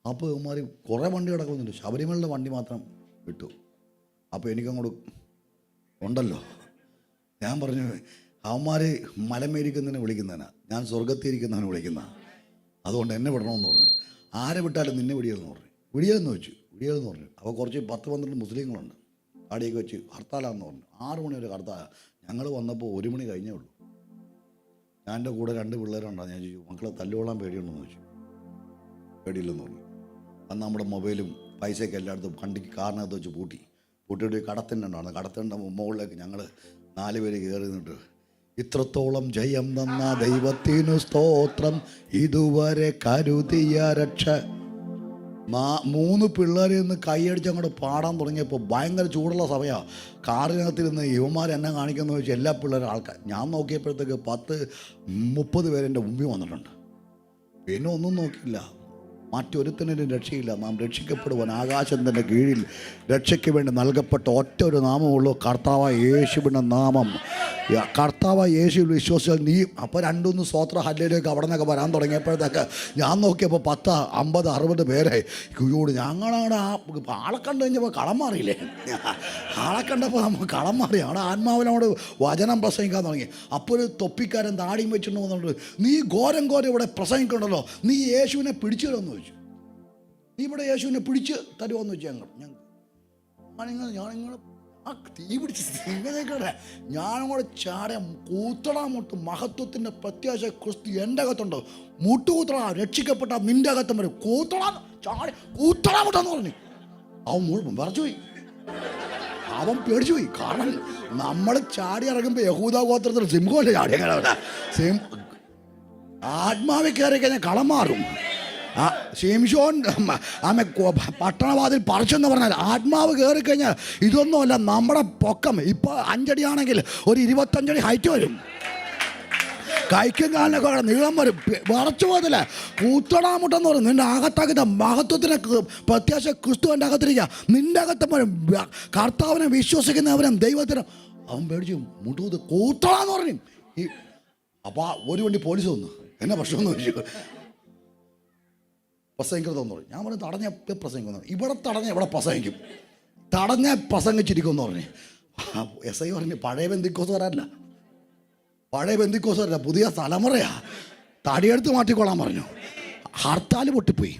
അപ്പോൾ ഇവന്മാർ കുറേ വണ്ടി കിടക്കുന്നുണ്ട്, ശബരിമലയുടെ വണ്ടി മാത്രം വിട്ടു. അപ്പോൾ എനിക്കങ്ങോട്ട് ഉണ്ടല്ലോ, ഞാൻ പറഞ്ഞു അവന്മാർ മലമേരിക്കുന്നതിനെ വിളിക്കുന്നതിനാ, ഞാൻ സ്വർഗത്തിരിക്കുന്നവനെ വിളിക്കുന്ന, അതുകൊണ്ട് എന്നെ വിടണമെന്ന് പറഞ്ഞു. ആരെ വിട്ടാലും നിന്നെ വിടിയെന്ന് പറഞ്ഞു. വിടിയെന്ന് വെച്ചു, വിടിയെന്ന് പറഞ്ഞു. അപ്പോൾ കുറച്ച് 10-12 മുസ്ലിങ്ങളുണ്ട്, അവിടെയൊക്കെ വെച്ച് ഹർത്താലാന്ന് പറഞ്ഞു. 6 മണി വരെ ഹർത്താലാണ്. ഞങ്ങൾ വന്നപ്പോൾ 1 മണി കഴിഞ്ഞേ ഉള്ളൂ. ഞാൻ എൻ്റെ കൂടെ 2 പിള്ളേരുണ്ടാകും. ഞാൻ ചോദിച്ചു, മക്കളെ തല്ലുകൊള്ളാൻ പേടിയുണ്ടെന്ന് ചോദിച്ചു. പേടിയില്ലെന്ന് പറഞ്ഞു. അന്ന് നമ്മുടെ മൊബൈലും പൈസയൊക്കെ എല്ലായിടത്തും വണ്ടിക്ക് കാറിനകത്ത് വെച്ച് പൂട്ടിയിട്ട് കടത്തിൻ്റെ ഉണ്ടായിരുന്നു. കടത്തിൻ്റെ മുകളിലേക്ക് ഞങ്ങൾ 4 പേര് കയറി നിന്നിട്ട്, ഇത്രത്തോളം ജയം തന്ന ദൈവത്തിനു സ്തോത്രം, ഇതുവരെ കരുതിയ രക്ഷ. 3 പിള്ളേരിൽ നിന്ന് കൈയടിച്ച് അങ്ങോട്ട് പാടാൻ തുടങ്ങിയപ്പോൾ ഭയങ്കര ചൂടുള്ള സമയമാണ്. കാറിനകത്തിരുന്ന് യുവമാർ എന്നെ കാണിക്കുന്ന വെച്ച് എല്ലാ പിള്ളേരും ആൾക്കാർ. ഞാൻ നോക്കിയപ്പോഴത്തേക്ക് 10-30 പേര് എൻ്റെ മുമ്പിൽ വന്നിട്ടുണ്ട്. പിന്നെ ഒന്നും നോക്കിയില്ല. മറ്റൊരുത്തനും രക്ഷയില്ല. നാം രക്ഷിക്കപ്പെടുവാൻ ആകാശത്തിൻ്റെ കീഴിൽ രക്ഷയ്ക്ക് വേണ്ടി നൽകപ്പെട്ട ഒറ്റ ഒരു നാമമുള്ളൂ, കർത്താവായ യേശുവിൻ്റെ നാമം. കർത്താവായ യേശുവിൽ വിശ്വസിച്ചാൽ നീ. അപ്പോൾ 2-3 സ്വോത്ര ഹല്ലേലൂയ അവിടെ നിന്നൊക്കെ വരാൻ തുടങ്ങിയപ്പോഴത്തേക്ക് ഞാൻ നോക്കിയപ്പോൾ 10, 50, 60 പേരെ ക്യൂയോട്. ഞങ്ങളവിടെ ആളെ കണ്ടു കഴിഞ്ഞപ്പോൾ കളം മാറിയില്ലേ? ആളെ കണ്ടപ്പോൾ നമുക്ക് കളം മാറി. അവിടെ ആത്മാവിനോട് വചനം പ്രസംഗിക്കാൻ തുടങ്ങി. അപ്പോൾ ഒരു തൊപ്പിക്കാരൻ താടിയും വെച്ചിട്ട് വന്നിട്ട്, നീ ഘോരം ഇവിടെ പ്രസംഗിക്കണ്ടല്ലോ, നീ യേശുവിനെ പിടിച്ചു തരുമെന്ന് ചോദിച്ചു. നീ ഇവിടെ യേശുവിനെ പിടിച്ച് തരുമെന്ന് വെച്ചു. ഞാനിങ്ങനെ തീ പിടിച്ച് ഞാനങ്ങോട്ട് ചാടിയ കൂത്തടാമുട്ട്. മഹത്വത്തിൻ്റെ പ്രത്യാശ ക്രിസ്തു എൻ്റെ അകത്തുണ്ട്. മുട്ടുകൂത്തട രക്ഷിക്കപ്പെട്ട നിൻ്റെ അകത്തും വരും. കൂത്തടാമുട്ടെന്ന് പറഞ്ഞു. അവൻ മുഴുവൻ വിറച്ചുപോയി. അവൻ പേടിച്ചു പോയി. കാരണം നമ്മൾ ചാടി ഇറങ്ങുമ്പോൾ യഹൂദ ഗോത്രത്തിൽ സിംഹമല്ലേ ചാടി. ആത്മാവിൽ കയറി കഴിഞ്ഞാൽ കളം മാറും. ശിംശോൻ പട്ടണവാതിൽ പറിച്ചെന്ന് പറഞ്ഞാൽ ആത്മാവ് കയറിക്കഴിഞ്ഞാൽ ഇതൊന്നുമല്ല. നമ്മുടെ പൊക്കം ഇപ്പോൾ 5 അടിയാണെങ്കിൽ ഒരു 25 അടി ഹൈറ്റ് വരും. കൈക്കും കാലിനൊക്കെ നീളം വരും. വിറച്ചു പോകത്തില്ല. കൂത്തടാമുട്ടെന്ന് പറയും. നിൻ്റെ അകത്താകത്ത മഹത്വത്തിന് പ്രത്യാശ ക്രിസ്തുവിൻ്റെ അകത്തിരിക്കുക. നിൻ്റെ അകത്ത് വരും. കർത്താവിനെ വിശ്വസിക്കുന്നവനും ദൈവത്തിനും. അവൻ പേടിച്ചു മുട്ടൂത്ത് കൂത്തടാന്ന് പറഞ്ഞു. അപ്പോൾ ഒരു വണ്ടി പോലീസ് വന്നു. എന്നെ പ്രശ്നമെന്ന് ചോദിച്ചു. പ്രസംഗിക്കരുതെന്ന് പറഞ്ഞു. ഞാൻ പറഞ്ഞു തടഞ്ഞ പ്രസംഗിക്കുന്നു. ഇവിടെ തടഞ്ഞ ഇവിടെ പ്രസംഗിക്കും. തടഞ്ഞ പ്രസംഗിച്ചിരിക്കുമെന്ന് പറഞ്ഞു. SI പറഞ്ഞു, പഴയ ബന്ധിക്കോസ് വരാറില്ല, പഴയ ബന്ധിക്കോസ് വരില്ല, പുതിയ തലമുറയാ, തടിയെടുത്ത് മാറ്റിക്കൊള്ളാൻ പറഞ്ഞു. ഹർത്താൽ പൊട്ടിപ്പോയി.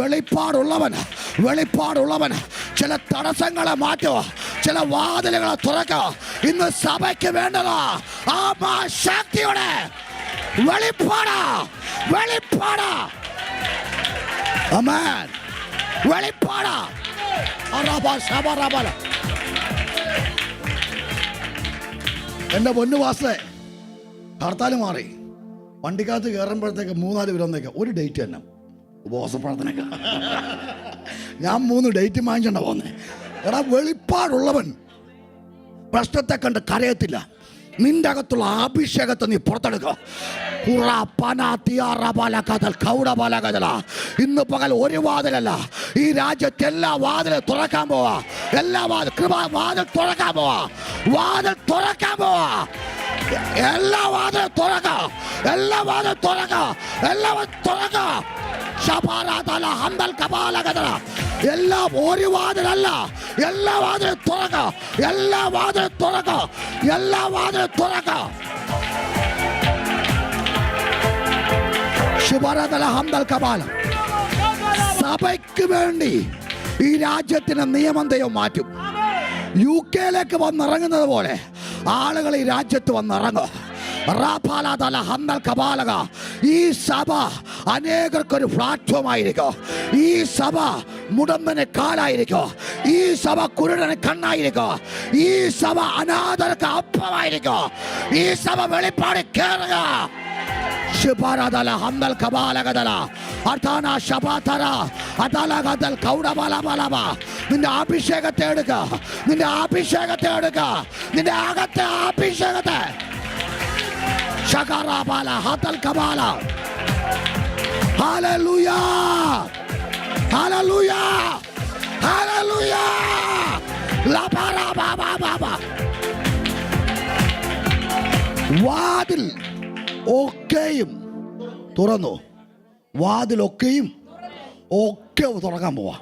വെളിപ്പാടുള്ളവൻ ചില തടസ്സങ്ങളെ മാറ്റുക, ചില വാതിലുകളെ തുറക്കുക. ഇന്ന് സഭയ്ക്ക് വേണ്ടതാ ആ ശക്തിയുടെ വെളിപ്പാടാ. ആമേൻ. വെളിപ്പാടാ. എൻ്റെ പൊന്നു വാസേ, ഹർത്താൽ മാറി. വണ്ടിക്കകത്ത് കയറുമ്പോഴത്തേക്ക് 3-4 പേര് വന്നേക്കാം. ഒരു ഡേറ്റ് തന്നെ ഉപവാസ പ്രാർത്ഥനയ്ക്ക്. ഞാൻ 3 ഡേറ്റ് വാങ്ങിച്ചോണ്ടാ പോന്നെ. എടാ, വെളിപ്പാടുള്ളവൻ പ്രശ്നത്തെ കണ്ട് കരയത്തില്ല. നിന്റെ അകത്തുള്ള അഭിഷേകത്തെ നീ പുറത്തെടുക്കുക. ഇന്ന് പകൽ ഒരു വാതിലല്ല, ഈ രാജ്യത്തെ എല്ലാ വാതിലും തുറക്കാൻ പോവാ. എല്ലാ വാതിൽ തുറക്കാൻ പോവാ. വാതിൽ തുറക്കാൻ പോവാ. എല്ലാ വാതിലും തുറക്കാം. എല്ലാ വാതിലും തുറക്കാം. എല്ലാവരും തുറക്കാം. എല്ലാം ഒരു വാതിലല്ല, എല്ലാ വാതിലും തുറക്കാം. എല്ലാ വാതിലും തുറക്കാം. എല്ലാ വാതിലും തുറക്കാം. സഭയ്ക്ക് വേണ്ടി ഈ രാജ്യത്തിന് നിയമം ദൈവം മാറ്റും. UK-യിലേക്ക് വന്നിറങ്ങുന്നത് പോലെ ആളുകൾ ഈ രാജ്യത്ത് വന്നിറങ്ങും. ഈ സഭ അനേകർക്കൊരു പ്ലാറ്റ്ഫോം ആയിരിക്കും. ഈ സഭ മുടമ്പന് കാലായിരിക്കും. ഈ സഭ കുരുടന് കണ്ണായിരിക്കും. ഈ സഭ അനാഥർക്ക് അപ്പമായിരിക്കും. ഈ സഭ വെളിപ്പാടി കേറുക. നിന്റെ അഭിഷേകത്തെ എടുക്ക. നിന്റെ അഭിഷേകത്തെ എടുക്ക. നിന്റെ അകത്തെ അഭിഷേകത്തെ വാതിൽ ഒക്കെയും തുറന്നു. വാതിലൊക്കെയും ഒക്കെ തുറക്കാൻ പോവാ.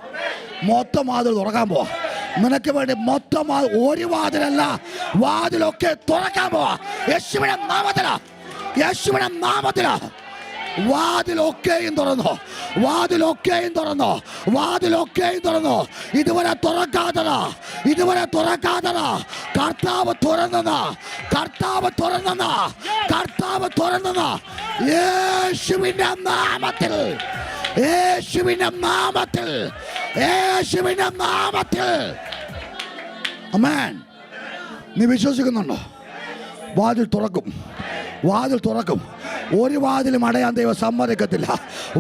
മൊത്തം വാതിൽ തുറക്കാൻ പോവാ. നിനക്ക് വേണ്ടി മൊത്തം ഒരു വാതിലല്ല, വാതിലൊക്കെ തുറക്കാൻ പോവാ. യേശുവിന്റെ നാമത്തിലാ, യേശുവിന്റെ നാമത്തിലാ. വാതിലൊക്കെയും തുറന്നു. വാതിലൊക്കെയും തുറന്നു. വാതിലൊക്കെയും തുറന്നു. ഇതുവരെ തുറക്കാത്തതാ, ഇതുവരെ തുറക്കാത്തതാ. കർത്താവ് തുറന്നതാ. കർത്താവ് തുറന്നതാ. കർത്താവ് തുറന്നതാ. യേശുവിന്റെ നാമത്തിൽ, യേശുവിന്റെ നാമത്തിൽ, യേശുവിന്റെ നാമത്തിൽ. ആമേൻ. നീ വിശ്വസിക്കുന്നുണ്ടോ? വാതിൽ തുറക്കും. വാതിൽ തുറക്കും. ഒരു വാതിലും അടയാൻ ദൈവം സമ്മതിക്കത്തില്ല.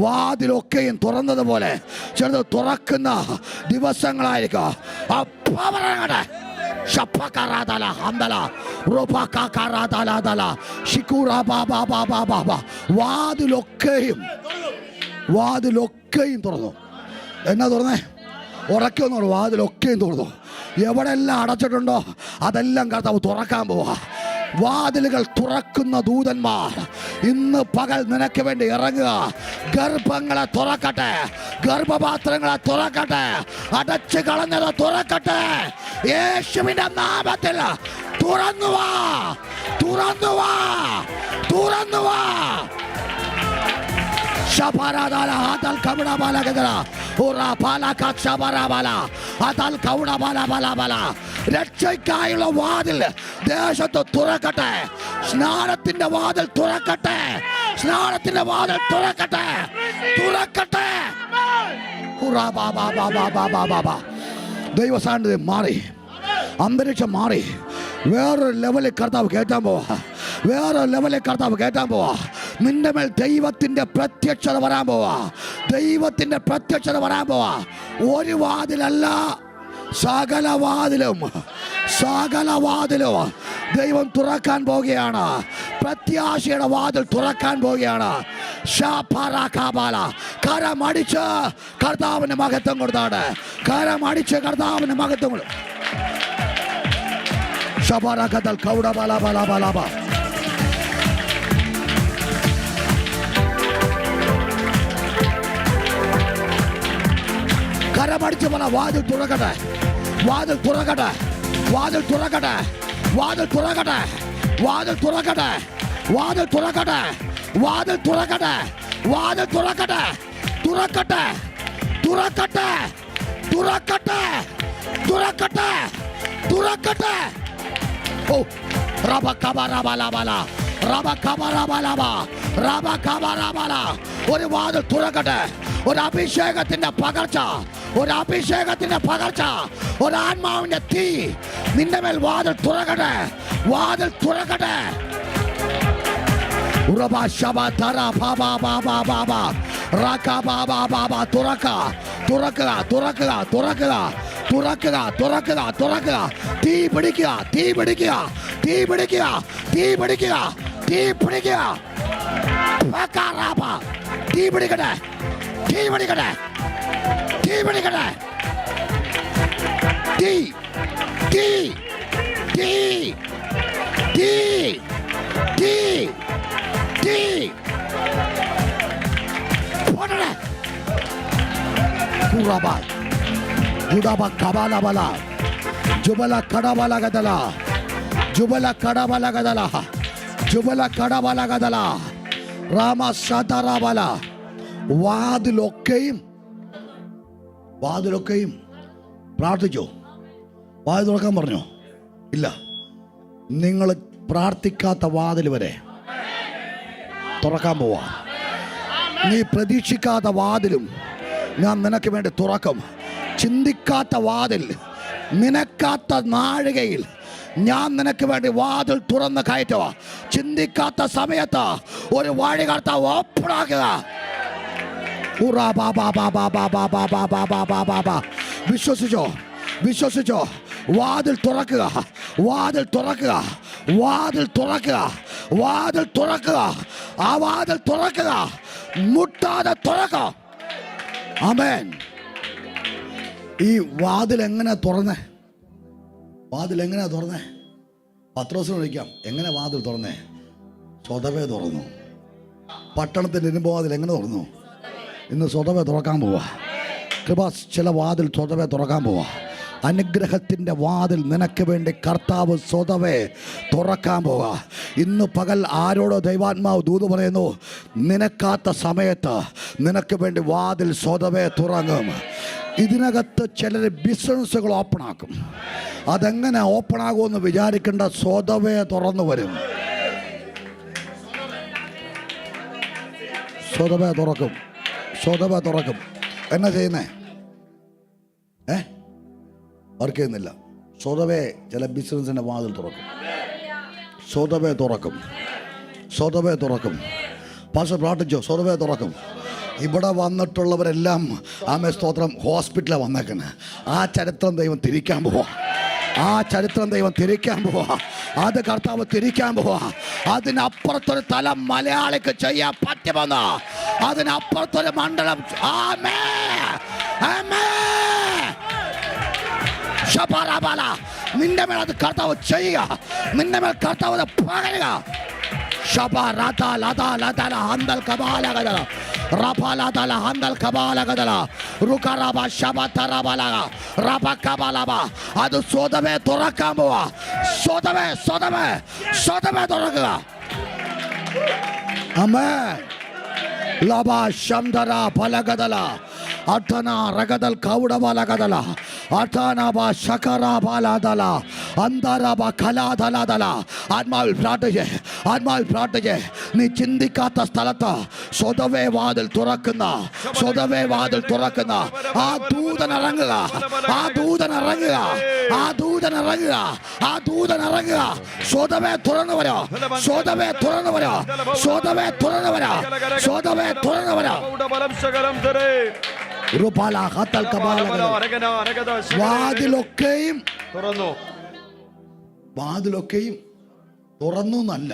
വാതിലൊക്കെയും തുറന്നതുപോലെ ചിലത് തുറക്കുന്ന ദിവസങ്ങളായിരിക്കും. വാതിലൊക്കെയും, വാതിലൊക്കെയും തുറന്നു. എന്നാ തുറന്നേ? ഉറക്കൊന്നു. വാതിലൊക്കെയും തുറന്നു. എവിടെല്ലാം അടച്ചിട്ടുണ്ടോ അതെല്ലാം കർത്താവ് തുറക്കാൻ പോവാ. വാതിലുകൾ തുറക്കുന്ന ദൂതന്മാർ ഇന്ന് പകൽ നിനക്ക് വേണ്ടി ഇറങ്ങുക. ഗർഭങ്ങളെ തുറക്കട്ടെ. ഗർഭപാത്രങ്ങളെ തുറക്കട്ടെ. അടച്ചു കളഞ്ഞത് തുറക്കട്ടെ. യേശുവിന്റെ നാമത്തിൽ തുറന്നു വാ. തുറന്നു വാ. തുറന്നു വാ. രക്ഷയ്ക്കായുള്ള വാതിൽ ദേശത്ത് തുറക്കട്ടെ. സ്നാനത്തിന്റെ വാതിൽ തുറക്കട്ടെ. സ്നാനത്തിന്റെ വാതിൽ തുറക്കട്ടെ. തുറക്കട്ടെ. ദൈവസാന്നിധ്യം മാറി. അന്തരീക്ഷം മാറി. വേറൊരു ലെവലിൽ കർത്താവ് കയറ്റാൻ പോവാ. വേറൊരു ലെവലിൽ കർത്താവ് കയറ്റാൻ പോവാ. നിന്റെ മേൽ ദൈവത്തിന്റെ പ്രത്യക്ഷത വരാൻ പോവാ. ദൈവത്തിന്റെ പ്രത്യക്ഷത വരാൻ പോവാ. ഒരു വാതിലല്ല, സകല വാതിലും, സകല വാതിലും ദൈവം തുറക്കാൻ പോവുകയാണ്. പ്രത്യാശയുടെ വാതിൽ തുറക്കാൻ പോവുകയാണ്. കരമടിച്ച് കർത്താവിന് മഹത്വം കൊടുത്താണ്. കരമടിച്ച് കർത്താവിന് മഹത്വം കൊടു. കരമടിച്ച് പറ, വാതിൽ തുറക്കട്ടെ. വാതിൽ തുറക്കട്ടെ. വാതിൽ തുറക്കട്ടെ. വാതിൽ തുറക്കട്ടെ. വാതിൽ തുറക്കട്ടെ. വാതിൽ തുറക്കട്ടെ. വാതിൽ തുറക്കട്ടെ. വാതിൽ തുറക്കട്ടെ. തുറക്കട്ടെ. തുറക്കട്ടെ. തുറക്കട്ടെ. തുറക്കട്ടെ. തുറക്കട്ടെ. ഓ റബകബറബലബല റബകബറബലബ റബകബറബല. ഒരു വാതിൽ തുറക്കട്ടെ. ഒരു അഭിഷേകത്തിന്റെ പകർച്ച, ഒരു അഭിഷേകത്തിന്റെ പകർച്ച, ഒരു ആത്മാവിന്റെ തീ നിന്റെ മേൽ വാതിൽ തുറക്കട്ടെ, വാതിൽ തുറക്കട്ടെ. ഉറബ ശബ തറ ബാബ ബാബ ബാബ റക ബാബ ബാബ തുറക്ക, തുറക്കുക, തുറക്കുക, തുറക്കുക, തുറക്കുക, തുറക്കുക, തുറക്കുക. തീ പിടിക്കുക, തീ പിടിക്കുക, തീ പിടിക്കുക, തീ പിടിക്കുക, തീ പിടിക്കുക. തീ പിടിക്കട്ടെ, തീ പിടിക്കട്ടെ, തീ പിടിക്കട്ടെ. തീ തീ തീ തീ തീ തീ പോടണേ. കുറബ ജുഡബ കബാലബല ജുബല കടബല ഗദല ജുബല കടബല ഗദല ജുബല കടബല ഗദല രാമ സദറബല. വാതിലൊക്കെയും പ്രാർത്ഥിച്ചോ? വാതിൽ തുറക്കാൻ പറഞ്ഞോ? ഇല്ല. നിങ്ങൾ പ്രാർത്ഥിക്കാത്ത വാതിൽ വരെ തുറക്കാൻ പോവാ. നീ പ്രതീക്ഷിക്കാത്ത വാതിലും ഞാൻ നിനക്ക് വേണ്ടി തുറക്കും. ചിന്തിക്കാത്ത വാതിൽ, നിനക്കാത്ത നാഴികയിൽ ഞാൻ നിനക്ക് വേണ്ടി വാതിൽ തുറന്ന് കയറ്റുക. ചിന്തിക്കാത്ത സമയത്ത് ഒരു വഴി കർത്താവ് ഓപ്പണാക്കുക. വിശ്വസിച്ചോ, വിശ്വസിച്ചോ. വാതിൽ തുറക്കുക, വാതിൽ തുറക്കുക, വാതിൽ തുറക്കുക, വാതിൽ തുറക്കുക. ആ വാതിൽ തുറക്കുക, മുട്ടാതെ തുറക്കുക. ആമേൻ. ഈ വാതിൽ എങ്ങനെ തുറന്നേ? വാതിൽ എങ്ങനെയാ തുറന്നേ? പത്രോസിനോട് ചോദിക്കാം, എങ്ങനെ വാതിൽ തുറന്നേ? സ്വതവേ തുറന്നു. പട്ടണത്തിൻ്റെ ഇരുമ്പ് വാതിൽ എങ്ങനെ തുറന്നു? ഇന്ന് സ്വതവേ തുറക്കാൻ പോവാ. കൃപ ചില വാതിൽ സ്വതവേ തുറക്കാൻ പോവാ. അനുഗ്രഹത്തിൻ്റെ വാതിൽ നിനക്ക് വേണ്ടി കർത്താവ് സ്വതവേ തുറക്കാൻ പോവാ. ഇന്ന് പകൽ ആരോടോ ദൈവാത്മാവ് ദൂത് പറയുന്നു, നിനക്കാത്ത സമയത്ത് നിനക്ക് വേണ്ടി വാതിൽ സ്വതവേ തുറങ്ങും. ഇതിനകത്ത് ചിലർ ബിസിനസ്സുകൾ ഓപ്പണാക്കും. അതെങ്ങനെ ഓപ്പണാകുമെന്ന് വിചാരിക്കേണ്ട, സ്വതവേ തുറന്നു വരും. സ്വതവേ തുറക്കും, സ്വതവേ തുറക്കും. എന്നാ ചെയ്യുന്നേ? വർക്ക് ചെയ്യുന്നില്ല. സ്വതവേ ചില ബിസിനസിൻ്റെ വാതിൽ തുറക്കും. സ്വതവേ തുറക്കും, സ്വതവേ തുറക്കും. പാസ്റ്റർ പ്രാർത്ഥിച്ചോ? സ്വതവേ തുറക്കും. ഇവിടെ വന്നിട്ടുള്ളവരെല്ലാം ആമേ സ്തോത്രം ഹോസ്പിറ്റലിൽ വന്നേക്കുന്നത്. ആ ചരിത്രം ദൈവം തിരിക്കാൻ പോവാ. ആ ചരിത്രം ദൈവം തിരിക്കാൻ പോവാ. അത് കർത്താവ് തിരിക്കാൻ പോവാ. അതിനപ്പുറത്തൊരു തലം മലയാളിക്ക് ചെയ്യാൻ പറ്റുമെന്ന, അതിനപ്പുറത്തൊരു മണ്ഡലം. ആമേ ആമേ. നിന്റെ മേൽ അത് കർത്താവ് ചെയ്യുക. നിന്റെ മേൽ കർത്താവ് അത് പകരുക. അത് സ്വതവേ തുറക്കാൻ പോവാ. സ്വതവേ സ്വതവേ സ്വതവേ തുറക്കുക. ആമേൻ. ലബ ശംദര ഫലഗദല അഠന റഗദൽ കൗഡബലഗദല അഠനബ ശകറബലദല അന്തരബ കലാദലദല. ആത്മാവിൽ പ്രാർത്ഥിച്ചേ, ആത്മാവിൽ പ്രാർത്ഥിച്ചേ. നീ ചിന്തിക്കാത്ത സ്ഥലത്ത് സ്വതവേ വാതിൽ തുറക്കുന്ന, സ്വതവേ വാതിൽ തുറക്കുന്ന ആ ദൂതൻ ഇറങ്ങുക, ആ ദൂതൻ ഇറങ്ങുക, ആ ദൂതൻ ഇറങ്ങുക, ആ ദൂതൻ ഇറങ്ങുക. സ്വതവേ തുറന്നു വരോ, സ്വതവേ തുറന്നു വരോ, സ്വതവേ തുറന്നു വരോ, സ്വതവേ തുറന്നു വരോ. വാതിലൊക്കെയും തുറന്നു, വാതിലൊക്കെയും തുറന്നു എന്നല്ല,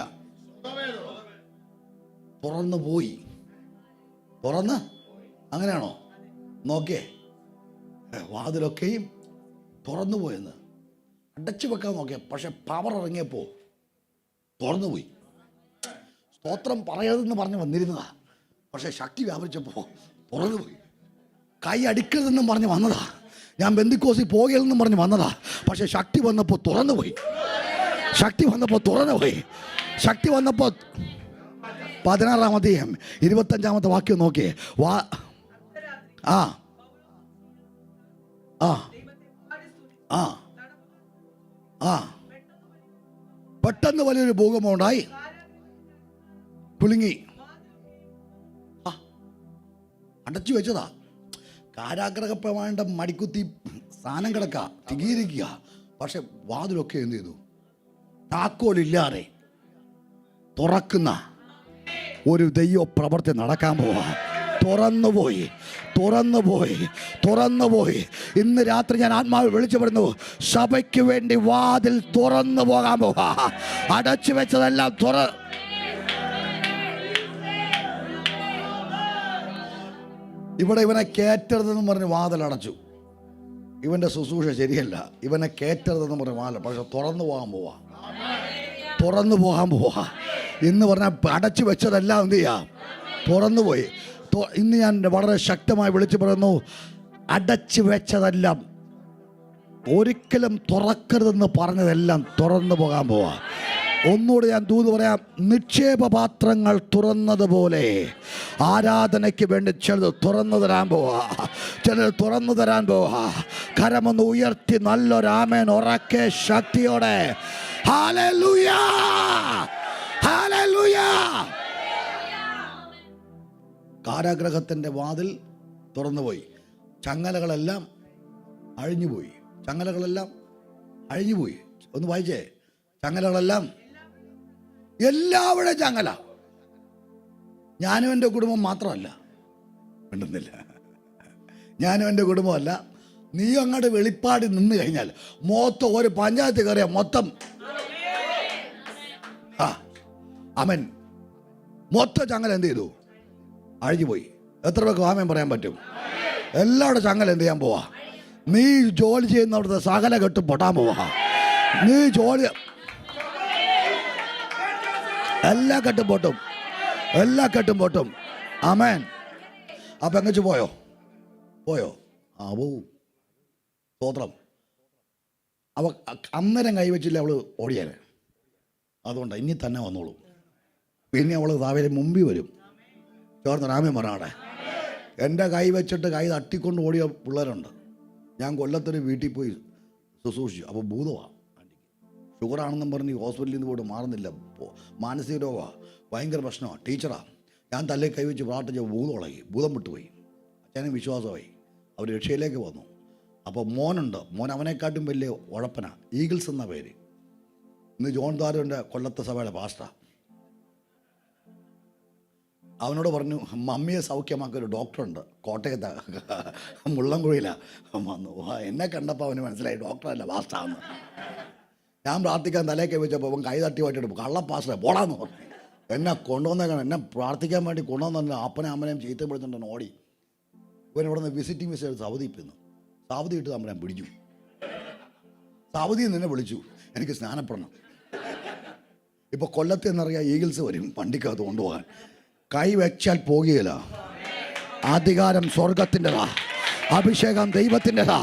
തുറന്നു പോയി. തുറന്ന് അങ്ങനെയാണോ? നോക്കിയേ, വാതിലൊക്കെയും തുറന്നു പോയെന്ന് അടച്ചു വെക്കാൻ നോക്കിയ, പക്ഷെ പവർ ഇറങ്ങിയപ്പോ തുറന്നുപോയി. സ്തോത്രം പറയരുതെന്ന് പറഞ്ഞ് വന്നിരുന്നതാ, പക്ഷെ ശക്തി വ്യാപരിച്ചപ്പോ തുറന്നുപോയി. കൈ അടിക്കരുതെന്നും പറഞ്ഞ് വന്നതാ, ഞാൻ ബന്ധിക്കോസിൽ പോകരുതെന്നും പറഞ്ഞ് വന്നതാ, പക്ഷെ ശക്തി വന്നപ്പോൾ തുറന്നുപോയി. ശക്തി വന്നപ്പോൾ തുറന്നുപോയി. ശക്തി വന്നപ്പോൾ 16-ാം അധ്യായം 25-ാമത്തെ വാക്യം നോക്കിയേ. ആ ആ ആ ആ പെട്ടെന്ന് വലിയൊരു ഭൂകമ്പം ഉണ്ടായി, കുലുങ്ങി. അടച്ചു വെച്ചതാ. കാരാഗ്രഹപ്രമാണ്ട മടിക്കുത്തി സ്ഥാനം കിടക്കുക, തികീരിക്കുക. പക്ഷെ വാതിലൊക്കെ എന്ത് ചെയ്തു? താക്കോലില്ലാതെ തുറക്കുന്ന ഒരു ദൈവ പ്രവൃത്തി നടക്കാൻ പോവാ. തുറന്നുപോയി. ഇന്ന് രാത്രി ഞാൻ ആത്മാവ് വിളിച്ചു പറയുന്നു, സഭയ്ക്ക് വേണ്ടി വാതിൽ തുറന്നു പോകാൻ പോവാ. അടച്ചു വെച്ചതെല്ലാം ഇവിടെ ഇവനെ കേറ്റരുതെന്ന് പറഞ്ഞ് വാതിൽ അടച്ചു. ഇവന്റെ ശുശ്രൂഷ ശരിയല്ല, ഇവനെ കേറ്റരുതെന്ന് പറഞ്ഞ് വാതിൽ. പക്ഷെ തുറന്നു പോകാൻ പോവാ. ഇന്ന് പറഞ്ഞാൽ അടച്ചു വെച്ചതെല്ലാം എന്ത് ചെയ്യാം? തുറന്നുപോയി. ഇന്ന് ഞാൻ വളരെ ശക്തമായി വിളിച്ചു പറയുന്നു, അടച്ചു വെച്ചതെല്ലാം, ഒരിക്കലും തുറക്കരുതെന്ന് പറഞ്ഞതെല്ലാം തുറന്നു പോകാൻ പോവാ. ഒന്നുകൂടി ഞാൻ ദൂത് പറയാം. നിക്ഷേപപാത്രങ്ങൾ തുറന്നതുപോലെ ആരാധനയ്ക്ക് വേണ്ടി ചിലത് തുറന്നു തരാൻ പോവാ. കരമൊന്ന് ഉയർത്തി നല്ലൊരാമേൻ ഉറക്കെ ശക്തിയോടെ ഹല്ലേലൂയ, ഹല്ലേലൂയ. കാരാഗ്രഹത്തിൻ്റെ വാതിൽ തുറന്നുപോയി. ചങ്ങലകളെല്ലാം അഴിഞ്ഞുപോയി. ഒന്ന് വായിച്ചേ. ചങ്ങലകളെല്ലാം, എല്ലാവരുടെയും ചങ്ങല. ഞാനും എൻ്റെ കുടുംബം മാത്രമല്ല, മിണ്ടുന്നില്ല, ഞാനും എൻ്റെ കുടുംബമല്ല. നീ അങ്ങോട്ട് വെളിപ്പാടി നിന്ന് കഴിഞ്ഞാൽ മൊത്തം ഒരു പഞ്ചായത്ത് കയറിയ മൊത്തം ആമേൻ, മൊത്തം ചങ്ങല എന്ത് ചെയ്തു? അഴിഞ്ഞുപോയി. എത്ര പേർക്ക് ആമേൻ പറയാൻ പറ്റും? എല്ലാവരുടെ ചങ്ങല എന്ത് ചെയ്യാൻ പോവാ? നീ ജോലി ചെയ്യുന്നവിടുത്തെ സകല കെട്ടും പൊട്ടാൻ പോവാ. നീ ജോലി എല്ലാ കെട്ടും പൊട്ടും. ആമേൻ. ആ പെങ്ങച്ച് പോയോ? ആ പോവും. സ്തോത്രം. അവ അന്നേരം കൈവച്ചില്ല, അവള് ഓടിയാലേ. അതുകൊണ്ടാണ് ഇനി തന്നെ വന്നോളൂ. പിന്നെ അവൾ താവരെ മുമ്പിൽ വരും. ചേർന്ന് രാമൻ പറഞ്ഞാടെ, എൻ്റെ കൈ വെച്ചിട്ട് കൈ തട്ടിക്കൊണ്ട് ഓടിയ പിള്ളേരുണ്ട്. ഞാൻ കൊല്ലത്തൊരു വീട്ടിൽ പോയി ശുശ്രൂഷിച്ചു. അപ്പോൾ ഭൂതമാണ്, ഷുഗറാണെന്നും പറഞ്ഞ് ഹോസ്പിറ്റലിൽ നിന്ന് പോയിട്ട് മാറുന്നില്ല, മാനസിക രോഗമാണ്, ഭയങ്കര പ്രശ്നമാണ്. ടീച്ചറാണ്. ഞാൻ തലേ കൈവച്ച് പ്രാർത്ഥിച്ച ഭൂതം വിട്ടുപോയി. അച്ഛനും വിശ്വാസമായി. അവർ രക്ഷയിലേക്ക് വന്നു. അപ്പോൾ മോനുണ്ട്. മോൻ അവനെക്കാട്ടും വലിയ ഉഴപ്പന. ഈഗിൾസ് എന്ന പേര്. ഇന്ന് ജോൺ താരൻ്റെ കൊല്ലത്തെ സഭയുടെ പാസ്റ്റർ. അവനോട് പറഞ്ഞു, മമ്മിയെ സൗഖ്യമാക്കിയ ഒരു ഡോക്ടറുണ്ട് കോട്ടയത്ത്, മുള്ളംകുഴിയിലാണ്. വന്നു. എന്നെ കണ്ടപ്പോൾ അവന് മനസ്സിലായി ഡോക്ടറല്ല പാസ്റ്ററാന്ന്. ഞാൻ പ്രാർത്ഥിക്കാൻ തലയൊക്കെ വെച്ചപ്പോൾ അവൻ കൈ തട്ടി വായിട്ടെടുക്കും. കള്ള പാസ്റ്ററെ പോടാന്ന് പറഞ്ഞു. എന്നെ കൊണ്ടുവന്നേക്കണം, എന്നെ പ്രാർത്ഥിക്കാൻ വേണ്ടി കൊണ്ടുവന്നല്ല. അപ്പനെ അമ്മനെയും ചീത്ത പിടിച്ചിട്ടുണ്ടെന്ന് ഓടി. ഇവൻ ഇവിടെ നിന്ന് വിസിറ്റിംഗ് വിസ എടുത്ത് സൗദി ഇപ്പിന്നു. സൗദി ഇട്ട് നമ്മളെ പിടിച്ചു. സൗദിയിൽ നിന്നെ വിളിച്ചു, എനിക്ക് സ്നാനപ്പെടണം. ഇപ്പോൾ കൊല്ലത്തിൽ നിന്നറിയാം ഈഗിൾസ് വരും വണ്ടിക്കകത്ത് കൊണ്ടുപോകാൻ. കൈ വെച്ചാൽ പോകുകയില്ല. അധികാരം സ്വർഗത്തിൻ്റെതാ, അഭിഷേകം ദൈവത്തിൻ്റെതാ.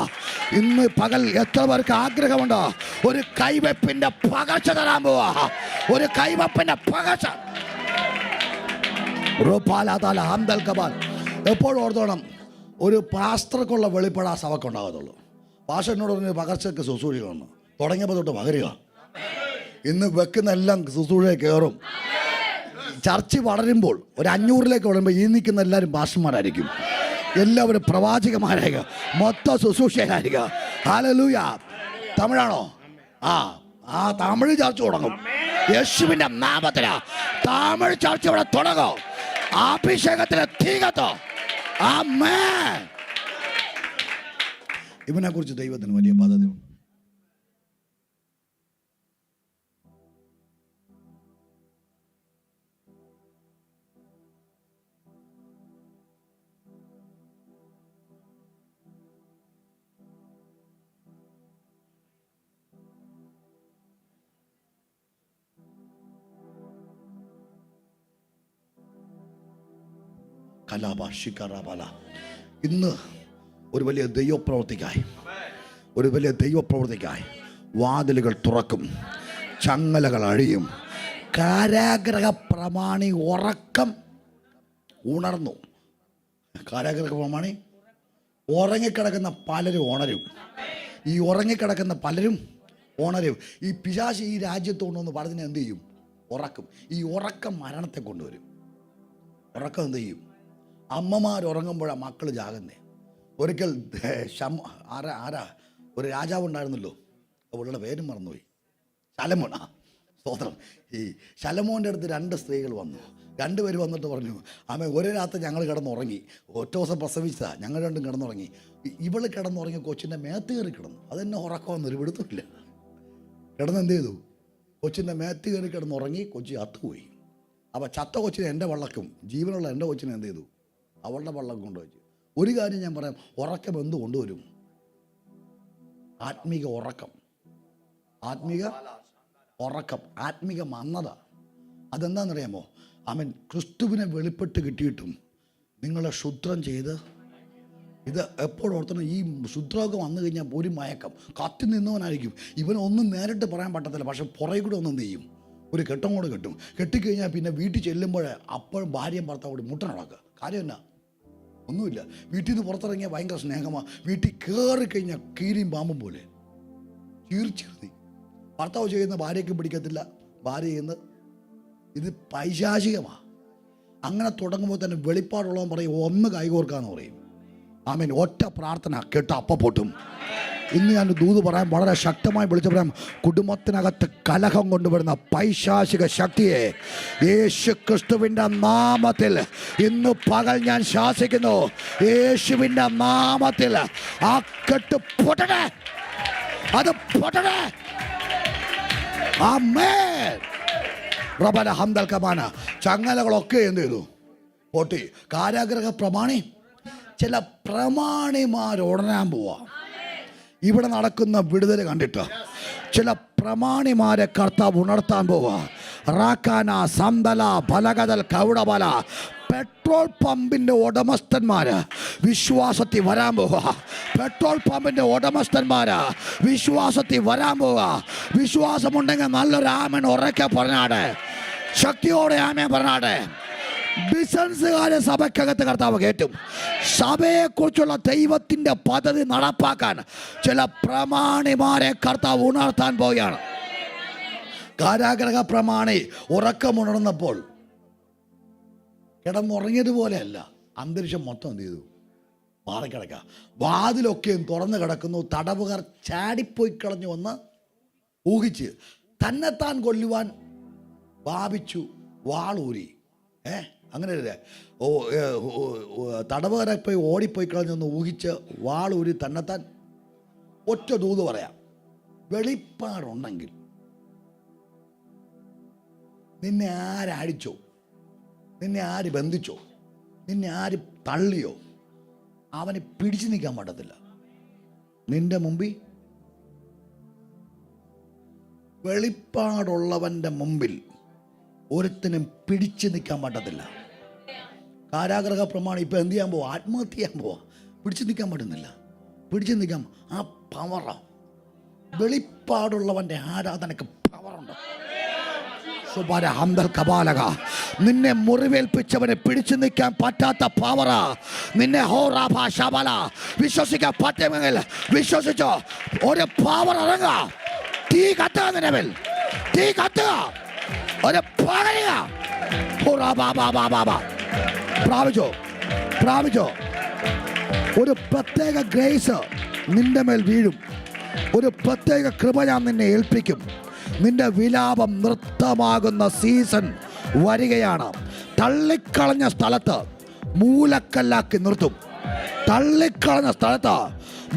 ഇന്ന് പകൽ എത്ര പേർക്ക് ആഗ്രഹമുണ്ടോ? ഒരു കൈവെപ്പിന്റെ പകർച്ച തരാൻ പോവാ. ഒരു കൈവെപ്പിന്റെ പകർച്ച. എപ്പോഴും ഓർത്തോണം, ഒരു പാസ്റ്റർക്കുള്ള വെളിപ്പെടാ സഭയ്ക്ക് ഉണ്ടാകത്തുള്ളൂ. പാസ്റ്റർ എന്നോട് പറഞ്ഞ പകർച്ചയ്ക്ക് ശുശ്രൂഷിക്കണം. തുടങ്ങിയപ്പോൾ തൊട്ട് പകരുക. ഇന്ന് വെക്കുന്ന എല്ലാം ശുശ്രൂഷയെ കയറും. ചർച്ച വളരുമ്പോൾ ഒരു 500-ലേക്ക് വളരുമ്പോൾ ഈ നിൽക്കുന്ന എല്ലാവരും പാസ്റ്റർമാരായിരിക്കും. എല്ലാവരും പ്രവാചകന്മാരായിരിക്കുക, മൊത്തം ശുശ്രൂഷകരായിരിക്കുക. ഹല്ലേലൂയ. തമിഴാണോ? ആ തമിഴ് ചർച്ച തുടങ്ങും. യേശുവിന്റെ നാമത്തിലാ തമിഴ് ചർച്ച ഇവിടെ തുടങ്ങും. അഭിഷേകത്തിലെ തീ കത്തോ. ആമേൻ. ഇവനെ കുറിച്ച് ദൈവത്തിന് വലിയ പദ്ധതിയുണ്ട്. ഇന്ന് ഒരു വലിയ ദൈവപ്രവൃത്തിക്കായി വാതിലുകൾ തുറക്കും, ചങ്ങലകൾ അഴിയും. കാരാഗ്രഹ പ്രമാണി ഉറക്കം ഉണർന്നു. കാരാഗ്രഹ പ്രമാണി ഉറങ്ങിക്കിടക്കുന്ന പലരും ഉണരും. ഈ ഉറങ്ങിക്കിടക്കുന്ന പലരും ഉണരും. ഈ പിശാച് ഈ രാജ്യത്ത് കൊണ്ടുവന്ന് പറഞ്ഞതിനെ എന്ത് ചെയ്യും? ഉറക്കും. ഈ ഉറക്കം മരണത്തെ കൊണ്ടുവരും. ഉറക്കം എന്ത് ചെയ്യും? അമ്മമാരുറങ്ങുമ്പോഴാണ് മക്കൾ ജാകുന്നേ. ഒരിക്കൽ ആരാ ഒരു രാജാവ് ഉണ്ടായിരുന്നല്ലോ, അവളുടെ പേരും മറന്നുപോയി, ശലോമോൻ. സ്തോത്രം. ഈ ശലോമോൻ്റെ അടുത്ത് 2 സ്ത്രീകൾ വന്നു. 2 പേര് വന്നിട്ട് പറഞ്ഞു, അമ്മ ഒരു രാത്രി ഞങ്ങൾ കിടന്നുറങ്ങി, ഒറ്റ ദിവസം പ്രസവിച്ചതാണ്, ഞങ്ങൾ രണ്ടും കിടന്നുറങ്ങി. ഇവൾ കിടന്നുറങ്ങി കൊച്ചിൻ്റെ മേത്ത് കയറി കിടന്നു. അതെന്നെ ഉറക്കമൊന്നും ഒരു പിടുത്തമില്ല. കിടന്ന് എന്ത് ചെയ്തു? കൊച്ചിൻ്റെ മേത്ത് കയറി കിടന്നുറങ്ങി, കൊച്ചി അത്തുപോയി. അപ്പോൾ ചത്ത കൊച്ചിനെ എൻ്റെ വള്ളക്കും ജീവനുള്ള എൻ്റെ കൊച്ചിനെ എന്ത് ചെയ്തു? അവളുടെ വള്ളം കൊണ്ടുവച്ചു. ഒരു കാര്യം ഞാൻ പറയാം, ഉറക്കം എന്ത് കൊണ്ടുവരും? ആത്മീക ഉറക്കം, ആത്മീക ഉറക്കം, ആത്മീക മന്ദത. അതെന്താണെന്നറിയാമോ? അവൻ ക്രിസ്തുവിനെ വെളിപ്പെട്ട് കിട്ടിയിട്ടും നിങ്ങളെ ക്ഷുദ്രം ചെയ്ത്, ഇത് എപ്പോഴും ഓർത്തണം, ഈ ക്ഷുദ്രമൊക്കെ വന്നു കഴിഞ്ഞാൽ ഒരു മയക്കം കത്തി നിന്നവനായിരിക്കും. ഇവനൊന്നും നേരിട്ട് പറയാൻ പറ്റത്തില്ല, പക്ഷെ പുറകെ കൂടെ ഒന്നും ചെയ്യും, ഒരു കെട്ടും കൂടെ കെട്ടും. കെട്ടിക്കഴിഞ്ഞാൽ പിന്നെ വീട്ടിൽ ചെല്ലുമ്പോൾ അപ്പോഴും ഭാര്യയും ഭർത്താവോട് മുട്ട നടക്കുക. കാര്യം എന്നാ? ഒന്നുമില്ല. വീട്ടിൽ നിന്ന് പുറത്തിറങ്ങിയാൽ ഭയങ്കര സ്നേഹമാണ്, വീട്ടിൽ കയറി കഴിഞ്ഞാൽ കീരിയും പാമ്പും പോലെ ചീർച്ചീർത്തി. ഭർത്താവ് ചെയ്യുന്ന ഭാര്യയ്ക്ക് പിടിക്കത്തില്ല, ഭാര്യ ചെയ്യുന്നത് ഇത് പൈശാചികമാണ്. അങ്ങനെ തുടങ്ങുമ്പോൾ തന്നെ വെളിപ്പാടുള്ളവൻ പറയും, ഒന്ന് കൈകോർക്കാന്ന് പറയും. ആമേൻ. ഒറ്റ പ്രാർത്ഥന കേട്ട് അപ്പം പൊട്ടും. ഇന്ന് ഞാൻ ദൂത് പറയാൻ വളരെ ശക്തമായി വിളിച്ചു പറയാം, കുടുംബത്തിനകത്ത് കലഹം കൊണ്ടുവരുന്ന പൈശാചിക ശക്തിയെ യേശു ക്രിസ്തുവിൻ്റെ നാമത്തിൽ ഇന്ന് പകൽ ഞാൻ ശാസിക്കുന്നു. യേശുവിൻ്റെ നാമത്തിൽ ആ കെട്ട് പൊട്ടണേ, അത് പൊട്ടണേ. ആമേൻ. റബല ഹംദൽ കമാന. ചങ്ങലകളൊക്കെ എന്ത് ചെയ്തു? പൊട്ടി. കാരാഗ്രഹ പ്രമാണി, ചില പ്രമാണിമാരുടനാൻ പോവാ. ഇവിടെ നടക്കുന്ന വിടുതൽ കണ്ടിട്ട് ചില പ്രമാണിമാരെ കർത്താവ് ഉണർത്താൻ പോവാ. റാക്കാന സന്തല ബലകതൽ കൗടബല. പെട്രോൾ പമ്പിൻ്റെ ഉടമസ്ഥന്മാര് വിശ്വാസത്തിൽ വരാൻ പോവാ. പെട്രോൾ പമ്പിൻ്റെ ഉടമസ്ഥന്മാര് വിശ്വാസത്തിൽ വരാൻ പോവാ. വിശ്വാസമുണ്ടെങ്കിൽ നല്ലൊരു ആമൻ ഉറക്കെ പറഞ്ഞാടെ, ശക്തിയോടെ ആമൻ പറഞ്ഞാടെ. ബിസിനസ്സുകാരെ സഭയ്ക്കകത്ത് കർത്താവ് കയറ്റും. സഭയെക്കുറിച്ചുള്ള ദൈവത്തിൻ്റെ പദ്ധതി നടപ്പാക്കാൻ ചില പ്രമാണിമാരെ കർത്താവ് ഉണർത്താൻ പോവുകയാണ്. കാരാഗ്രഹ പ്രമാണി ഉറക്കമുണർന്നപ്പോൾ കിടന്നുറങ്ങിയതുപോലെയല്ല, അന്തരീക്ഷം മൊത്തം എന്ത് ചെയ്തു? മാറിക്കിടക്കുക. വാതിലൊക്കെയും തുറന്നു കിടക്കുന്നു. തടവുകാർ ചാടിപ്പോയി കളഞ്ഞു വന്ന് ഊഹിച്ച് തന്നെത്താൻ കൊല്ലുവാൻ ഭാവിച്ചു, വാളൂരി. അങ്ങനെയല്ലേ? തടവുകാരെ പോയി ഓടിപ്പോയി കളഞ്ഞൊന്ന് ഊഹിച്ച് വാളൂരി തന്നെത്താൻ. ഒറ്റ ദൂത് പറയാം, വെളിപ്പാടുണ്ടെങ്കിൽ നിന്നെ ആരടിച്ചോ, നിന്നെ ആര് ബന്ധിച്ചോ, നിന്നെ ആര് തള്ളിയോ, അവനെ പിടിച്ചു നിൽക്കാൻ പറ്റത്തില്ല. നിന്റെ മുമ്പിൽ വെളിപ്പാടുള്ളവൻ്റെ മുമ്പിൽ ഒരുത്തിനും പിടിച്ചു നിൽക്കാൻ പറ്റത്തില്ല. കാരാഗ്രഹ പ്രമാണം ഇപ്പം എന്ത് ചെയ്യാൻ പോവാ? ആത്മഹത്യ ചെയ്യാൻ പോവാ. പിടിച്ചു നിൽക്കാൻ പറ്റുന്നില്ല. പിടിച്ചു നിൽക്കാം. ആ പവറാ. വെളിപ്പാടുള്ളവൻ്റെ ആരാധനക്ക് പവറുണ്ട്. നിന്നെ മുറിവേൽപ്പിച്ചവനെ പിടിച്ചു നിൽക്കാൻ പറ്റാത്ത പവറാ. നിന്നെ വിശ്വസിക്കാൻ പറ്റുമെങ്കിൽ വിശ്വസിച്ചോ. ഒരു പവർ ഇറങ്ങുക. തീ കത്തുക, നിന്റെ മേൽ തീ കത്തുക. ഒരു പകരുക. പ്രാപിച്ചോ, പ്രാപിച്ചോ. ഒരു പ്രത്യേക ഗ്രേസ് നിന്റെ മേൽ വീഴും. ഒരു പ്രത്യേക കൃപ ഞാൻ നിന്നെ ഏൽപ്പിക്കും. നിന്റെ വിലാപം നൃത്തമാകുന്ന സീസൺ വരികയാണ്. തള്ളിക്കളഞ്ഞ സ്ഥലത്ത് മൂലക്കല്ലാക്കി നിർത്തും. തള്ളിക്കളഞ്ഞ സ്ഥലത്ത്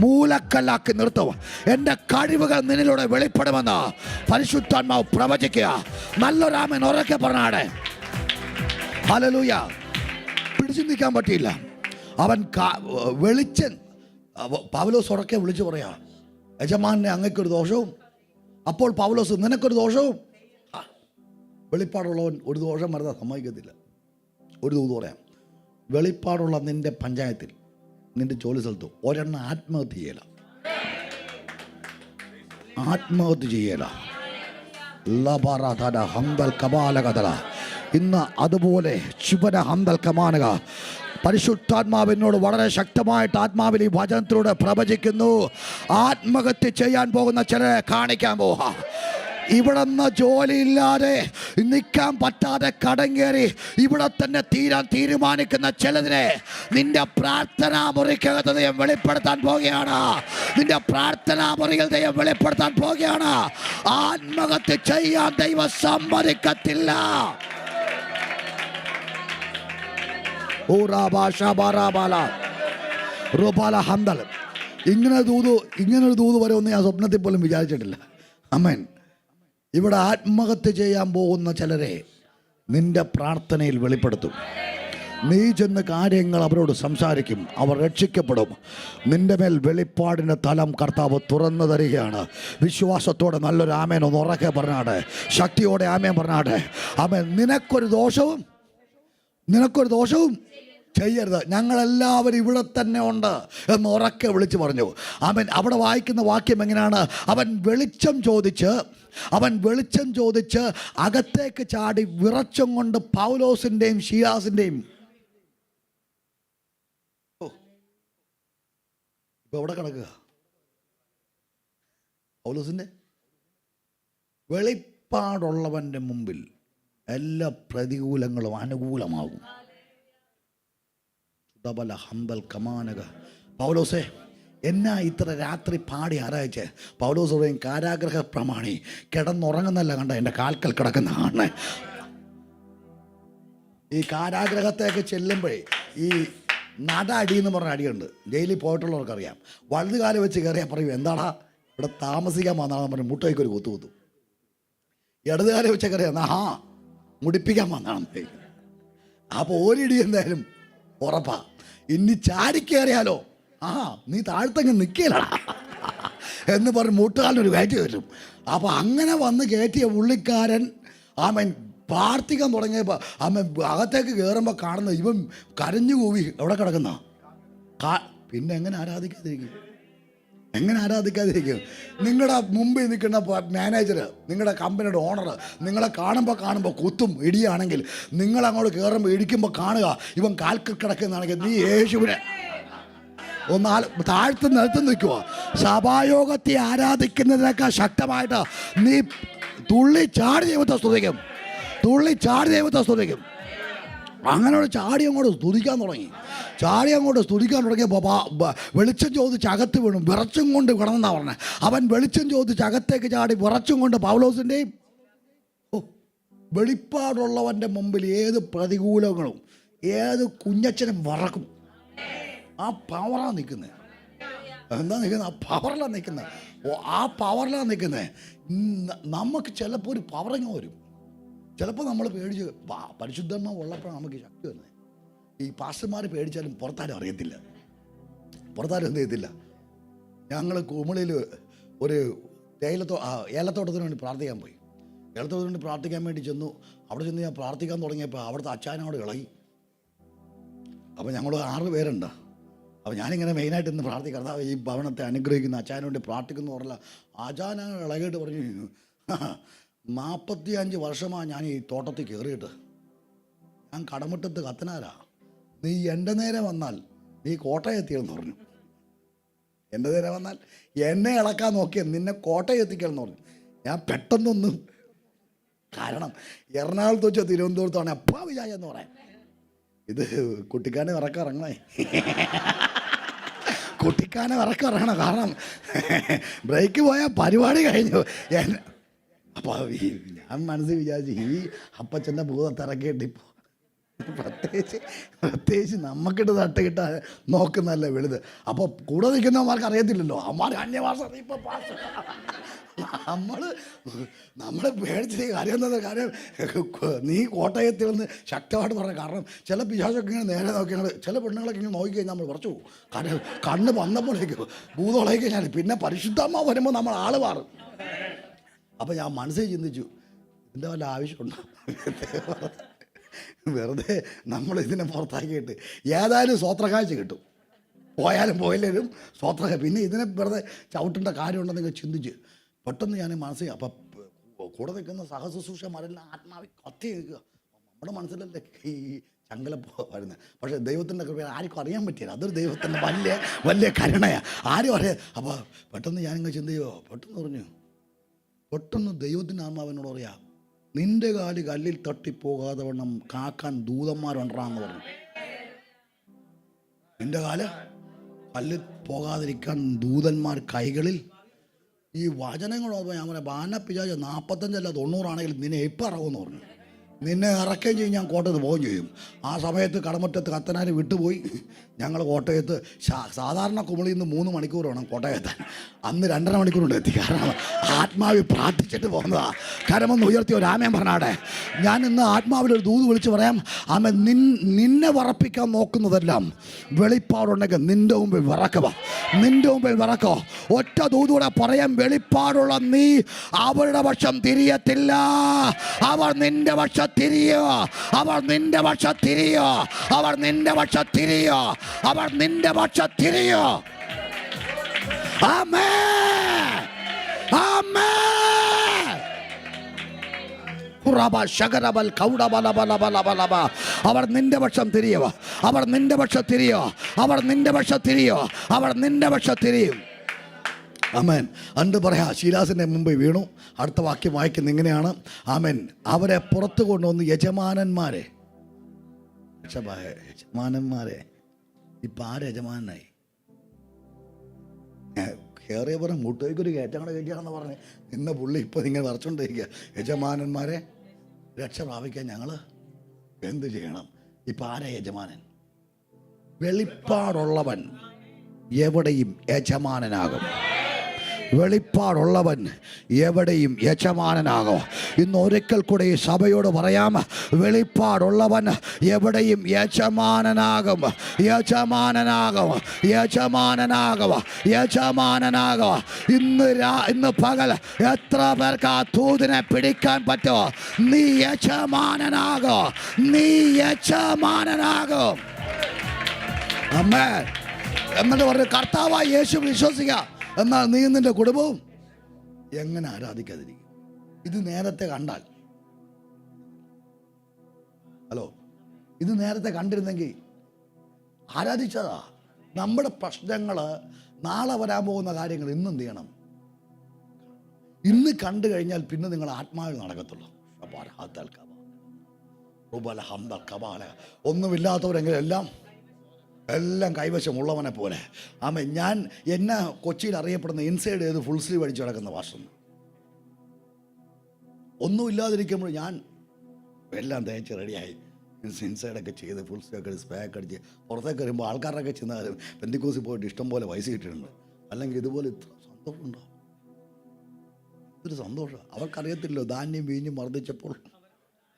മൂലക്കല്ലാക്കി നിർത്തും. എൻ്റെ കഴിവുകൾ നിന്നിലൂടെ വെളിപ്പെടുമെന്ന് പരിശുദ്ധാത്മാവ് പ്രവചിക്കുക. നല്ലൊരാമൻ ഉറക്കെ പറഞ്ഞാടെ. ഹല്ലേലൂയ. പിടിച്ചു നിൽക്കാൻ പറ്റിയില്ല. അവൻ വെളിച്ചൻ. പൗലോസ് ഉറക്കെ വിളിച്ചു പറയാ, യജമാനെ അങ്ങയ്ക്കൊരു ദോഷവും. അപ്പോൾ പൗലോസ്, നിനക്കൊരു ദോഷവും. വെളിപ്പാടുള്ളവൻ ഒരു ദോഷം വരുന്നത് സമ്മതിക്കത്തില്ല. ഒരു ദൂത് പറയാം, വെളിപ്പാടുള്ള നിന്റെ പഞ്ചായത്തിൽ, നിന്റെ ജോലി സ്ഥലത്ത് ഒരെണ്ണം ആത്മഹത്യ ചെയ്യല. ആത്മഹത്യ ചെയ്യല. ഇന്ന് അതുപോലെ ശിവന ഹന്തൽ കമാനുക. പരിശുദ്ധാത്മാവിനോട് വളരെ ശക്തമായിട്ട് ആത്മാവിൽ ഈ വചനത്തിലൂടെ പ്രവചിക്കുന്നു. ആത്മഹത്യ ചെയ്യാൻ പോകുന്ന ചിലരെ കാണിക്കാൻ പോവാ. ഇവിടെ നിന്ന് ജോലിയില്ലാതെ നിൽക്കാൻ പറ്റാതെ കടം കയറി ഇവിടെ തന്നെ തീരാൻ തീരുമാനിക്കുന്ന ചിലതിനെ നിന്റെ പ്രാർത്ഥനാ മുറിക്കകത്ത് ദൈവം വെളിപ്പെടുത്താൻ പോകുകയാണ്. നിന്റെ പ്രാർത്ഥനാ മുറിയിൽ ദൈവം വെളിപ്പെടുത്താൻ പോകുകയാണ്. ആത്മഹത്യ ചെയ്യാൻ ദൈവം സമ്മതിക്കത്തില്ല. ഇങ്ങനൊരു ദൂത് വരുമെന്ന് ഞാൻ സ്വപ്നത്തിൽ പോലും വിചാരിച്ചിട്ടില്ല. ആമേൻ. ഇവിടെ ആത്മഹത്യ ചെയ്യാൻ പോകുന്ന ചിലരെ നിന്റെ പ്രാർത്ഥനയിൽ വെളിപ്പെടുത്തും. നീ ചെന്ന് കാര്യങ്ങൾ അവരോട് സംസാരിക്കും, അവർ രക്ഷിക്കപ്പെടും. നിന്റെ മേൽ വെളിപ്പാടിൻ്റെ തലം കർത്താവ് തുറന്നു തരികയാണ്. വിശ്വാസത്തോടെ നല്ലൊരു ആമേൻ ഒന്ന് ഉറക്കെ പറഞ്ഞാട്ടെ, ശക്തിയോടെ ആമേൻ പറഞ്ഞാട്ടെ. ആമേൻ. നിനക്കൊരു ദോഷവും ചെയ്യരുത്. ഞങ്ങളെല്ലാവരും ഇവിടെ തന്നെ ഉണ്ട് എന്ന് ഉറക്കെ വിളിച്ചു പറഞ്ഞു. അവൻ അവിടെ വായിക്കുന്ന വാക്യം എങ്ങനെയാണ്? അവൻ വെളിച്ചം ചോദിച്ച് അകത്തേക്ക് ചാടി വിറച്ചും കൊണ്ട് പൗലോസിൻ്റെയും ശീലാസിൻ്റെയും ഇപ്പൊ എവിടെ കിടക്കുക? പൗലോസിൻ്റെ വെളിപ്പാടുള്ളവൻ്റെ മുമ്പിൽ എല്ലാ പ്രതികൂലങ്ങളും അനുകൂലമാകും. പൗലോസേ, എന്നാ ഇത്ര രാത്രി പാടി ആരായിച്ചേ? പൗലോസ് പറയും, കാരാഗ്രഹ പ്രമാണി കിടന്നുറങ്ങുന്നല്ല കണ്ട എൻ്റെ കാൽക്കൽ കിടക്കുന്ന ആണ്. ഈ കാരാഗ്രഹത്തേക്ക് ചെല്ലുമ്പോഴേ ഈ നട അടി എന്ന് പറഞ്ഞ അടിയുണ്ട്. ജയിലിൽ പോയിട്ടുള്ളവർക്കറിയാം. വലുതുകാലം വെച്ച് കയറിയാൽ പറയും, എന്താടാ ഇവിടെ താമസിക്കാൻ വന്നാണെന്ന് പറഞ്ഞ് മുട്ടയ്ക്കൊരു കുത്തു. ഇടതുകാലം വെച്ച് കയറിയാൽ മുടിപ്പിക്കാൻ വന്നാണെന്ന്. അപ്പോൾ ഒരിടി എന്തായാലും ഉറപ്പാ. ഇനി ചാടിക്കേറിയാലോ നീ താഴ്ത്തങ്ങ് നിൽക്കില്ലടാ എന്ന് പറഞ്ഞ് മൂട്ടുകാരനൊരു കയറ്റി വരും. അപ്പോൾ അങ്ങനെ വന്ന് കയറ്റിയ പുള്ളിക്കാരൻ ആമൻ പ്രാർത്ഥിക്കാൻ തുടങ്ങിയപ്പോൾ ആമൻ അകത്തേക്ക് കയറുമ്പോൾ കാണുന്ന ഇവൻ കരഞ്ഞു കൂവി എവിടെ കിടക്കുന്ന പിന്നെ എങ്ങനെ ആരാധിക്കാതിരിക്കും? നിങ്ങളുടെ മുമ്പിൽ നിൽക്കുന്ന മാനേജർ, നിങ്ങളുടെ കമ്പനിയുടെ ഓണർ നിങ്ങളെ കാണുമ്പോൾ കുത്തും ഇടിയാണെങ്കിൽ നിങ്ങളങ്ങോട്ട് കയറുമ്പോൾ ഇടിക്കുമ്പോൾ കാണുക ഇവൻ കാൽക്കൽ കിടക്കുന്നതാണെങ്കിൽ നീ യേശുവിനെ താഴ്ത്ത് നിലത്ത് നിൽക്കുക. സഭായോഗത്തെ ആരാധിക്കുന്നതിനേക്കാൾ ശക്തമായിട്ട് നീ തുള്ളിച്ചാടി ദൈവത്തെ സ്തുതിക്കും. അങ്ങനെ ചാടി അങ്ങോട്ട് സ്തുതിക്കാൻ തുടങ്ങിയപ്പോൾ വെളിച്ചം ചോദിച്ച് അകത്ത് വീണു, വിറച്ചും കൊണ്ട് കിടന്നെന്നാണ് പറഞ്ഞത്. അവൻ വെളിച്ചം ചോദിച്ച് അകത്തേക്ക് ചാടി വിറച്ചും കൊണ്ട് പൗലോസിൻ്റെയും വെളിപ്പാടുള്ളവൻ്റെ മുമ്പിൽ ഏത് പ്രതികൂലങ്ങളും ഏത് കുഞ്ഞച്ചനും വറക്കും. ആ പവറാണ് നിൽക്കുന്നത്. എന്താ നിൽക്കുന്നത്? ആ പവറിലാണ് നിൽക്കുന്നത്. നമുക്ക് ചിലപ്പോൾ ഒരു പവറിങ് വരും. ചിലപ്പോൾ നമ്മൾ പേടിച്ച് പരിശുദ്ധന്മാർ ഉള്ളപ്പോഴാണ് നമുക്ക് ശക്തി വരുന്നത്. ഈ പാസ്റ്റർമാർ പേടിച്ചാലും പുറത്താരും അറിയത്തില്ല, പുറത്താരും എന്ത് ചെയ്യത്തില്ല. ഞങ്ങൾ കുമളിയിൽ ഒരു ഏലത്തോട്ടത്തിന് വേണ്ടി പ്രാർത്ഥിക്കാൻ പോയി. ഏലത്തോട്ടത്തിന് വേണ്ടി പ്രാർത്ഥിക്കാൻ വേണ്ടി ചെന്നു. അവിടെ ചെന്ന് ഞാൻ പ്രാർത്ഥിക്കാൻ തുടങ്ങിയപ്പോൾ അവിടുത്തെ അച്ചാനോട് ഇളകി. അപ്പോൾ ഞങ്ങൾ 6 പേരുണ്ട്. അപ്പോൾ ഞാനിങ്ങനെ മെയിനായിട്ട് ഇന്ന് പ്രാർത്ഥിക്കാം, ഈ ഭവനത്തെ അനുഗ്രഹിക്കുന്ന അച്ചാന് വേണ്ടി പ്രാർത്ഥിക്കുന്നു പറഞ്ഞില്ല. അച്ചാന ഇളകിയിട്ട് പറഞ്ഞു, 45 വർഷമാണ് ഞാൻ ഈ തോട്ടത്തിൽ കയറിയിട്ട്. ഞാൻ കടമുറ്റത്ത് കത്തനാരാ. നീ എൻ്റെ നേരെ വന്നാൽ നീ കോട്ടയം എത്തിയെന്ന് പറഞ്ഞു. എൻ്റെ നേരെ വന്നാൽ എന്നെ ഇളക്കാൻ നോക്കിയാൽ നിന്നെ കോട്ടയം എത്തിക്കണമെന്ന് പറഞ്ഞു. ഞാൻ പെട്ടെന്നൊന്നും, കാരണം എറണാകുളത്ത് വെച്ചോ തിരുവനന്തപുരത്താണ് അപ്പാ വിചാരിച്ചെന്ന് പറയാം. ഇത് കുട്ടിക്കാനെ ഇറക്കറങ്ങണേ, കുട്ടിക്കാനെ ഇറക്കറങ്ങണം. കാരണം ബ്രേക്ക് പോയാൽ പരിപാടി കഴിഞ്ഞു. അപ്പോൾ ഞാൻ മനസ്സിൽ വിചാരിച്ചു, ഈ അപ്പച്ചൻ്റെ ഭൂതത്തിറക്കിയിട്ട് ഇപ്പോൾ പ്രത്യേകിച്ച് നമുക്കിട്ട് തട്ടുകിട്ടാൻ നോക്കുന്നതല്ലേ വലുത്. അപ്പോൾ കൂടെ നിൽക്കുന്നവന്മാർക്ക് അറിയത്തില്ലല്ലോ, അമ്മമാർ അന്യഭാഷ. ഇപ്പോൾ നമ്മൾ പേടിച്ചിട്ട് കാര്യം എന്താ? കാര്യം നീ കോട്ടയത്തിൽ വന്ന് ശക്തമായിട്ട് പറഞ്ഞ കാരണം ചില പിശാചൊക്കെ ഇങ്ങനെ നേരെ നോക്കിയാൽ ചില പെണ്ണുങ്ങളൊക്കെ ഇങ്ങനെ നോക്കിക്കഴിഞ്ഞാൽ നമ്മൾ കുറച്ചു പോകും. കാരണം കണ്ണ് വന്നപ്പോഴേക്ക് ഭൂതോളായി കഴിഞ്ഞാൽ പിന്നെ പരിശുദ്ധമ്മ വരുമ്പോൾ നമ്മൾ ആൾ മാറും. അപ്പം ഞാൻ മനസ്സിൽ ചിന്തിച്ചു, ഇതിൻ്റെ വല്ല ആവശ്യമുണ്ടോ? വെറുതെ നമ്മൾ ഇതിനെ പുറത്താക്കിയിട്ട് ഏതായാലും സ്വോത്രക്കാഴ്ച കിട്ടും, പോയാലും പോയില്ലേലും സ്വോത്ര. പിന്നെ ഇതിനെ വെറുതെ ചവിട്ടേണ്ട കാര്യമുണ്ടെന്ന് നിങ്ങൾ ചിന്തിച്ച് പെട്ടെന്ന് ഞാൻ മനസ്സിൽ. അപ്പം കൂടെ നിൽക്കുന്ന സഹശുശ്രൂഷമാരെല്ലാം ആത്മാവിൽ കത്തി നിൽക്കുക. നമ്മുടെ മനസ്സിലല്ലേ ഈ ചങ്കലപ്പോ വരുന്നത്. പക്ഷേ ദൈവത്തിൻ്റെ കൃപ ആർക്കും അറിയാൻ പറ്റില്ല. അതൊരു ദൈവത്തിൻ്റെ വലിയ കരുണയാണ്, ആരും അറിയാം. അപ്പോൾ പെട്ടെന്ന് ഞാനിങ്ങനെ ചിന്തിയോ, പെട്ടെന്ന് പറഞ്ഞു, പെട്ടെന്ന് ദൈവത്തിൻ്റെ ആത്മാവിനോട് പറയാം, നിന്റെ കാല് കല്ലിൽ തട്ടിപ്പോകാതെ വണ്ണം കാക്കാൻ ദൂതന്മാരുണ്ടാന്ന് പറഞ്ഞു. നിന്റെ കാല് കല്ലിൽ പോകാതിരിക്കാൻ ദൂതന്മാർ കൈകളിൽ. ഈ വചനങ്ങളോട് ഞാൻ പറയാം, ബാനപ്പിച്ചാൽ 45 90 നിന്നെ എപ്പോൾ ഇറങ്ങുമെന്ന് പറഞ്ഞു. നിന്നെ ഇറക്കുകയും ചെയ്യും, ഞാൻ കോട്ടയത്ത് പോവുകയും ചെയ്യും. ആ സമയത്ത് കടമറ്റത്ത് കത്തനാർ വിട്ടുപോയി. ഞങ്ങൾ കോട്ടയത്ത് സാധാരണ കുമളിയിൽ നിന്ന് 3 മണിക്കൂർ വേണം കോട്ടയത്താൻ. അന്ന് 2.5 മണിക്കൂർ കൊണ്ട് എത്തി. കാരണം ആത്മാവിൽ പ്രാർത്ഥിച്ചിട്ട് പോകുന്നതാ. കരമൊന്ന് ഉയർത്തി ഒരു ആമേൻ പറഞ്ഞാടെ. ഞാൻ ഇന്ന് ആത്മാവിലൊരു ദൂത് വിളിച്ച് പറയാം. ആമേൻ. നിന്നെ വിറപ്പിക്കാൻ നോക്കുന്നതെല്ലാം വെളിപ്പാടുണ്ടെങ്കിൽ നിന്റെ മുമ്പിൽ വിറക്കുക. നിന്റെ മുമ്പിൽ വിറക്കോ. ഒറ്റ ദൂതൂടെ പറയാം, വെളിപ്പാടുള്ള നീ അവരുടെ പക്ഷം തിരിയത്തില്ല. അവർ നിന്റെ പക്ഷം തിരിയോ. അവർ നിന്റെ പക്ഷം തിരിയോ. അവർ നിന്റെ പക്ഷം തിരിയോ. അവർ നിന്റെ പക്ഷം തിരിയോ. ആമേൻ. ആമേൻ. അവർ നിന്റെ പക്ഷം തിരിയോ. അവർ നിന്റെ പക്ഷം തിരിയോ. അവർ നിന്റെ പക്ഷം തിരിയോ. അവർ നിന്റെ പക്ഷം തിരിയും. ആമേൻ. അണ്ട് പറയാ, ശീലാസിൻ്റെ മുമ്പ് വീണു. അടുത്ത വാക്യം വായിക്കുന്ന ഇങ്ങനെയാണ്. ആമേൻ. അവരെ പുറത്തു കൊണ്ടുവന്ന് യജമാനന്മാരെ ഇപ്പം ആര് യജമാനായി? കയറിയ പറഞ്ഞ മുട്ടേക്കൊരു കയറ്റങ്ങളെ കയറ്റിയാണെന്ന് പറഞ്ഞ് നിന്ന പുള്ളി ഇപ്പോൾ ഇങ്ങനെ നിറച്ചുകൊണ്ടിരിക്കുക. യജമാനന്മാരെ രക്ഷ പ്രാപിക്കാൻ ഞങ്ങൾ എന്ത് ചെയ്യണം? ഇപ്പം ആരാ യജമാനൻ? വെളിപ്പാടുള്ളവൻ എവിടെയും യജമാനനാകും. വെളിപ്പാടുള്ളവൻ എവിടെയും യജമാനനാകും. ഇന്ന് ഒരിക്കൽ കൂടെ ഈ സഭയോട് പറയാം, വെളിപ്പാടുള്ളവൻ എവിടെയും യജമാനനാകും. യജമാനനാകും. യജമാനനാകും. യജമാനനാകും. ഇന്ന് പകൽ എത്ര പേർക്ക് ആ ദൂതിനെ പിടിക്കാൻ പറ്റുമോ? നീ യജമാനനാകും. നീ യജമാനനാകും. ആമേൻ. എന്നിട്ട് പറഞ്ഞു, കർത്താവായ യേശു വിശ്വസിക്കുക, എന്നാൽ നീ നിന്റെ കുടുംബവും എങ്ങനെ ആരാധിക്കാതിരിക്കും? ഇത് നേരത്തെ കണ്ടാൽ, ഹലോ, ഇത് നേരത്തെ കണ്ടിരുന്നെങ്കിൽ ആരാധിച്ചതാ. നമ്മുടെ പ്രശ്നങ്ങൾ, നാളെ വരാൻ പോകുന്ന കാര്യങ്ങൾ ഇന്ന് എന്ത് ചെയ്യണം? ഇന്ന് കണ്ടു കഴിഞ്ഞാൽ പിന്നെ നിങ്ങൾ ആത്മാവിൽ നടക്കത്തുള്ളൂ. ഒന്നുമില്ലാത്തവരെങ്കിലും എല്ലാം കൈവശമുള്ളവനെ പോലെ. ആമേൻ. ഞാൻ എന്നെ കൊച്ചിയിൽ അറിയപ്പെടുന്ന ഇൻസൈഡ് ചെയ്ത് ഫുൾ സ്ലീവ് അടിച്ച് കിടക്കുന്ന വാസം. ഒന്നുമില്ലാതിരിക്കുമ്പോൾ ഞാൻ എല്ലാം തേച്ച് റെഡിയായി ഇൻസൈഡൊക്കെ ചെയ്ത് ഫുൾ സ്ലീവ് സ്പാക്ക് അടിച്ച് പുറത്തേക്ക് വരുമ്പോൾ ആൾക്കാരൊക്കെ ചെന്നാലും പെന്തിക്കോസിൽ പോയിട്ട് ഇഷ്ടം പോലെ പൈസ കിട്ടിയിട്ടുണ്ട്. അല്ലെങ്കിൽ ഇതുപോലെ ഇത്ര സന്തോഷമുണ്ടോ? ഇതൊരു സന്തോഷം. അവർക്കറിയത്തില്ലല്ലോ ധാന്യം വീഞ്ഞും വർദ്ധിച്ചപ്പോൾ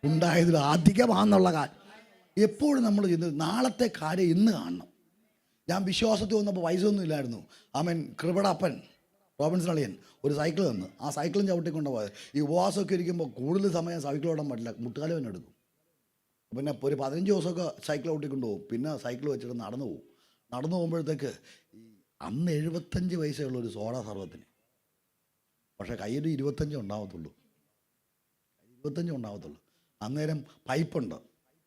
ഉണ്ടായതിൽ അധികമാണെന്നുള്ള കാര്യം. എപ്പോഴും നമ്മൾ ചെയ്യുന്നത് നാളത്തെ കാര്യം ഇന്ന് കാണണം. ഞാൻ വിശ്വാസത്തിൽ വന്നപ്പോൾ പൈസ ഒന്നും ഇല്ലായിരുന്നു. ആമേൻ. കൃപടപ്പൻ റോബിൻസൺ അളിയൻ ഒരു സൈക്കിൾ തന്നു. ആ സൈക്കിളും ചവിട്ടിക്കൊണ്ട് പോയത്. ഈ ഉപവാസമൊക്കെ ഇരിക്കുമ്പോൾ കൂടുതൽ സമയം സൈക്കിൾ ഓടാൻ പറ്റില്ല, മുട്ടുകാലം തന്നെ എടുക്കും. പിന്നെ ഒരു 15 ദിവസമൊക്കെ സൈക്കിൾ ഓട്ടിക്കൊണ്ട് പോകും. പിന്നെ സൈക്കിൾ വെച്ചിട്ട് നടന്നു പോകും. നടന്നു പോകുമ്പോഴത്തേക്ക് അന്ന് 75 പൈസയുള്ളൊരു സോഡ സർവത്തിന്. പക്ഷേ കയ്യിൽ 25 ഉണ്ടാവത്തുള്ളൂ. അന്നേരം പൈപ്പുണ്ട്,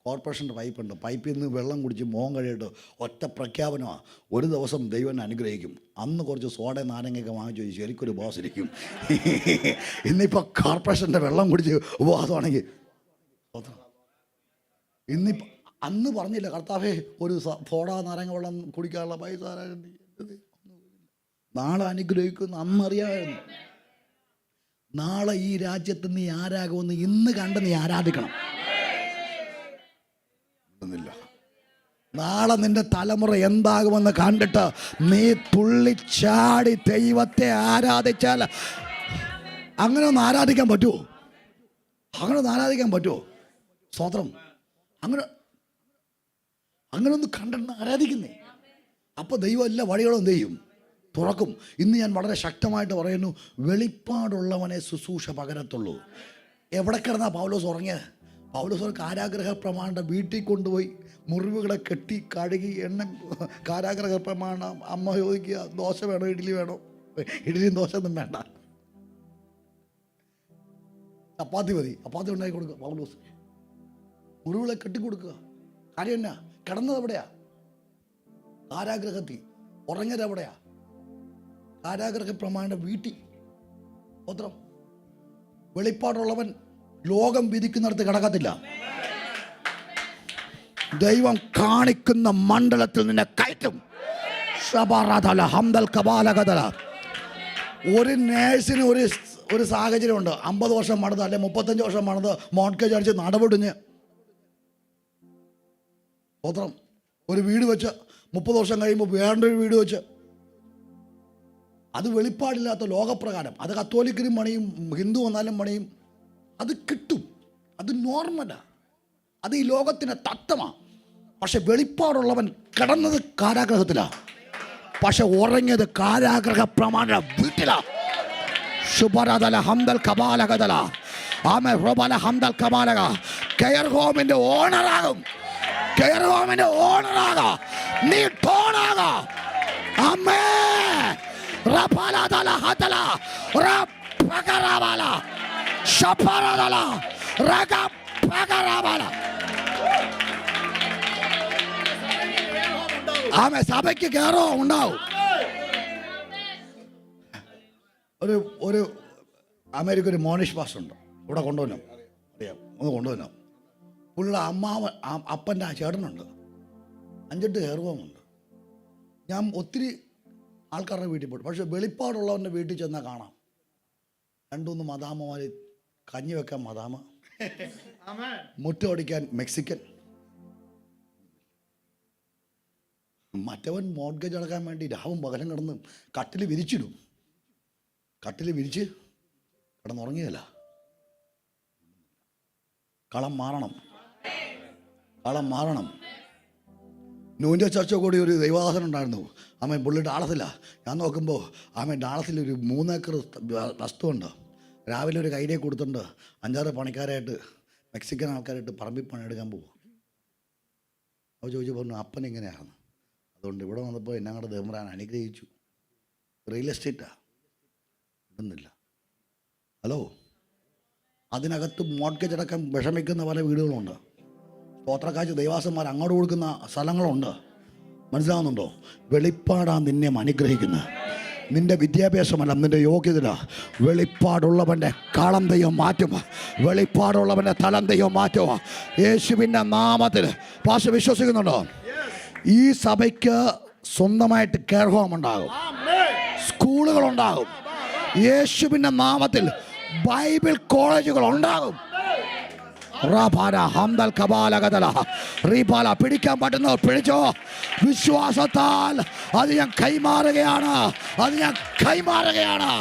കോർപ്പറേഷൻ്റെ പൈപ്പുണ്ട്. പൈപ്പിൽ നിന്ന് വെള്ളം കുടിച്ച് മോഹം കഴിയിട്ട് ഒറ്റ പ്രഖ്യാപനമാണ്, ഒരു ദിവസം ദൈവം എന്നെ അനുഗ്രഹിക്കും. അന്ന് കുറച്ച് സോഡ നാരങ്ങയൊക്കെ വാങ്ങിച്ചു ചോദിച്ചു ശരിക്കൊരു ബോസ് ഇരിക്കും. ഇന്നിപ്പോൾ കോർപ്പറേഷൻ്റെ വെള്ളം കുടിച്ച് ഉപവാസമാണെങ്കിൽ ഇന്നിപ്പോൾ, അന്ന് പറഞ്ഞില്ല കർത്താവേ ഒരു സോഡ നാരങ്ങ വെള്ളം കുടിക്കാനുള്ള പൈസ നാളെ അനുഗ്രഹിക്കുമെന്ന് അന്നറിയാമായിരുന്നു. നാളെ ഈ രാജ്യത്ത് നീ ആരാകുമെന്ന് ഇന്ന് കണ്ട് നീ ആരാധിക്കണം. നാളെ നിന്റെ തലമുറ എന്താകുമെന്ന് കണ്ടിട്ട് നീ തുള്ളിച്ചാടി ദൈവത്തെ ആരാധിച്ചാൽ അങ്ങനെ ഒന്ന് ആരാധിക്കാൻ പറ്റുമോ? സ്തോത്രം. അങ്ങനെ ഒന്ന് കണ്ടെന്ന് ആരാധിക്കുന്നേ. അപ്പോൾ ദൈവം എല്ലാ വഴികളും എന്ത് ചെയ്യും? തുറക്കും. ഇന്ന് ഞാൻ വളരെ ശക്തമായിട്ട് പറയുന്നു, വെളിപ്പാടുള്ളവനെ ശുശ്രൂഷ പകരത്തുള്ളൂ. എവിടെ കിടന്നാ പൗലോസ് ഉറങ്ങിയത്? പൗലോസ് കാരാഗ്രഹ പ്രമാണ വീട്ടിൽ കൊണ്ടുപോയി മുറിവുകളെ കെട്ടി കഴുകി എണ്ണ. കാരാഗ്രഹ പ്രമാണം അമ്മ ചോദിക്കുക, ദോശ വേണോ ഇഡ്ഡലി വേണോ? ഇഡ്ഡലിയും ദോശ ഒന്നും വേണ്ട, ചപ്പാത്തി മതി. ചപ്പാത്തി ഉണ്ടാക്കി കൊടുക്കുക. പൗലോസ് മുറിവുകളെ കെട്ടിക്കൊടുക്കുക. കാര്യം എന്നാ? കിടന്നത് എവിടെയാ? കാരാഗ്രഹത്തിൽ. ഉറങ്ങത് എവിടെയാ? കാരാഗ്രഹ പ്രമാണ വീട്ടിൽ. വെളിപ്പാടുള്ളവൻ ലോകം വിധിക്കുന്നിടത്ത് കിടക്കത്തില്ല. ദൈവം കാണിക്കുന്ന മണ്ഡലത്തിൽ നിന്നെ കയറ്റും. ഒരു നേഴ്സിന് ഒരു സാഹചര്യമുണ്ട്. 50 വർഷം മണത് അല്ലെ 35 വർഷം മണത് മോർഗേജ് അടിച്ച് നടപടിഞ്ഞ് സ്വത്രം ഒരു വീട് വെച്ച് 30 വർഷം കഴിയുമ്പോൾ വേറൊരു വീട് വെച്ച്, അത് വെളിപ്പാടില്ലാത്ത ലോകപ്രകാരം. അത് കത്തോലിക്കരും പണിയും ഹിന്ദു വന്നാലും പണിയും. അത് കിട്ടും, അത് നോർമലാണ്, അത് ഈ ലോകത്തിൻ്റെ തത്വമാണ്. പക്ഷെ വെളിപ്പാടുള്ളവൻ കിടന്നത് കാരാഗ്രഹത്തിലാണ്, പക്ഷെ ഉറങ്ങിയത് കാരാഗ്രഹ പ്രമാണ വീട്ടിലാണ്. ശുഭരതല ഹംദൽ കപാലകതല ആമേ റോബല ഹംദൽ കപാലക. കെയർ ഹോമിന്റെ ഓണറാകും, കെയർ ഹോമിന്റെ ഓണറാകാം, നീ ടോണാകാം. ആമേ റഫലതല ഹതല റപകരബല ശഫരതല റഗപകരബല. ആമേ സഭയ്ക്ക് കയറോ ഉണ്ടാവും. ഒരു അമേരിക്ക ഒരു മോണിഷ് പാസ്റ്റർ ഉണ്ട്, ഇവിടെ കൊണ്ടുവന്നു, അറിയാം, ഒന്ന് കൊണ്ടുവന്നു. പുള്ളിയുടെ അപ്പൻ്റെ ചേട്ടനുണ്ട്, 5-8 ഹെയർഹോമുണ്ട്. ഞാൻ ഒത്തിരി ആൾക്കാരുടെ വീട്ടിൽ പോയി, പക്ഷെ വെളിപ്പാടുള്ളവൻ്റെ വീട്ടിൽ ചെന്നാൽ കാണാം 2-3 മദാമ്മമാർ കഞ്ഞി വെക്കാൻ മദാമ, മുറ്റമടിക്കാൻ മെക്സിക്കൻ, മറ്റവൻ മോർഗേജ് അടക്കാൻ വേണ്ടി രാവും പകലും കിടന്ന് കട്ടിൽ വിരിച്ചിടും. കട്ടിൽ വിരിച്ച് കിടന്നുറങ്ങിയല്ല. കളം മാറണം, കളം മാറണം. നൂൻ്റെ ചർച്ച കൂടി ഒരു ദൈവദാസൻ ഉണ്ടായിരുന്നു. ആമൻ പുള്ളി ഡാളസില്ല. ഞാൻ നോക്കുമ്പോൾ ആമൻ ഡാളസിലൊരു 3 ഏക്കർ വസ്തുണ്ട്. രാവിലെ ഒരു കൈഡേ കൊടുത്തിട്ടുണ്ട് 5-6 പണിക്കാരായിട്ട്, മെക്സിക്കൻ ആൾക്കാരായിട്ട് പറമ്പിൽ പണിയെടുക്കാൻ പോകും. അവർ ചോദിച്ചു പറഞ്ഞു അപ്പൻ എങ്ങനെയാണ്. അതുകൊണ്ട് ഇവിടെ വന്നപ്പോൾ എന്നെ അങ്ങോട്ട് ദേവരാൻ അനുഗ്രഹിച്ചു. റിയൽ എസ്റ്റേറ്റാ ഇടുന്നില്ല. ഹലോ, അതിനകത്ത് മോർഗേജ് അടക്കം വിഷമിക്കുന്ന പല വീടുകളുണ്ട്. സ്തോത്രക്കാഴ്ച ദൈവാസന്മാർ അങ്ങോട്ട് കൊടുക്കുന്ന സ്ഥലങ്ങളുണ്ട്. മനസ്സിലാവുന്നുണ്ടോ? വെളിപ്പാടാണ് നിന്നെ അനുഗ്രഹിക്കുന്നത്. നിന്റെ വിദ്യാഭ്യാസമല്ല, നിന്റെ യോഗ്യത. വെളിപ്പാടുള്ളവൻ്റെ കളം ദൈവം മാറ്റും, വെളിപ്പാടുള്ളവൻ്റെ തലം ദൈവം മാറ്റുക യേശുവിൻ്റെ നാമത്തിൽ. പാസ്റ്റ വിശ്വസിക്കുന്നുണ്ടോ? ഈ സഭയ്ക്ക് സ്വന്തമായിട്ട് കെയർ ഹോം ഉണ്ടാകും, സ്കൂളുകളുണ്ടാകും, യേശുവിൻ്റെ നാമത്തിൽ ബൈബിൾ കോളേജുകൾ ഉണ്ടാകും. പിടിക്കാൻ പറ്റുന്നോ പിടിച്ചോ. വിശ്വാസത്താൽ അത് ഞാൻ കൈമാറുകയാണ്, അത് ഞാൻ കൈമാറുകയാണ്,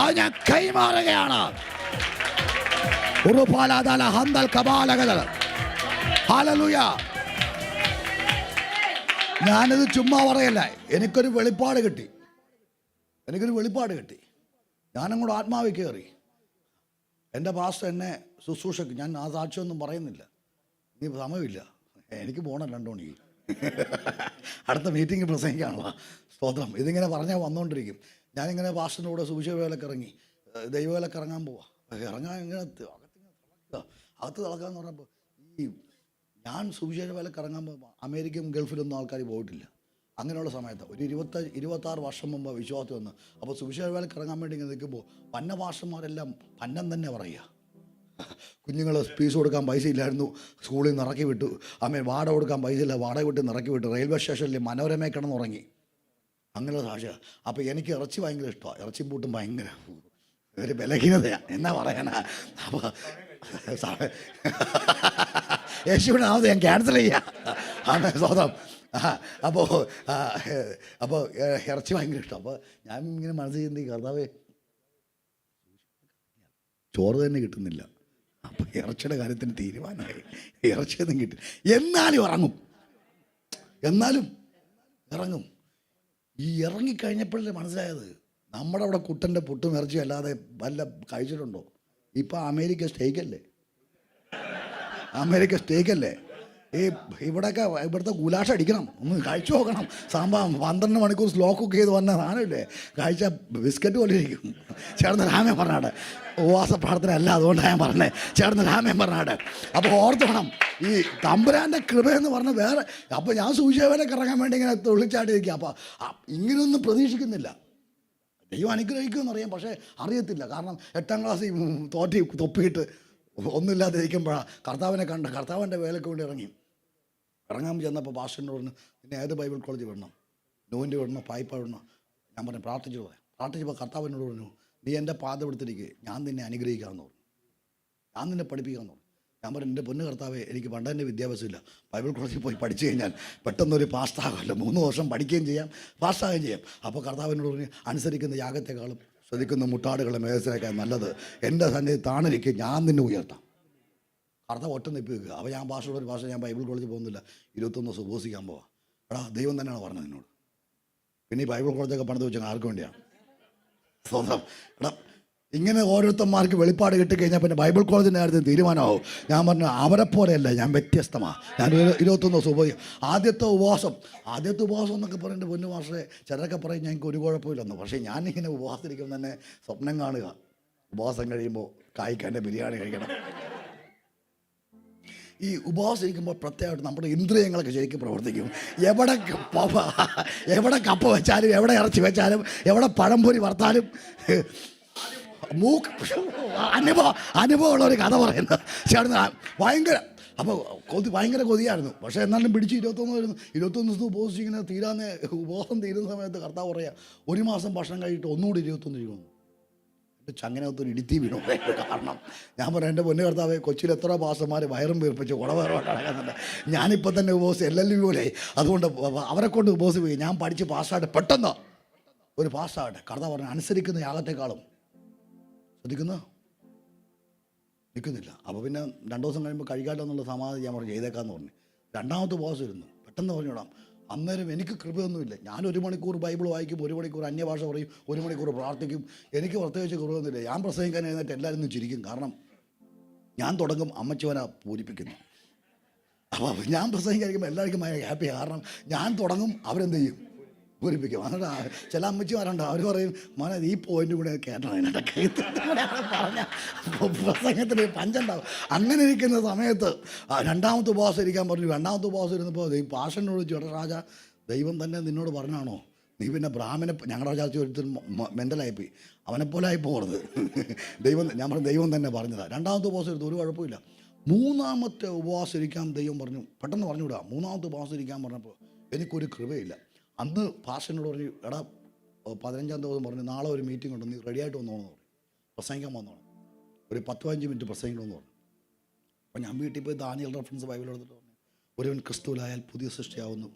അത് ഞാൻ കൈമാറുകയാണ്. ഞാനിത് ചുമ്മാ പറയല്ല, എനിക്കൊരു വെളിപ്പാട് കിട്ടി, എനിക്കൊരു വെളിപ്പാട് കിട്ടി. ഞാനങ്ങോട്ട് ആത്മാവിൽ കയറി. എൻ്റെ പാസ്റ്റർ എന്നെ ശുശ്രൂഷയ്ക്ക്, ഞാൻ ആ സാക്ഷ്യമൊന്നും പറയുന്നില്ല, ഇനി സമയമില്ല, എനിക്ക് പോകണം 2 മണിക്ക് അടുത്ത മീറ്റിംഗ് പ്രസംഗിക്കാണല്ലോ. സ്തോത്രം. ഇതിങ്ങനെ പറഞ്ഞാൽ വന്നുകൊണ്ടിരിക്കും. ഞാനിങ്ങനെ പാസ്റ്ററിൻ്റെ കൂടെ സുവിശേഷ വേലക്ക് ഇറങ്ങി, ദൈവവേലക്ക് ഇറങ്ങാൻ പോവാ. ഇറങ്ങാൻ ഇങ്ങനെ അകത്ത് തിളക്കാന്ന് പറഞ്ഞപ്പോൾ ഈ ഞാൻ സുവിശേഷ വേലക്ക് ഇറങ്ങാൻ പോകുമ്പോൾ അമേരിക്കയും ഗൾഫിലൊന്നും ആൾക്കാർ പോയിട്ടില്ല. അങ്ങനെയുള്ള സമയത്ത് ഒരു 26 വർഷം മുമ്പ് വിശ്വാസത്തിൽ വന്ന്. അപ്പോൾ സുവിശേഷ വേലക്ക് ഇറങ്ങാൻ വേണ്ടി ഇങ്ങനെ നിൽക്കുമ്പോൾ പന്നമാഷന്മാരെല്ലാം പന്നം തന്നെ പറയുക. കുഞ്ഞുങ്ങൾ ഫീസ് കൊടുക്കാൻ പൈസ ഇല്ലായിരുന്നു, സ്കൂളിൽ നിന്ന് ഇറക്കി വിട്ടു. അമ്മ വാടക കൊടുക്കാൻ പൈസ ഇല്ല, വാടക വിട്ട് ഇറക്കി വിട്ടു. റെയിൽവേ സ്റ്റേഷനിൽ മനോരമയിൽ കിടന്നുറങ്ങി. അങ്ങനെയുള്ള സാക്ഷിയാണ്. അപ്പോൾ എനിക്ക് ഇറച്ചി ഭയങ്കര ഇഷ്ടമാണ്, ഇറച്ചി പൂട്ടും ഭയങ്കര ഒരു ബലഹീനതയാണ്, എന്നാ പറയാനാ. അപ്പോൾ യേശുവിനെ ആവത് ഞാൻ ക്യാൻസൽ ചെയ്യാം. ആണ് സ്വതം. അപ്പോൾ ഇറച്ചി ഭയങ്കര ഇഷ്ടം. അപ്പോൾ ഞാൻ ഇങ്ങനെ മനസ്സിൽ ചിന്തിക്കും, കർത്താവേ ചോറ് തന്നെ കിട്ടുന്നില്ല. അപ്പോൾ ഇറച്ചിയുടെ കാര്യത്തിന് തീരുമാനമായി, ഇറച്ചിയൊന്നും കിട്ടും. എന്നാലും ഇറങ്ങും, എന്നാലും ഇറങ്ങും. ഈ ഇറങ്ങിക്കഴിഞ്ഞപ്പോഴല്ലേ മനസ്സിലായത് നമ്മുടെ അവിടെ കുട്ടൻ്റെ പുട്ടും ഇറച്ചിയും അല്ലാതെ വല്ല കഴിച്ചിട്ടുണ്ടോ? ഇപ്പം അമേരിക്ക സ്റ്റേക്കല്ലേ, അമേരിക്ക സ്റ്റേക്കല്ലേ. ഈ ഇവിടുത്തെ ഗുലാഷ് അടിക്കണം, ഒന്ന് കഴിച്ചു നോക്കണം. സാമ്പാർ 12 മണിക്കൂർ സ്ലോ കുക്ക് ചെയ്ത് വന്ന സാധനമില്ലേ, കഴിച്ച ബിസ്ക്കറ്റ് പോലെ ഇരിക്കും. ചേർന്ന് രാമൻ പറഞ്ഞാട് ഉപവാസ പ്രാർത്ഥന അല്ല, അതുകൊണ്ടാണ് ഞാൻ പറഞ്ഞത്. ചേർന്ന് രാമൻ പറഞ്ഞാട്. അപ്പോൾ ഓർത്തോണം, ഈ തമ്പുരാൻ്റെ കൃപയെന്ന് പറഞ്ഞാൽ വേറെ. അപ്പോൾ ഞാൻ സുവിശേഷവേലക്ക് ഇറങ്ങാൻ വേണ്ടി ഇങ്ങനെ തുള്ളിച്ചാട്ടിരിക്കുക. അപ്പോൾ ഇങ്ങനെയൊന്നും പ്രതീക്ഷിക്കുന്നില്ല. ദൈവം അനുഗ്രഹിക്കുമെന്നറിയാം, പക്ഷേ അറിയത്തില്ല. കാരണം 8ാം ക്ലാസ്സിൽ തൊപ്പിയിട്ട് ഒന്നുമില്ലാതെ ഇരിക്കുമ്പോഴാണ് കർത്താവിനെ കണ്ട. കർത്താവിൻ്റെ വേലയ്ക്ക് വേണ്ടി ഇറങ്ങാൻ ചെന്നപ്പോൾ പാസ്റ്ററിനോട് പറഞ്ഞു, പിന്നെ ഏത് ബൈബിൾ കോളേജ് വിടണം, നോവിൻ്റെ വിടണം, പായ്പ വിടണം. ഞാൻ പറഞ്ഞു പ്രാർത്ഥിച്ചപ്പോൾ കർത്താവിനോട് പറഞ്ഞു, നീ എൻ്റെ പാത എടുത്തിരിക്കുക, ഞാൻ നിന്നെ അനുഗ്രഹിക്കാമെന്ന് പറഞ്ഞു, ഞാൻ നിന്നെ പഠിപ്പിക്കാമെന്ന് പറഞ്ഞു. ഞാൻ പറഞ്ഞു, എൻ്റെ പൊന്നു കർത്താവേ, എനിക്ക് പണ്ടെൻ്റെ വിദ്യാഭ്യാസമില്ല, ബൈബിൾ കോളേജിൽ പോയി പഠിച്ചു കഴിഞ്ഞാൽ പെട്ടെന്നൊരു പാസ്റ്റാകുമല്ലോ, 3 വർഷം പഠിക്കുകയും ചെയ്യാം പാസ്റ്റാകുകയും ചെയ്യാം. അപ്പോൾ കർത്താവിനോട് പറഞ്ഞു, അനുസരിക്കുന്ന യാഗത്തെക്കാളും ശ്രദ്ധിക്കുന്ന മുട്ടാടുകളെ മേധസ്സിനേക്കാൾ നല്ലത് എൻ്റെ സന്നിധി താണിരിക്കും, ഞാൻ നിന്നെ ഉയർത്താം. കർത്താവ് ഒറ്റ നിൽപ്പ് വെക്കുക. അപ്പോൾ ഞാൻ ഒരു ഭാഷ ഞാൻ ബൈബിൾ കോളേജിൽ പോകുന്നില്ല, 21 ദിവസം ഉപവസിക്കാൻ പോവാം. എടാ, ദൈവം തന്നെയാണ് പറഞ്ഞത് നിന്നോട്. പിന്നെ ഈ ബൈബിൾ കോളേജൊക്കെ പണിത് വെച്ചാൽ ആർക്ക് വേണ്ടിയാണ്? സ്വന്തം. എടാ, ഇങ്ങനെ ഓരോരുത്തന്മാർക്ക് വെളിപ്പാട് കിട്ടിക്കഴിഞ്ഞാൽ പിന്നെ ബൈബിൾ കോളേജിൻ്റെ കാര്യത്തിൽ തീരുമാനമാവും. ഞാൻ പറഞ്ഞു, അവരെ പോലെയല്ല, ഞാൻ വ്യത്യസ്തമാണ്. ഞാൻ 21 ദിവസം ഉപയോഗിക്കും. ആദ്യത്തെ ഉപവാസം എന്നൊക്കെ പറയുന്നത് പൊന്നു മാഷേ, ചിലരൊക്കെ പറയും ഞങ്ങൾക്ക് ഒരു കുഴപ്പമില്ലെന്ന്. പക്ഷേ ഞാനിങ്ങനെ ഉപവാസത്തിരിക്കുമ്പോൾ തന്നെ സ്വപ്നം കാണുക, ഉപവാസം കഴിയുമ്പോൾ കായ്ക്കാൻ്റെ ബിരിയാണി കഴിക്കണം. ഈ ഉപവാസം ഇരിക്കുമ്പോൾ പ്രത്യേകമായിട്ട് നമ്മുടെ ഇന്ദ്രിയങ്ങളൊക്കെ ശരിക്കും പ്രവർത്തിക്കും. എവിടെ കപ്പ വെച്ചാലും, എവിടെ ഇറച്ചി വെച്ചാലും, എവിടെ പഴംപൊരി വറുത്താലും അനുഭവമുള്ളൊരു കഥ പറയുന്നത് ചേർന്ന് ഭയങ്കര. അപ്പോൾ ഭയങ്കര കൊതിയായിരുന്നു. പക്ഷേ എന്നാലും പിടിച്ച് 21 വരുന്നു. 21 ദിവസം ഉപവസിച്ചിങ്ങനെ ഉപവാസം തീരുന്ന സമയത്ത് കർത്താവ് പറയുക, 1 മാസം ഭക്ഷണം കഴിയിട്ട് ഒന്നുകൂടി 21 ചെയ്യുമെന്ന്. എൻ്റെ ചങ്ങനകത്തൊരു ഇടുത്തി വീണു. കാരണം ഞാൻ പറയാം, എൻ്റെ പൊന്നു കർത്താവേ, കൊച്ചിയിൽ എത്ര പാസ്റ്റർമാർ വയറും വീർപ്പിച്ച് കുടവയറുമായിട്ട് നടക്കുന്നുണ്ട്. ഞാനിപ്പോൾ തന്നെ ഉപവസിച്ച് LLB പോലെ. അതുകൊണ്ട് അവരെ കൊണ്ട് ഉപവസിപ്പിക്കും. ഞാൻ പഠിച്ച് പാസ്സായിട്ട് പെട്ടെന്ന് ഒരു പാസ്സാകട്ടെ. കർത്താവ് പറഞ്ഞു, അനുസരിക്കുന്ന യാഗത്തെക്കാളും ശ്രദ്ധിക്കുന്നു നിൽക്കുന്നില്ല. അപ്പോൾ പിന്നെ 2 ദിവസം കഴിയുമ്പോൾ കഴിക്കാമല്ലോ എന്നുള്ള സമാധാനം ഞാൻ പറഞ്ഞു ചെയ്തേക്കാമെന്ന് പറഞ്ഞു. 2ാമത്തെ ഉപവാസം ഇരുന്നു. പെട്ടെന്ന് പറഞ്ഞുവിടാം. അന്നേരം എനിക്ക് കൃപയൊന്നുമില്ല. ഞാൻ 1 മണിക്കൂർ ബൈബിൾ വായിക്കും, 1 മണിക്കൂർ അന്യഭാഷ പറയും, 1 മണിക്കൂർ പ്രാർത്ഥിക്കും. എനിക്ക് പ്രത്യേകിച്ച് കൃപയൊന്നുമില്ല. ഞാൻ പ്രസംഗിക്കാൻ എഴുന്നേറ്റ് എല്ലാവരും ഒന്ന് ചിരിക്കും. കാരണം ഞാൻ തുടങ്ങും, അമ്മച്ചിവനാ പൂരിപ്പിക്കുന്നു. അപ്പോൾ ഞാൻ പ്രസംഗിക്കാതിരിക്കുമ്പോൾ എല്ലാവർക്കും ഭയങ്കര ഹാപ്പിയാണ്. കാരണം ഞാൻ തുടങ്ങും, അവരെന്ത് ചെയ്യും, പൂരിപ്പിക്കും. എന്നിട്ട് ചില അമ്മച്ചിമാരുണ്ട്, അവർ പറയും, മോനെ ഈ പോയിന്റ് കൂടെ കേട്ടണം, അതിനൊക്കെ പറഞ്ഞ പ്രസംഗത്തിന് പഞ്ചുണ്ടാവും. അങ്ങനെ ഇരിക്കുന്ന സമയത്ത് 2ാമത്തെ ഉപവാസം ഇരിക്കാൻ പറഞ്ഞു. 2ാമത്തെ ഉപവാസം ഇരുന്നപ്പോൾ ഈ പാഷനോട് ചോദിച്ചു, രാജ, ദൈവം തന്നെ നിന്നോട് പറഞ്ഞാണോ നീ പിന്നെ ബ്രാഹ്മനെ, ഞങ്ങളുടെ ചാർച്ച ഒരുത്തർ മെൻ്റലായിപ്പോയി, അവനെപ്പോലെ ആയി പോകരുത്, ദൈവം, ഞാൻ പറഞ്ഞു ദൈവം തന്നെ പറഞ്ഞതാണ്. 2ാമത്തെ ഉപവാസം ഇരുന്നു, ഒരു കുഴപ്പമില്ല. 3ാമത്തെ ഉപവാസം ഇരിക്കാൻ ദൈവം പറഞ്ഞു, പെട്ടെന്ന് പറഞ്ഞു വിടുക. 3ാമത്തെ ഉപവാസം ഇരിക്കാൻ പറഞ്ഞപ്പോൾ എനിക്കൊരു കൃപയില്ല. അന്ന് പാസ്റ്ററിനോട് പറഞ്ഞു, എടാ 15-ാം ദിവസം പറഞ്ഞു, നാളെ ഒരു മീറ്റിംഗ് ഉണ്ട്, നീ റെഡിയായിട്ട് വന്നോളെന്ന് പറഞ്ഞു, പ്രസംഗിക്കാൻ വന്നോളാം, ഒരു 10-15 മിനിറ്റ് പ്രസംഗിക്കണമെന്ന് പറഞ്ഞു. അപ്പോൾ ഞാൻ വീട്ടിൽ പോയി ദാനിയേൽ റെഫറൻസ് ബൈബിൾ എടുത്തിട്ട് പറഞ്ഞു, ഒരുവൻ ക്രിസ്തുവിലായാൽ പുതിയ സൃഷ്ടിയാവുന്നു,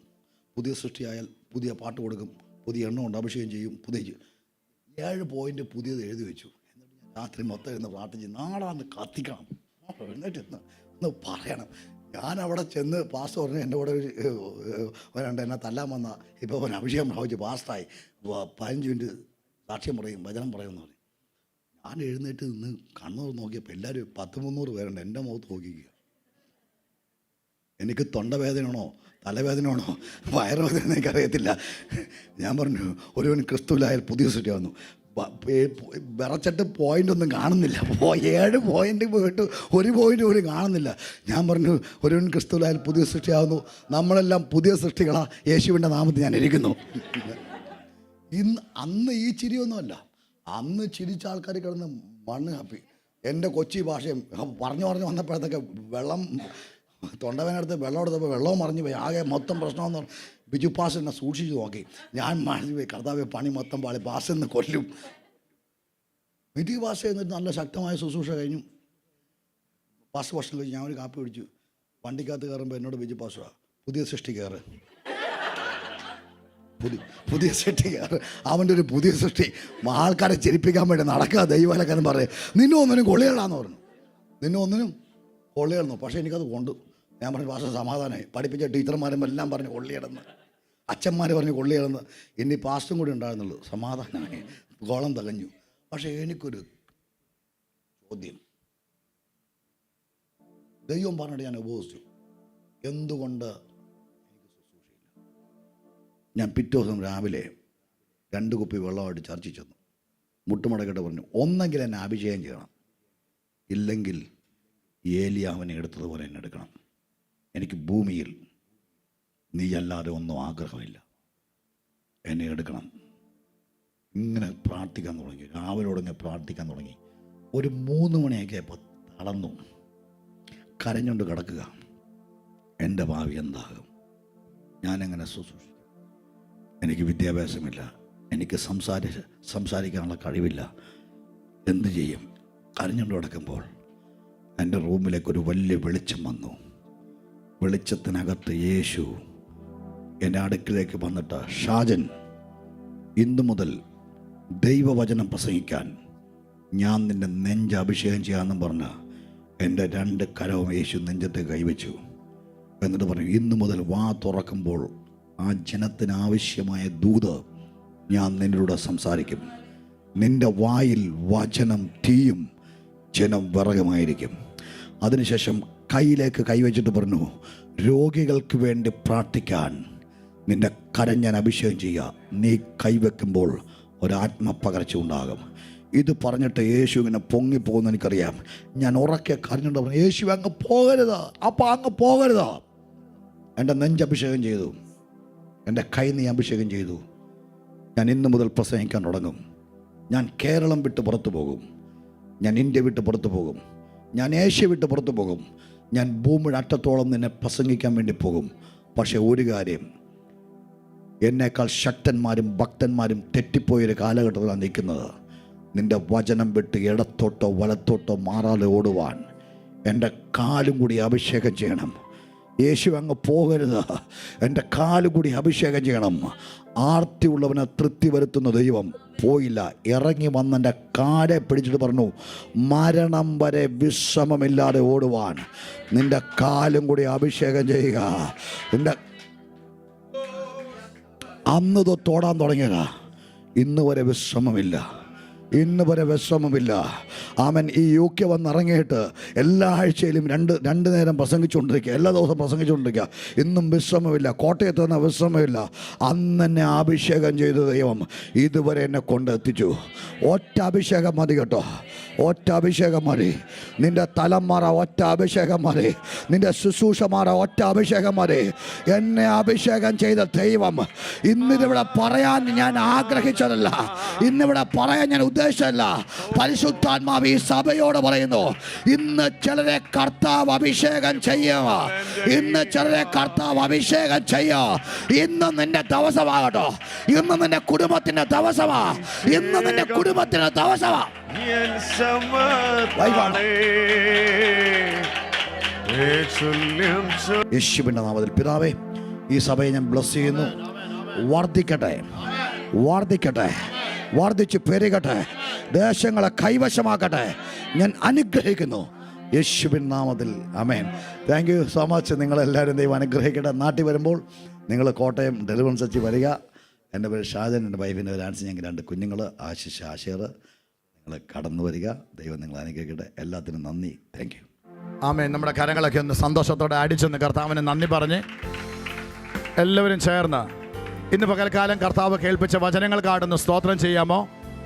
പുതിയ സൃഷ്ടിയായാൽ പുതിയ പാട്ട് കൊടുക്കും, പുതിയ എണ്ണ കൊണ്ട് അഭിഷേകം ചെയ്യും, 7 പോയിന്റ് പുതിയത് എഴുതി വെച്ചു. എന്നിട്ട് ഞാൻ രാത്രി മൊത്തം ഇരുന്ന് പ്രാർത്ഥിച്ച്, നാളെ അന്ന് കത്തിക്കണം, എന്നിട്ട് ഒന്ന് പറയണം. ഞാൻ അവിടെ ചെന്ന് പാസ്റ്റർ പറഞ്ഞു, എൻ്റെ കൂടെ ഒരാണ്ട് എന്നെ തല്ലാൻ വന്ന, ഇപ്പോൾ അവൻ അഭിഷേകം പ്രാപിച്ച് പാസ്റ്റായി, 15 മിനിറ്റ് സാക്ഷ്യം പറയും, വചനം പറയുമെന്ന് പറയും. ഞാൻ എഴുന്നേറ്റ് നിന്ന് കണ്ണു നോക്കിയപ്പോൾ എല്ലാവരും 100-300 പേരുണ്ട്. എൻ്റെ മുഖത്ത് നോക്കിക്കുക. എനിക്ക് തൊണ്ടവേദനയാണോ, തലവേദനയാണോ, വയറുവേദന എനിക്കറിയത്തില്ല. ഞാൻ പറഞ്ഞു, ഒരുവൻ ക്രിസ്തുവിലായാൽ പുതിയ സൃഷ്ടിയാവുന്നു. വിറച്ചിട്ട് പോയിൻ്റൊന്നും കാണുന്നില്ല. 7 പോയിൻ്റ് പോയിട്ട് 1 പോയിൻ്റ് പോലും കാണുന്നില്ല. ഞാൻ പറഞ്ഞു, ഒരുവൻ ക്രിസ്തുവിലായാൽ പുതിയ സൃഷ്ടിയാവുന്നു, നമ്മളെല്ലാം പുതിയ സൃഷ്ടികളാണ്, യേശുവിൻ്റെ നാമത്തിൽ ഞാൻ ഇരിക്കുന്നു. അന്ന് ഈ ചിരിയൊന്നുമല്ല, അന്ന് ചിരിച്ച ആൾക്കാർ കിടന്ന് മണ്ണ് കാപ്പി. എൻ്റെ കൊച്ചി ഭാഷയും പറഞ്ഞു വന്നപ്പോഴത്തേക്ക് വെള്ളം തൊണ്ടവേനടുത്ത് വെള്ളം എടുത്തപ്പോൾ വെള്ളവും മറിഞ്ഞു പോയി. ആകെ മൊത്തം പ്രശ്നമെന്ന് പറഞ്ഞു. ബിജു പാസ് എന്നെ സൂക്ഷിച്ച് നോക്കി. ഞാൻ മറിഞ്ഞു പോയി, കർത്താവെ പണി മൊത്തം പാളി, പാസ്സെന്ന് കൊല്ലും. മീറ്റിംഗ് പാസ് ചെയ്യുന്നിട്ട് നല്ല ശക്തമായ ശുശ്രൂഷ കഴിഞ്ഞു. പാസ് ഭക്ഷണം കഴിച്ച് ഞാൻ ഒരു കാപ്പി പിടിച്ചു. വണ്ടിക്കകത്ത് കയറുമ്പോൾ എന്നോട് ബിജു പാസ്സാ, പുതിയ സൃഷ്ടി കയറ്, പുതിയ സൃഷ്ടി കയറ്. അവൻ്റെ ഒരു പുതിയ സൃഷ്ടി. ആൾക്കാരെ ചിരിപ്പിക്കാൻ വേണ്ടി നടക്കുക ദൈവലക്കെന്ന് പറയും. ഒന്നിനും കൊള്ളിയടാന്ന് പറഞ്ഞു, ഒന്നിനും കൊള്ളിയിടുന്നു. പക്ഷേ എനിക്കത് കൊണ്ടു. ഞാൻ പറഞ്ഞു, ഭാഷ സമാധാനമായി. പഠിപ്പിച്ച ടീച്ചർമാരും എല്ലാം പറഞ്ഞു കൊള്ളിയിടുന്നു, അച്ഛന്മാർ പറഞ്ഞു കൊള്ളിയിടുന്നു. ഇനി പാസ്റ്റും കൂടി ഉണ്ടായിരുന്നുള്ളൂ. സമാധാനമായി, ഗോളം തകഞ്ഞു. പക്ഷേ എനിക്കൊരു ചോദ്യം. ദൈവം പറഞ്ഞിട്ട് ഞാൻ ഉപവസിച്ചു. എന്തുകൊണ്ട് എനിക്ക് ശുശ്രൂഷയില്ല? ഞാൻ പിറ്റേ ദിവസം രാവിലെ 2 കുപ്പി വെള്ളമായിട്ട് ചർച്ചിൽ ചെന്നു. മുട്ടുമടക്കിട്ട് പറഞ്ഞു, ഒന്നെങ്കിൽ എന്നെ അഭിഷേകം ചെയ്യണം, ഇല്ലെങ്കിൽ ഏലിയാവിനെ എടുത്തതുപോലെ എന്നെ എടുക്കണം. എനിക്ക് ഭൂമിയിൽ നീ അല്ലാതെ ഒന്നും ആഗ്രഹമില്ല, എന്നെ എടുക്കണം. ഇങ്ങനെ പ്രാർത്ഥിക്കാൻ തുടങ്ങി. രാവിലെ തുടങ്ങി പ്രാർത്ഥിക്കാൻ തുടങ്ങി. ഒരു 3 മണിയൊക്കെ ആയപ്പോൾ തളർന്നു. കരഞ്ഞുകൊണ്ട് കിടക്കുക. എൻ്റെ ഭാവി എന്താകും? ഞാനെങ്ങനെ ശുശ്രൂഷിക്കും? എനിക്ക് വിദ്യാഭ്യാസമില്ല, എനിക്ക് സംസാരിക്കാനുള്ള കഴിവില്ല, എന്ത് ചെയ്യും? കരഞ്ഞുകൊണ്ട് കിടക്കുമ്പോൾ എൻ്റെ റൂമിലേക്കൊരു വലിയ വെളിച്ചം വന്നു. വെളിച്ചത്തിനകത്ത് യേശു എൻ്റെ അടുക്കിലേക്ക് വന്നിട്ട്, ഷാജൻ, ഇന്നു മുതൽ ദൈവവചനം പ്രസംഗിക്കാൻ ഞാൻ നിൻ്റെ നെഞ്ച് അഭിഷേകം ചെയ്യാമെന്നും പറഞ്ഞ് എൻ്റെ 2 കരവും യേശു നെഞ്ചത്തെ കൈവച്ചു. എന്നിട്ട് പറഞ്ഞു, ഇന്നു മുതൽ വാ തുറക്കുമ്പോൾ ആ ജനത്തിന് ആവശ്യമായ ദൂത് ഞാൻ നിന്നോട് സംസാരിക്കും. നിൻ്റെ വായിൽ വചനം തീയും ജനം വിറകുമായിരിക്കും. അതിനുശേഷം കയ്യിലേക്ക് കൈവച്ചിട്ട് പറഞ്ഞു, രോഗികൾക്ക് വേണ്ടി പ്രാർത്ഥിക്കാൻ നിൻ്റെ കരം ഞാൻ അഭിഷേകം ചെയ്യുക. നീ കൈവെക്കുമ്പോൾ ഒരാത്മപകർച്ച ഉണ്ടാകും. ഇത് പറഞ്ഞിട്ട് യേശു ഇങ്ങനെ പൊങ്ങിപ്പോകുന്ന എനിക്കറിയാം. ഞാൻ ഉറക്കെ കരഞ്ഞുകൊണ്ട് പറഞ്ഞു, യേശു അങ്ങ് പോകരുത്, അപ്പം അങ്ങ് പോകരുത്. എൻ്റെ നെഞ്ച് അഭിഷേകം ചെയ്തു, എൻ്റെ കൈ നീ അഭിഷേകം ചെയ്തു. ഞാൻ ഇന്നു മുതൽ പ്രസംഗിക്കാൻ തുടങ്ങും. ഞാൻ കേരളം വിട്ട് പുറത്തു പോകും, ഞാൻ ഇന്ത്യ വിട്ട് പുറത്തു പോകും, ഞാൻ ഏഷ്യ വിട്ട് പുറത്തു പോകും, ഞാൻ ഭൂമിയുടെ അറ്റത്തോളം നിന്നെ പ്രസംഗിക്കാൻ വേണ്ടി പോകും. പക്ഷേ ഒരു കാര്യം, എന്നേക്കാൾ ശക്തന്മാരും ഭക്തന്മാരും തെറ്റിപ്പോയൊരു കാലഘട്ടത്തിലാണ് നിൽക്കുന്നത്. നിൻ്റെ വചനം വിട്ട് ഇടത്തോട്ടോ വലത്തോട്ടോ മാറാതെ ഓടുവാൻ എൻ്റെ കാലും കൂടി അഭിഷേകം ചെയ്യണം. യേശു അങ്ങ് പോകരുത്, എൻ്റെ കാലും കൂടി അഭിഷേകം ചെയ്യണം. ആർത്തിയുള്ളവനെ തൃപ്തി വരുത്തുന്ന ദൈവം പോയില്ല, ഇറങ്ങി വന്നെൻ്റെ കാലെ പിടിച്ചിട്ട് പറഞ്ഞു, മരണം വരെ വിശ്രമമില്ലാതെ ഓടുവാൻ നിൻ്റെ കാലും കൂടി അഭിഷേകം ചെയ്യുക. നിൻ്റെ അന്ന് തൊട്ടോടാൻ തുടങ്ങിയതാ, ഇന്ന് വരെ വിശ്രമമില്ല, ഇന്ന് വരെ വിശ്രമമില്ല. ആമൻ. ഈ UK വന്നിറങ്ങിയിട്ട് എല്ലാ ആഴ്ചയിലും രണ്ട് നേരം പ്രസംഗിച്ചുകൊണ്ടിരിക്കുക, എല്ലാ ദിവസവും പ്രസംഗിച്ചുകൊണ്ടിരിക്കുക. ഇന്നും വിശ്രമമില്ല. കോട്ടയത്ത് നിന്ന് വിശ്രമമില്ല. അന്ന് എന്നെ അഭിഷേകം ചെയ്ത ദൈവം ഇതുവരെ എന്നെ കൊണ്ടെത്തിച്ചു. ഒറ്റ അഭിഷേകം മതി കേട്ടോ, ഒറ്റ അഭിഷേകം മതി. നിൻ്റെ തലം മാറ ഒറ്റ അഭിഷേകം മതി, നിൻ്റെ ശുശ്രൂഷ മാറ ഒറ്റ അഭിഷേകം മതി. എന്നെ അഭിഷേകം ചെയ്ത ദൈവം ഇന്നിവിടെ പറയാൻ ഞാൻ ആഗ്രഹിച്ചതല്ല, ഇന്നിവിടെ പറയാൻ ഞാൻ ഉദ്ദേശമല്ല. പരിശുദ്ധാത്മാവ് ഈ സഭയോട് പറയുന്നു, ഇന്ന് ചിലരെ കർത്താവ് അഭിഷേകം ചെയ്യുക, ഇന്ന് ചിലരെ കർത്താവ് അഭിഷേകം ചെയ്യുക. ഇന്ന് നിന്റെ ദിവസമാകട്ടോ, ഇന്ന് നിന്റെ കുടുംബത്തിന്റെ ദിവസമാ, ഇന്ന് നിന്റെ കുടുംബത്തിന്റെ ദിവസമാ. യേശുവിന്റെ നാമത്തിൽ പിതാവേ, ഈ സഭയെ ഞാൻ ബ്ലസ് ചെയ്യുന്നു. വർദ്ധിക്കട്ടെ, വർദ്ധിക്കട്ടെ, വർദ്ധിച്ച് പെരുകട്ടെ, ദേശങ്ങളെ കൈവശമാക്കട്ടെ. ഞാൻ അനുഗ്രഹിക്കുന്നു യേശുവിൻ നാമത്തിൽ, ആമേൻ. Thank you so much. നിങ്ങളെല്ലാവരും ദൈവം അനുഗ്രഹിക്കട്ടെ. നാട്ടിൽ വരുമ്പോൾ നിങ്ങൾ കോട്ടയം ഡെലിവറൻസ് വെച്ച് വരിക. എൻ്റെ പേര് ഷാജൻ, എൻ്റെ വൈഫിൻ്റെ ഒരു ആൻസി, ഞങ്ങൾക്ക് 2 കുഞ്ഞുങ്ങൾ, ആശിഷ്, ആശേർ. നിങ്ങൾ കടന്നു വരിക. ദൈവം നിങ്ങൾ അനുഗ്രഹിക്കട്ടെ. എല്ലാത്തിനും നന്ദി. Thank you. ആമേൻ. നമ്മുടെ കരങ്ങളൊക്കെ ഒന്ന് സന്തോഷത്തോടെ അടിച്ചെന്ന് കർത്താവിന് നന്ദി പറഞ്ഞ് എല്ലാവരും ചേർന്ന് ഇന്ന് പകൽക്കാലം കർത്താവ് കേൾപ്പിച്ച വചനങ്ങൾ കാടുന്ന സ്തോത്രം ചെയ്യാമോ?